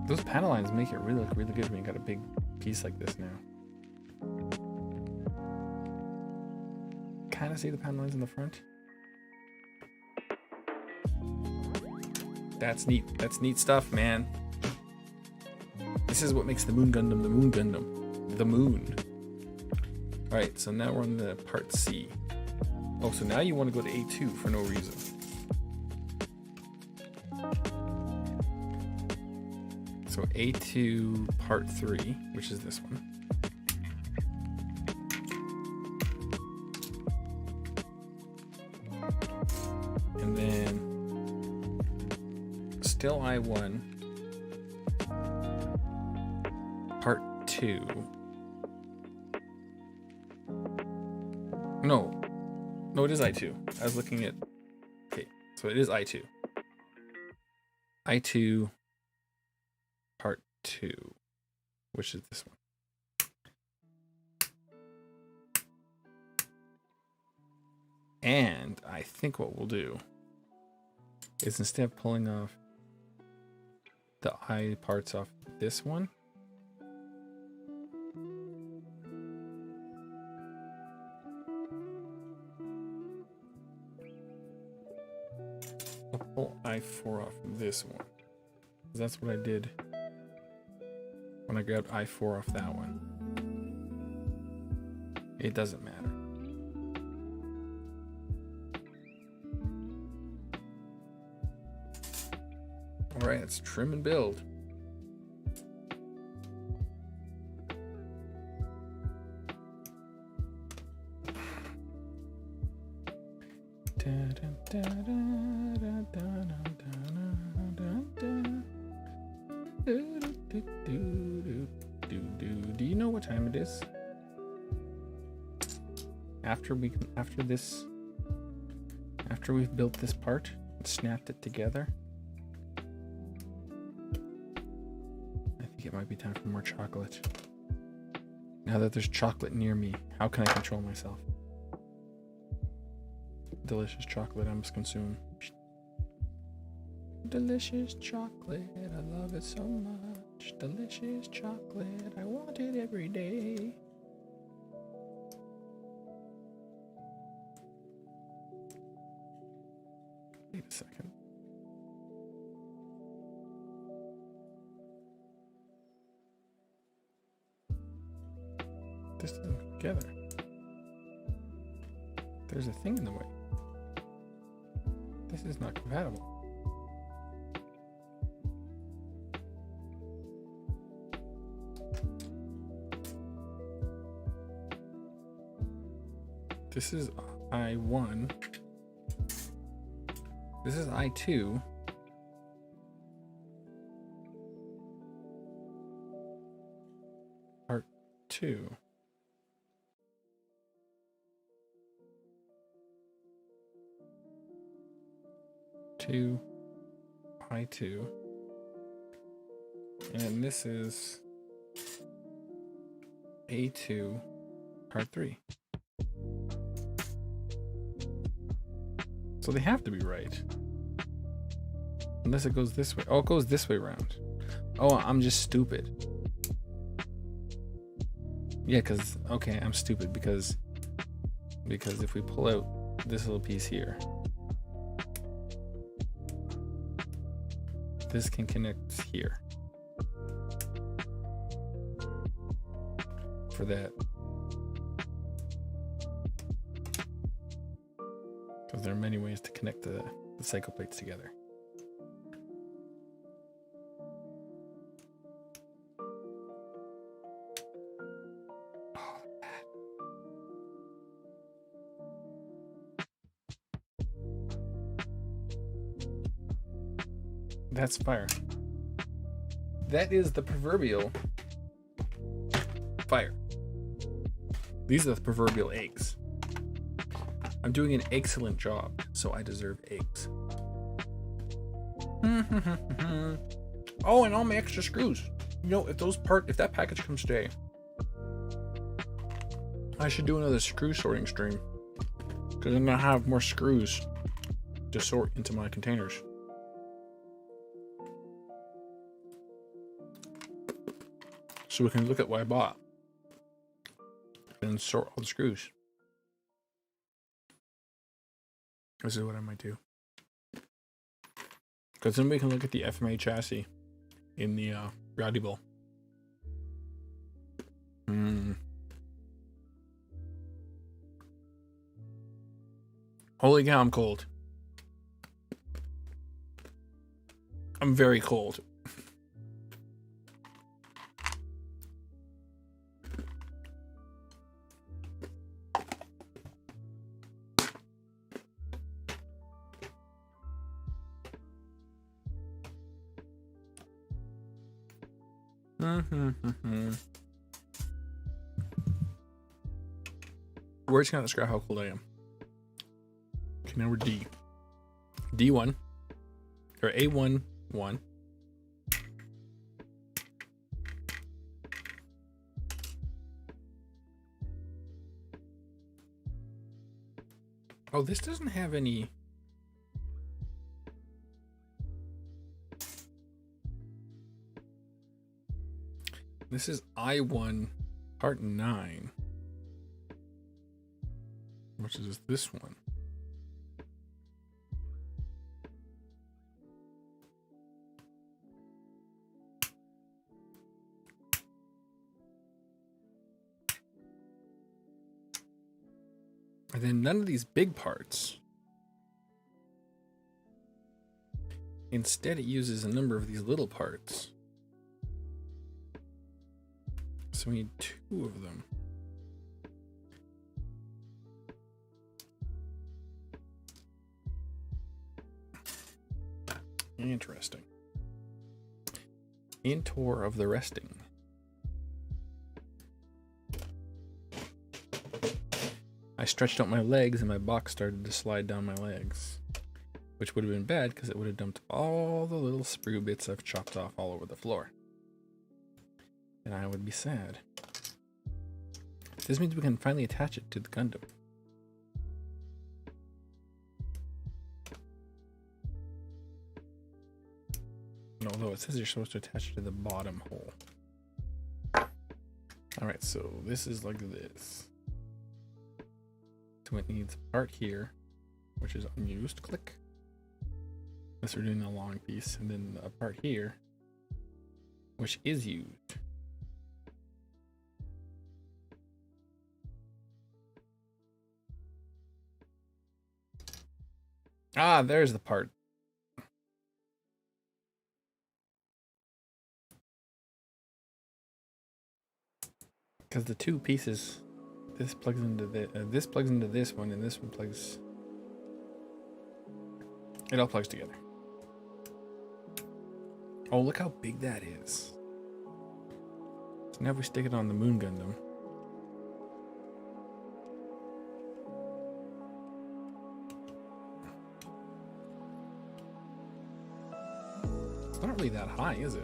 Speaker 1: Those panel lines make it really look really good when you got a big piece like this now. Kind of see the panel lines in the front. That's neat. That's neat stuff, man. This is what makes the Moon Gundam the Moon Gundam. The moon. Alright, so now we're on the part C. Oh, so now you want to go to A2 for no reason. So A2 part 3, which is this one. And then still I1 part 2. No, it is I2. I was looking at, okay, so it is I2. I2 part 2, which is this one. And I think what we'll do is instead of pulling off the I parts off this one, I'll pull I4 off this one. That's what I did when I grabbed I4 off that one. It doesn't matter. All right, let's trim and build. Do you know what time it is? After we've built this part and snapped it together, I think it might be time for more chocolate. Now that there's chocolate near me, how can I control myself? Delicious chocolate I must consume. Delicious chocolate, I love it so much. Delicious chocolate, I want it every day. Wait a second. This doesn't go together. There's a thing in the way. This is not compatible. This is I1. This is I2. Part 2. I2. And this is A2 part 3. So they have to be right. Unless it goes this way. Oh, it goes this way around. Oh, I'm just stupid. Yeah, because, okay, I'm stupid because if we pull out this little piece here, this can connect here for that. Because there are many ways to connect the cycle plates together. That's fire. That is the proverbial fire. These are the proverbial eggs. I'm doing an excellent job, so I deserve eggs. Oh, and all my extra screws. You know, if that package comes today, I should do another screw sorting stream. Because I'm gonna have more screws to sort into my containers. So we can look at what I bought and sort all the screws. This is what I might do. Because then we can look at the FMA chassis in the Rowdy Bowl. Holy cow, I'm cold. I'm very cold. We're just gonna describe how cold I am. Okay, now we're D. D1. Or A1, 1. Oh, this doesn't have any. This is I1 part 9. Which is this one. And then none of these big parts. Instead, it uses a number of these little parts. So we need 2 of them. Interesting. In tour of the resting. I stretched out my legs and my box started to slide down my legs. Which would have been bad because it would have dumped all the little sprue bits I've chopped off all over the floor. And I would be sad. This means we can finally attach it to the Gundam. Although it says you're supposed to attach it to the bottom hole. Alright, so this is like this. So it needs a part here, which is unused. Click. Unless we're doing a long piece. And then a part here, which is used. Ah, there's the part. Because the 2 pieces, this plugs into this plugs into this one, and this one plugs. It all plugs together. Oh, look how big that is. So now if we stick it on the Moon Gundam. It's not really that high, is it?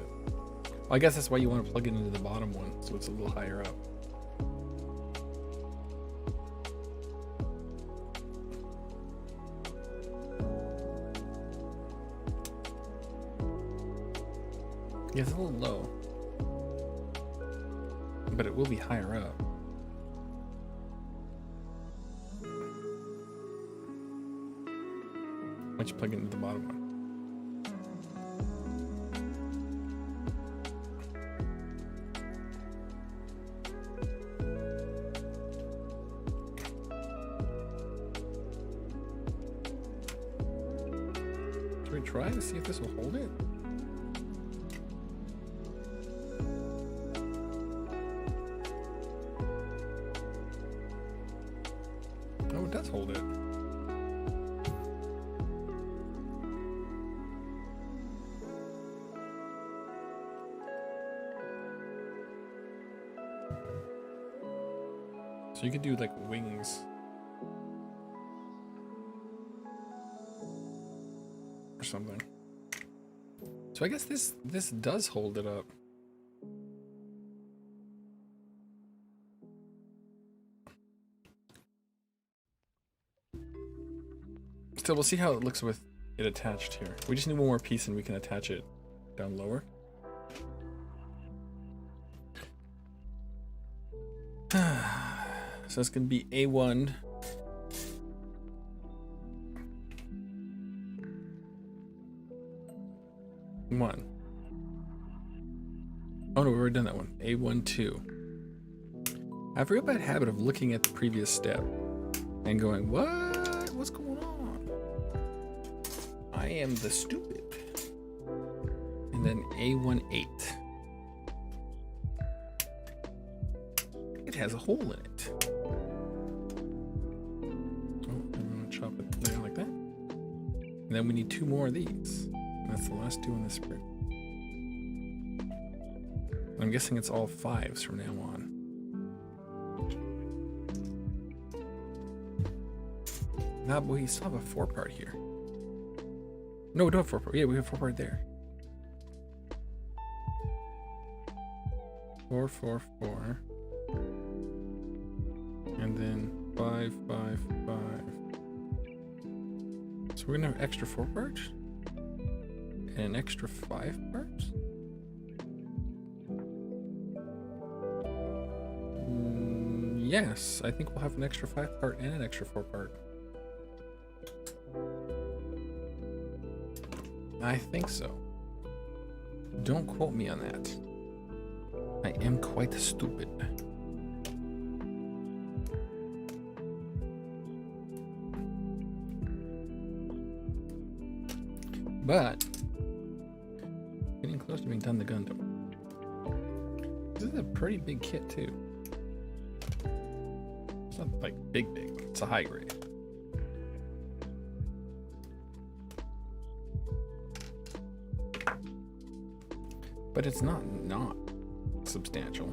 Speaker 1: Well, I guess that's why you want to plug it into the bottom one, so it's a little higher up. Yeah, it's a little low. But it will be higher up. Why don't you plug it into the bottom one? Should we try to see if this will hold it? Oh, it does hold it. So you could do like wings or something. So I guess this does hold it up. So we'll see how it looks with it attached here. We just need one more piece and we can attach it down lower. So it's going to be A1. One. Oh no, we've already done that one. A1, 2. I have a real bad habit of looking at the previous step and going, what? What's going on? I am the stupid. And then A1, 8. It has a hole in it. Oh, I'm gonna chop it there like that. And then we need 2 more of these. And that's the last 2 in this sprint. I'm guessing it's all 5s from now on. Nah, but we still have a 4-part here. No, we don't have 4-part. Yeah, we have 4-part there. 4, 4, 4. And then 5, 5, 5. So we're gonna have extra 4 parts? And an extra 5 parts? Yes, I think we'll have an extra 5-part and an extra 4-part. I think so. Don't quote me on that. I am quite stupid. But getting close to being done the Gundam. This is a pretty big kit too. It's not like big. It's a high grade. But it's not substantial.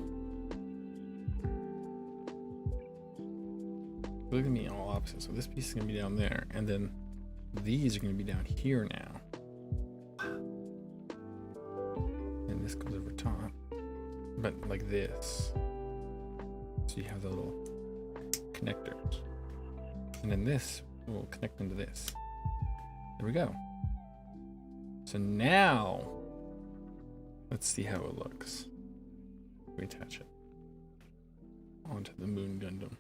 Speaker 1: Look at me all opposite. So this piece is gonna be down there, and then these are gonna be down here now. And this goes over top, but like this. So you have the little connectors, and then this will connect into this. There we go. So now let's see how it looks. We attach it onto the Moon Gundam.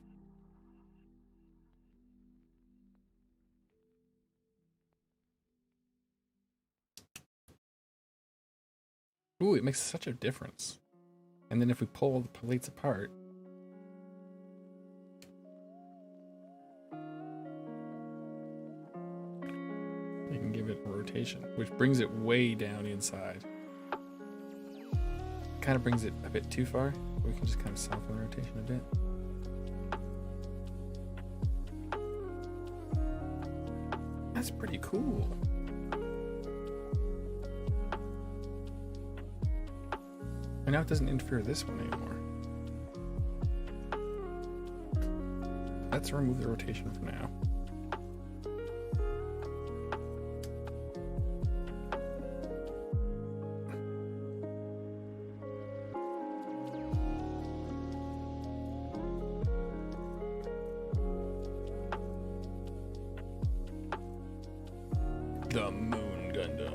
Speaker 1: Ooh, it makes such a difference. And then if we pull the plates apart, you can give it a rotation, which brings it way down inside. Kind of brings it a bit too far. We can just kind of soften the rotation a bit. That's pretty cool. And now it doesn't interfere with this one anymore. Let's remove the rotation for now. The Moon Gundam.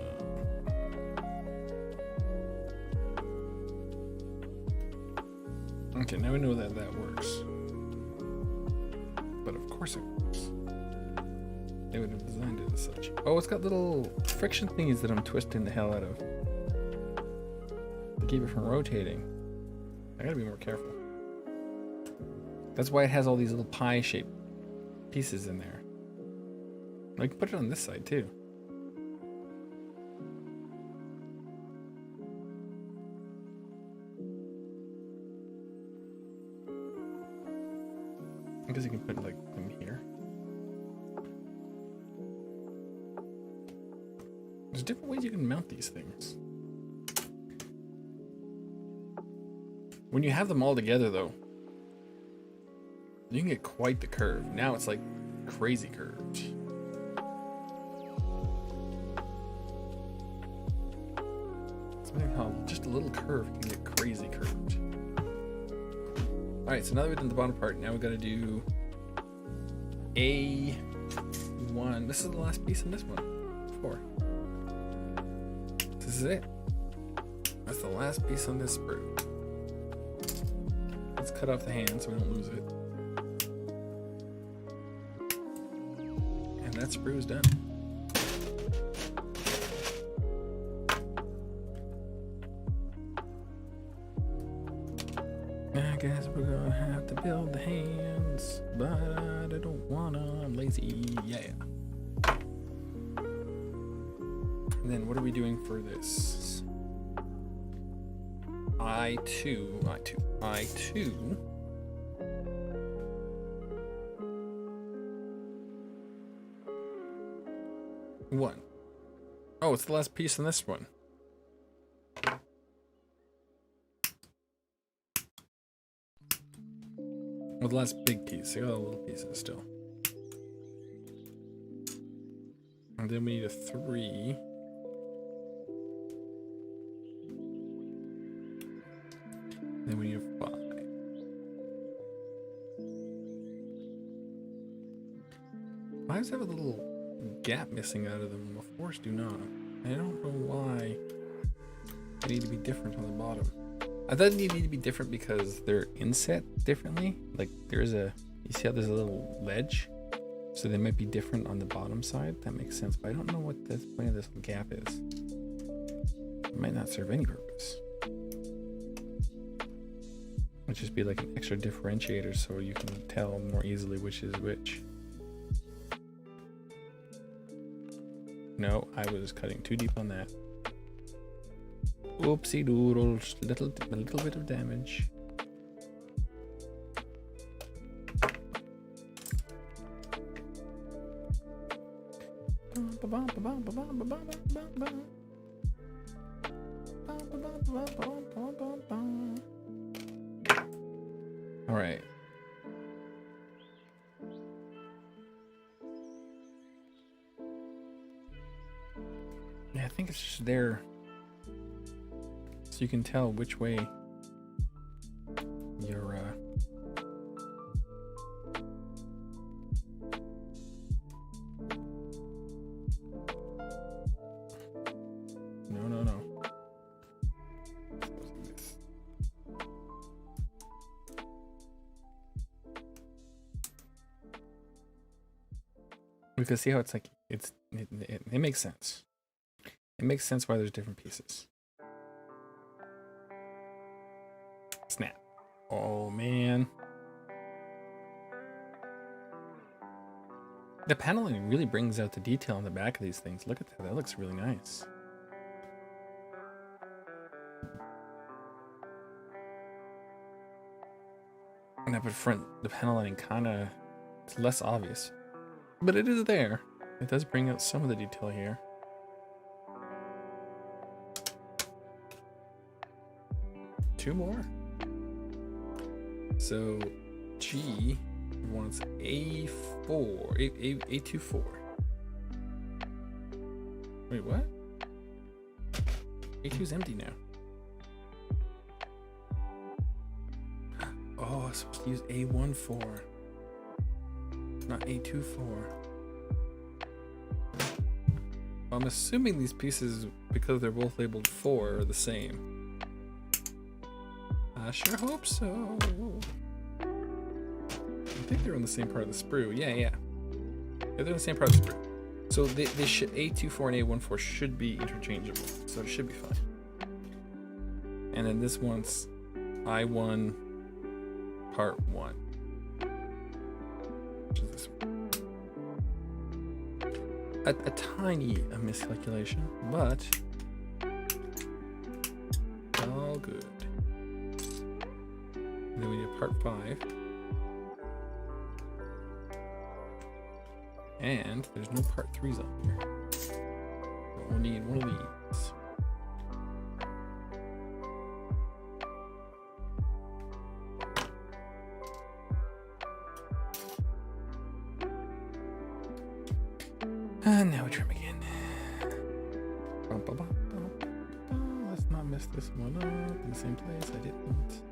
Speaker 1: Okay, now we know that that works. But of course it works. They would have designed it as such. Oh, it's got little friction thingies that I'm twisting the hell out of to keep it from rotating. I gotta be more careful. That's why it has all these little pie-shaped pieces in there. I can put it on this side too. I guess you can put like them here. There's different ways you can mount these things. When you have them all together though, you can get quite the curve. Now it's like crazy curved. Something called just a little curve can get crazy curved. Alright, so now that we've done the bottom part, now we gotta do A1. This is the last piece in this one. 4. This is it. That's the last piece on this sprue. Let's cut off the hand so we don't lose it. And that sprue is done. I guess we're gonna have to build the hands, but I don't wanna, I'm lazy, yeah. And then what are we doing for this? I2. 1. Oh, it's the last piece in this one. Well, the last big piece. I got all the little pieces still. And then we need a 3. Then we need a 5. 5s have a little gap missing out of them. The 4s do not. I don't know why they need to be different on the bottom. I thought they need to be different because they're inset differently. Like there's a, you see how there's a little ledge? So they might be different on the bottom side. That makes sense, but I don't know what the point of this gap is. It might not serve any purpose. It might just be like an extra differentiator so you can tell more easily which is which. No, I was cutting too deep on that. Oopsie doodles, a little bit of damage. All right. Yeah, I think it's just there. So you can tell which way you're no. Because see how it's like it makes sense. It makes sense why there's different pieces. Snap. Oh man. The paneling really brings out the detail on the back of these things. Look at that. That looks really nice. And up in front, the paneling it's less obvious. But it is there. It does bring out some of the detail here. Two more. So G wants A24. Wait, what? A2's empty now. Oh, I'm supposed to use A14, not A24. I'm assuming these pieces, because they're both labeled 4, are the same. I I sure hope so. I think they're on the same part of the sprue. Yeah, they're on the same part of the sprue. So they should, A24 and A14 should be interchangeable, so it should be fine. And then this one's I1 part 1. Which is this one. A tiny miscalculation, but all good. And then we need part 5. And there's no part 3s on here. So we'll need one of these. And now we trim again. Let's not mess this one up in the same place. I didn't.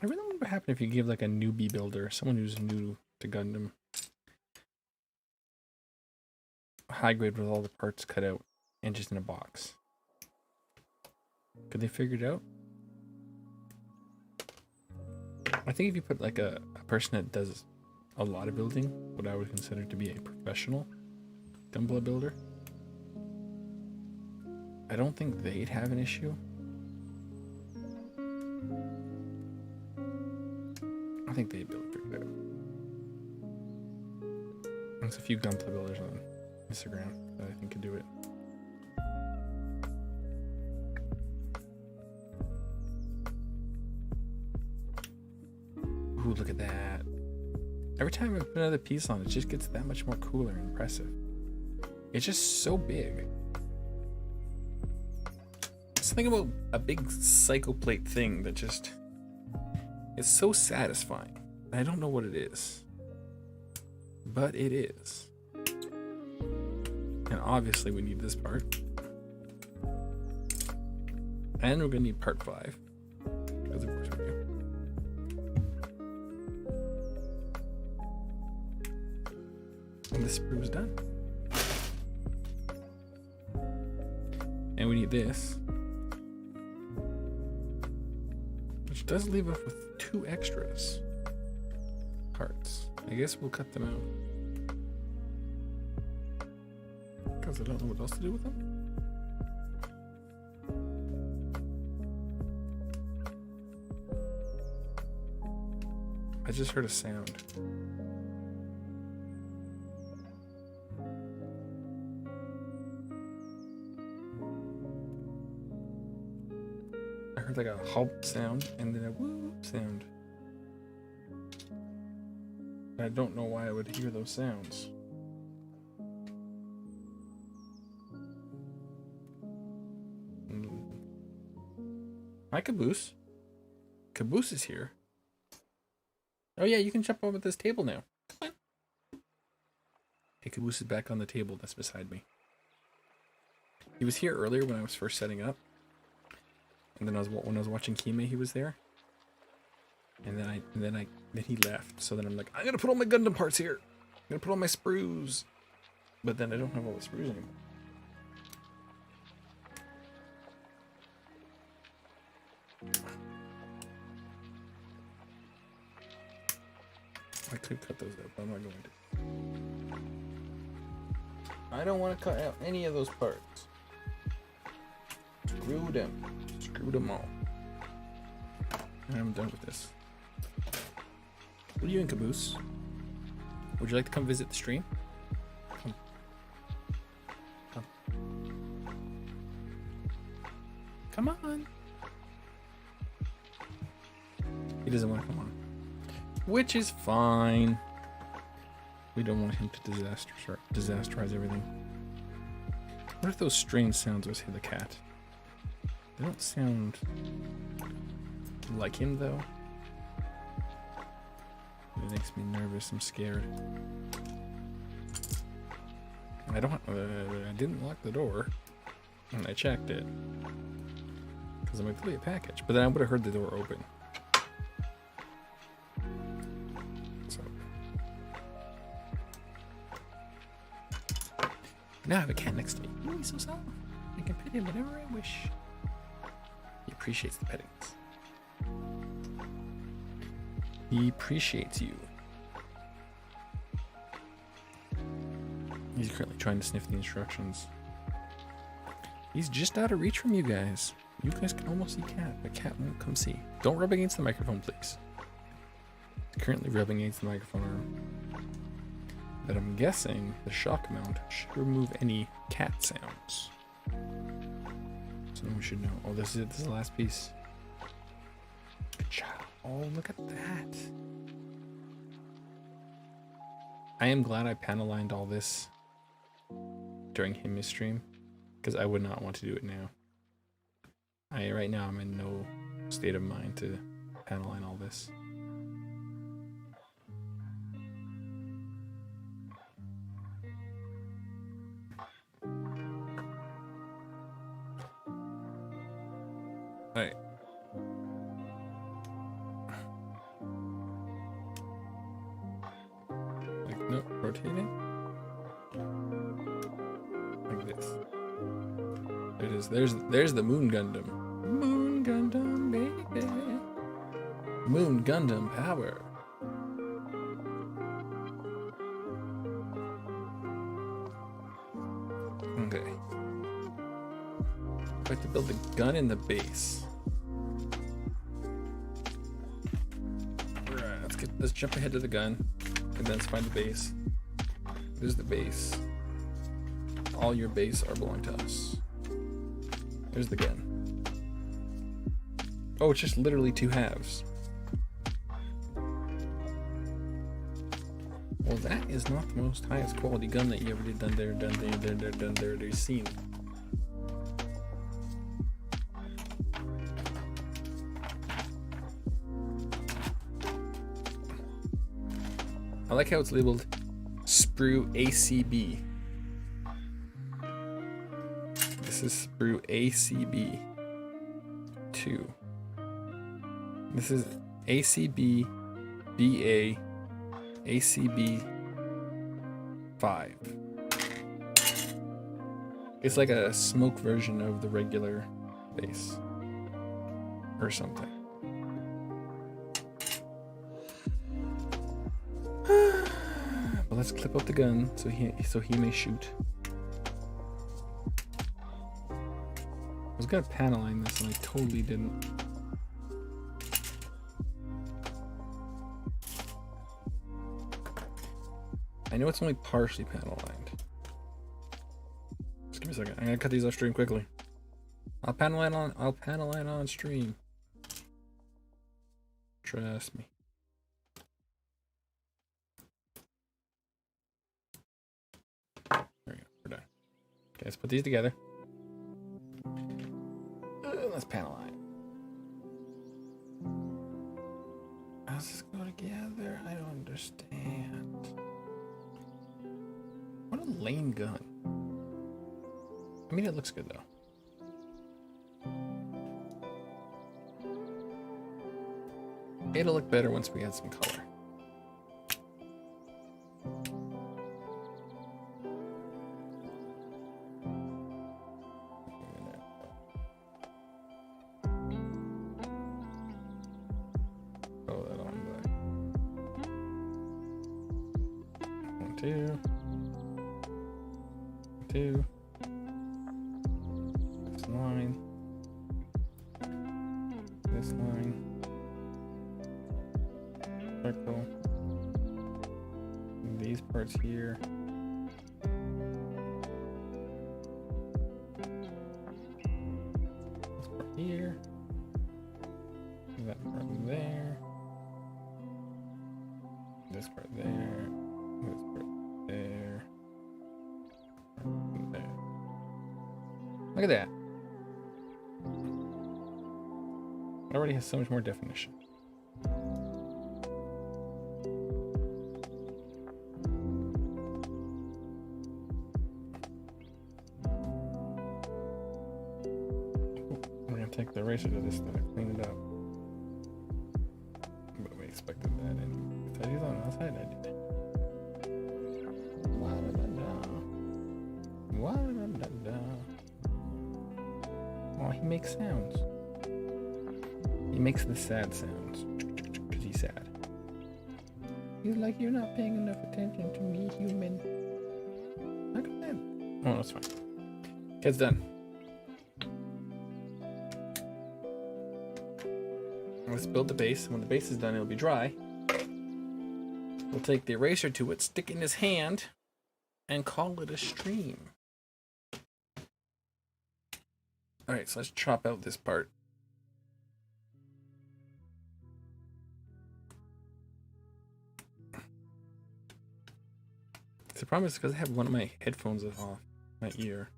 Speaker 1: I really wonder what happened if you give like a newbie builder, someone who's new to Gundam, high grade with all the parts cut out and just in a box. Could they figure it out? I think if you put like a person that does a lot of building, what I would consider to be a professional Gundam builder, I don't think they'd have an issue. I think they'd be able to figure it out. There's a few Gundam builders on Instagram that I think could do it. Ooh, look at that. Every time I put another piece on, it just gets that much more cooler and impressive. It's just so big. Something about a big psychoplate thing that just... it's so satisfying. I don't know what it is. But it is. And obviously we need this part. And we're gonna need part 5. Because of course we do. And this sprue's done. And we need this. Which does leave us with 2 extras. Parts. I guess we'll cut them out. Because I don't know what else to do with them. I just heard a sound. I heard like a hop sound and then a whoop sound. I don't know why I would hear those sounds. Hi, Caboose. Caboose is here. Oh yeah, you can jump over this table now. Come on. Hey, Caboose is back on the table that's beside me. He was here earlier when I was first setting up. And then when I was watching Kime, he was there. And then he left. So then I'm like, I'm gonna put all my Gundam parts here. I'm gonna put all my sprues. But then I don't have all the sprues anymore. I could cut those out, but I'm not going to. I don't want to cut out any of those parts. Screw them. Screw them all. And I'm done with this. What are you in, Caboose? Would you like to come visit the stream? Come. Come. Come on. He doesn't want to come on. Which is fine. We don't want him to disasterize everything. What if those strange sounds was the cat? They don't sound like him though. It makes me nervous. I'm scared. I don't. I didn't lock the door, and I checked it because I'm like, delete a package. But then I would have heard the door open. Now I have a cat next to me. Oh, he's so soft. I can pet him whenever I wish. He appreciates the pettings. He appreciates you. He's currently trying to sniff the instructions. He's just out of reach from you guys. You guys can almost see Cat, but Cat won't come see. Don't rub against the microphone, please. He's currently rubbing against the microphone arm. But I'm guessing the shock mount should remove any cat sounds. So we should know. Oh, this is the last piece. Good job. Oh, look at that. I am glad I panel lined all this during his stream, because I would not want to do it now. Right now I'm in no state of mind to panel line all this. Alright. Like, nope, rotating. Like this. There it is. There's the Moon Gundam. Moon Gundam, baby. Moon Gundam power. Okay. I have to build the gun in the base. Alright, let's jump ahead to the gun, and then let's find the base. There's the base. All your base are belong to us. There's the gun. Oh, it's just literally two halves. Well, that is not the most highest quality gun that you ever did done there seen. I like how it's labeled Sprue ACB. This is Sprue ACB 2. This is ACB BA ACB 5. It's like a smoke version of the regular base or something. But let's clip up the gun so he may shoot. I was gonna panel line this and I totally didn't. I know it's only partially panel lined. Just give me a second. I'm gonna cut these off stream quickly. I'll panel line on stream. Trust me. There we go. We're done. Okay, let's put these together. Let's panel line. How does this go together? I don't understand. What a lame gun. I mean, it looks good though. It'll look better once we add some color. Throw that on black. 1, 2. 2. This line. This line. Circle. And these parts here. This part here. That part there. This part there. This part there. There. Look at that. It already has so much more definition. We're gonna take the eraser to this thing and clean it up. But we expected that, and if I do that on the outside, I did. makes sounds. He makes the sad sounds because he's sad. He's like, you're not paying enough attention to me, human. Look at that. Oh, that's fine. Kid's done. Let's build the base. When the base is done, it'll be dry. We'll take the eraser to it, stick it in his hand, and call it a stream. Alright, so let's chop out this part. The problem is because I have one of my headphones off my ear.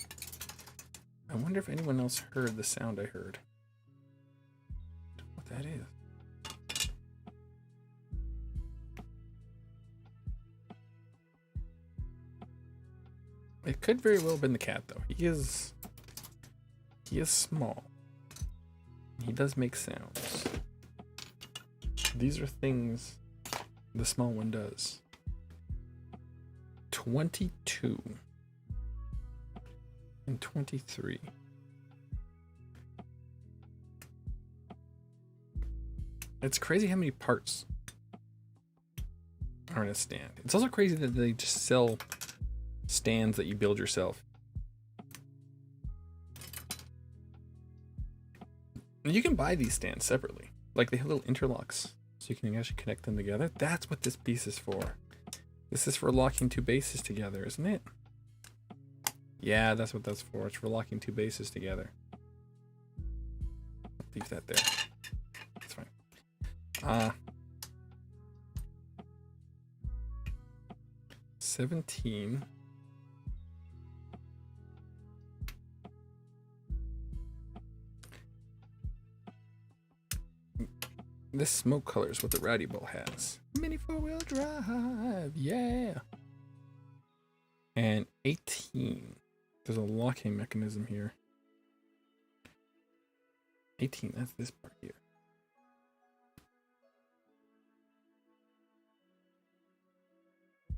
Speaker 1: I wonder if anyone else heard the sound I heard. I don't know what that is. It could very well have been the cat, though. He is small. He does make sounds. These are things the small one does. 22 and 23. It's crazy how many parts are in a stand. It's also crazy that they just sell stands that you build yourself. And you can buy these stands separately. Like they have little interlocks so you can actually connect them together. That's what this piece is for. This is for locking two bases together, isn't it? Yeah, that's what that's for. It's for locking two bases together. Leave that there. That's fine. 17. This smoke color is what the Rowdy Bull has. Mini 4-wheel drive, yeah. And 18. There's a locking mechanism here. 18, that's this part here.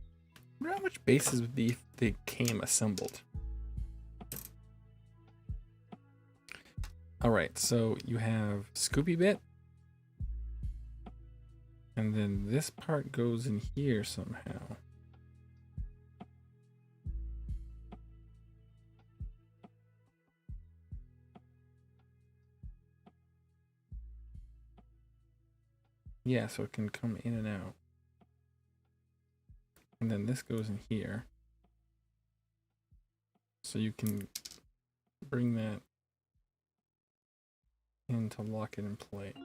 Speaker 1: I wonder how much bases would be if they came assembled. Alright, so you have Scoopy Bit. And then this part goes in here somehow. Yeah, so it can come in and out. And then this goes in here. So you can bring that in to lock it in place.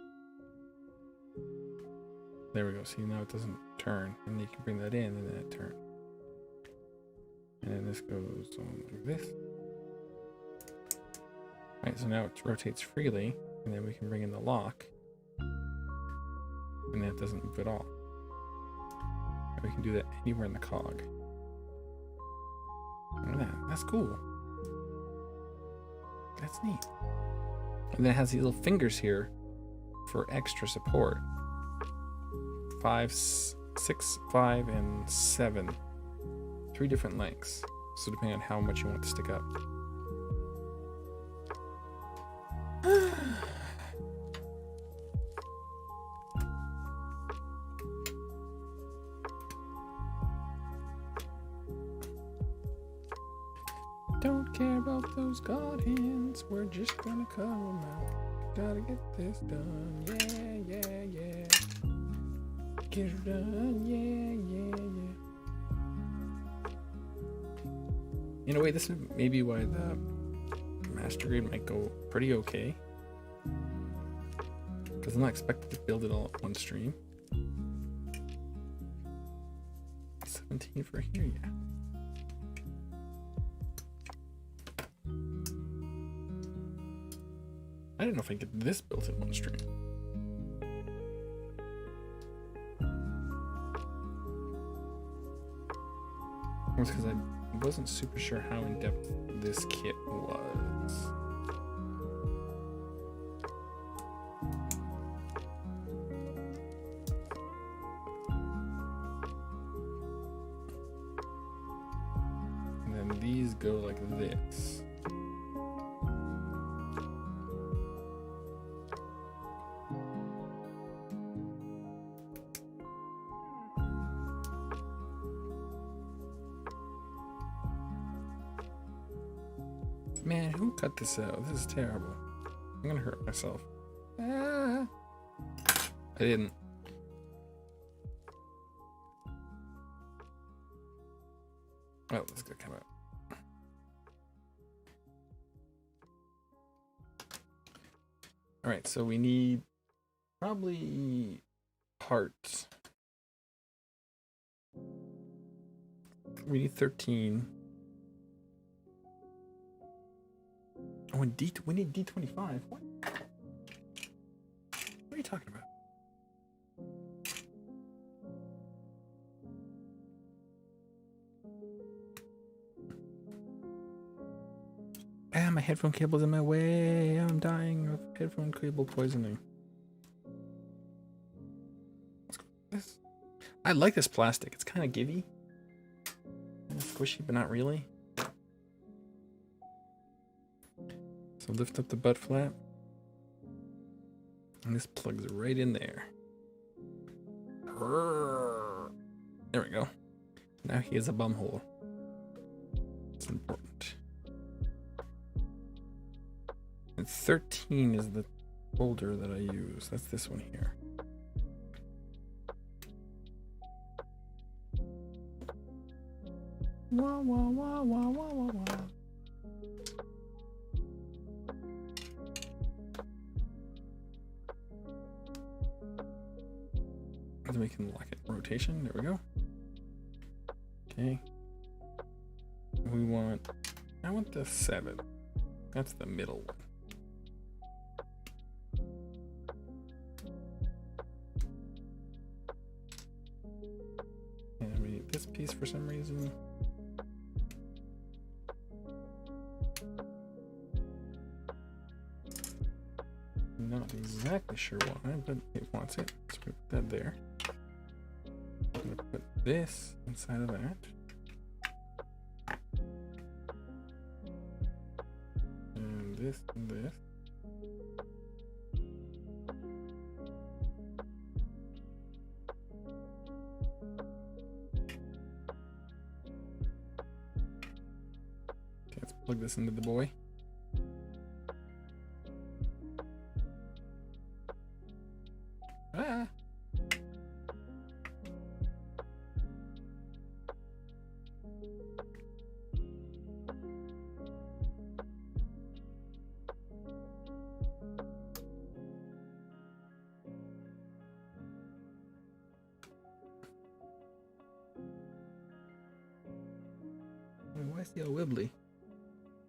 Speaker 1: There we go. See, now it doesn't turn. And you can bring that in and then it turns. And then this goes on like this. Alright, so now it rotates freely. And then we can bring in the lock. And that doesn't move at all. And we can do that anywhere in the cog. Look at that. That's cool. That's neat. And then it has these little fingers here for extra support. 5, 6, 5, and 7. 3 different lengths. So depending on how much you want it to stick up. Don't care about those god hands. We're just gonna cut them out. Gotta get this done. Yeah, yeah, yeah. Get it done. Yeah, yeah, yeah. In a way, this is maybe why the master grade might go pretty okay. Because I'm not expected to build it all at one stream. 17 for here, yeah. I don't know if I can get this built in one stream. It was because I wasn't super sure how in depth this kit was. And then these go like this. Man, who cut this out? This is terrible. I'm gonna hurt myself. Ah. I didn't. Oh, this is gonna come out. All right, so we need probably parts. We need 13. Oh, and we need D25. What? What are you talking about? Ah, my headphone cable's in my way. I'm dying of headphone cable poisoning. Let's go with this. I like this plastic. It's kind of givey. Kind of squishy, but not really. So lift up the butt flap. And this plugs right in there. There we go. Now he has a bum hole. It's important. And 13 is the folder that I use. That's this one here. Wah, wah, wah, wah, wah, wah, wah. Then we can lock it in rotation. There we go. Okay. I want the 7. That's the middle one. And we need this piece for some reason. Not exactly sure why, but it wants it. So we put that there. I'm gonna put this inside of that. And this and this. Okay, let's plug this into the boy. Ah. Why is he all wibbly?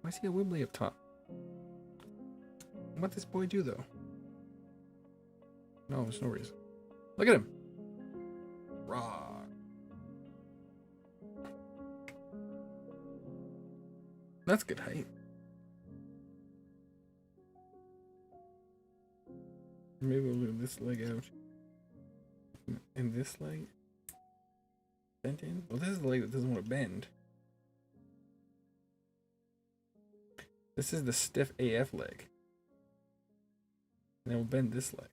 Speaker 1: Why is he a wibbly up top? What does this boy do though? No, there's no reason. Look at him. Raw. That's good height. Maybe we'll move this leg out. And this leg bent in. Well, this is the leg that doesn't want to bend. This is the stiff AF leg. And then we'll bend this leg.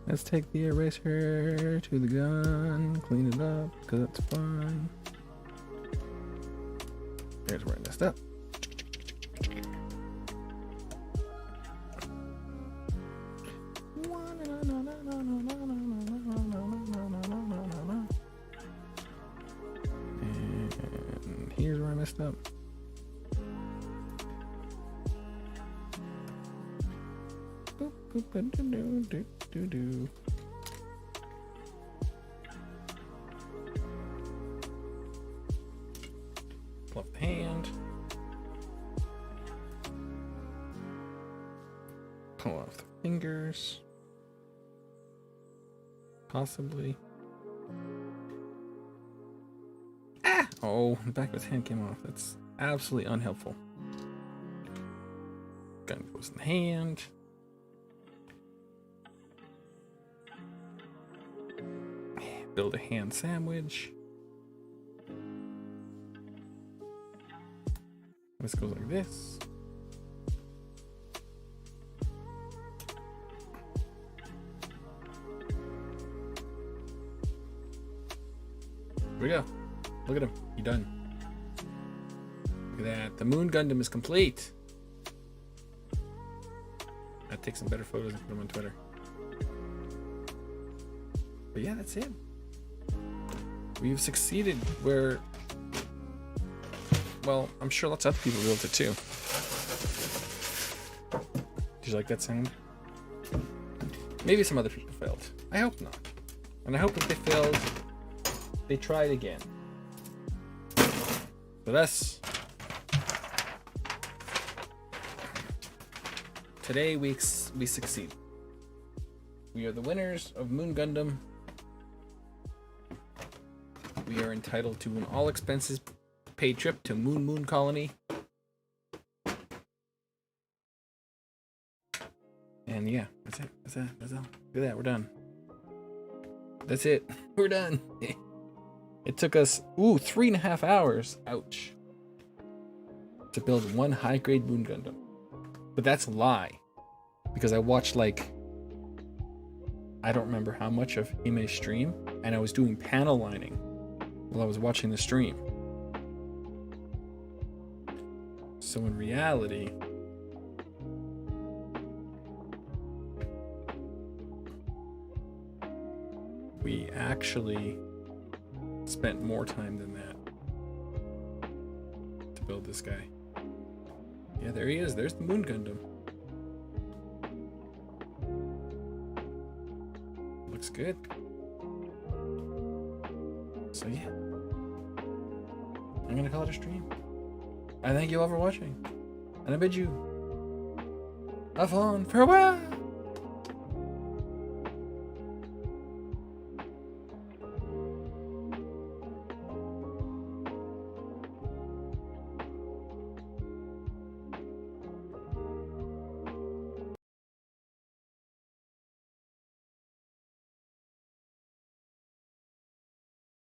Speaker 1: Let's take the eraser to the gun, clean it up, because that's fun. There's where I messed up. And here's where I messed up. Boop, boop, do. Pull up the hand. Pull off the fingers. Possibly. Ah! Oh, the back of his hand came off. That's absolutely unhelpful. Gun goes in the hand. Build a hand sandwich. This goes like this. Here we go. Look at him. He done. Look at that. The Moon Gundam is complete. I'll take some better photos and put them on Twitter. But yeah, that's it. We've succeeded where, well, I'm sure lots of other people built it too. Did you like that sound? Maybe some other people failed. I hope not. And I hope if they failed, they tried again. But us, today we succeed. We are the winners of Moon Gundam. We are entitled to an all-expenses paid trip to Moon Colony. And yeah, that's it. That's all. Look at that, we're done. That's it. We're done. It took us, 3.5 hours. Ouch. To build one high-grade Moon Gundam. But that's a lie. Because I watched I don't remember how much of Hime's stream, and I was doing panel lining while I was watching the stream. So in reality, we actually spent more time than that to build this guy. Yeah, there he is. There's the Moon Gundam. Looks good. So yeah, I'm gonna call it a stream. I thank you all for watching, and I bid you have fun. Farewell.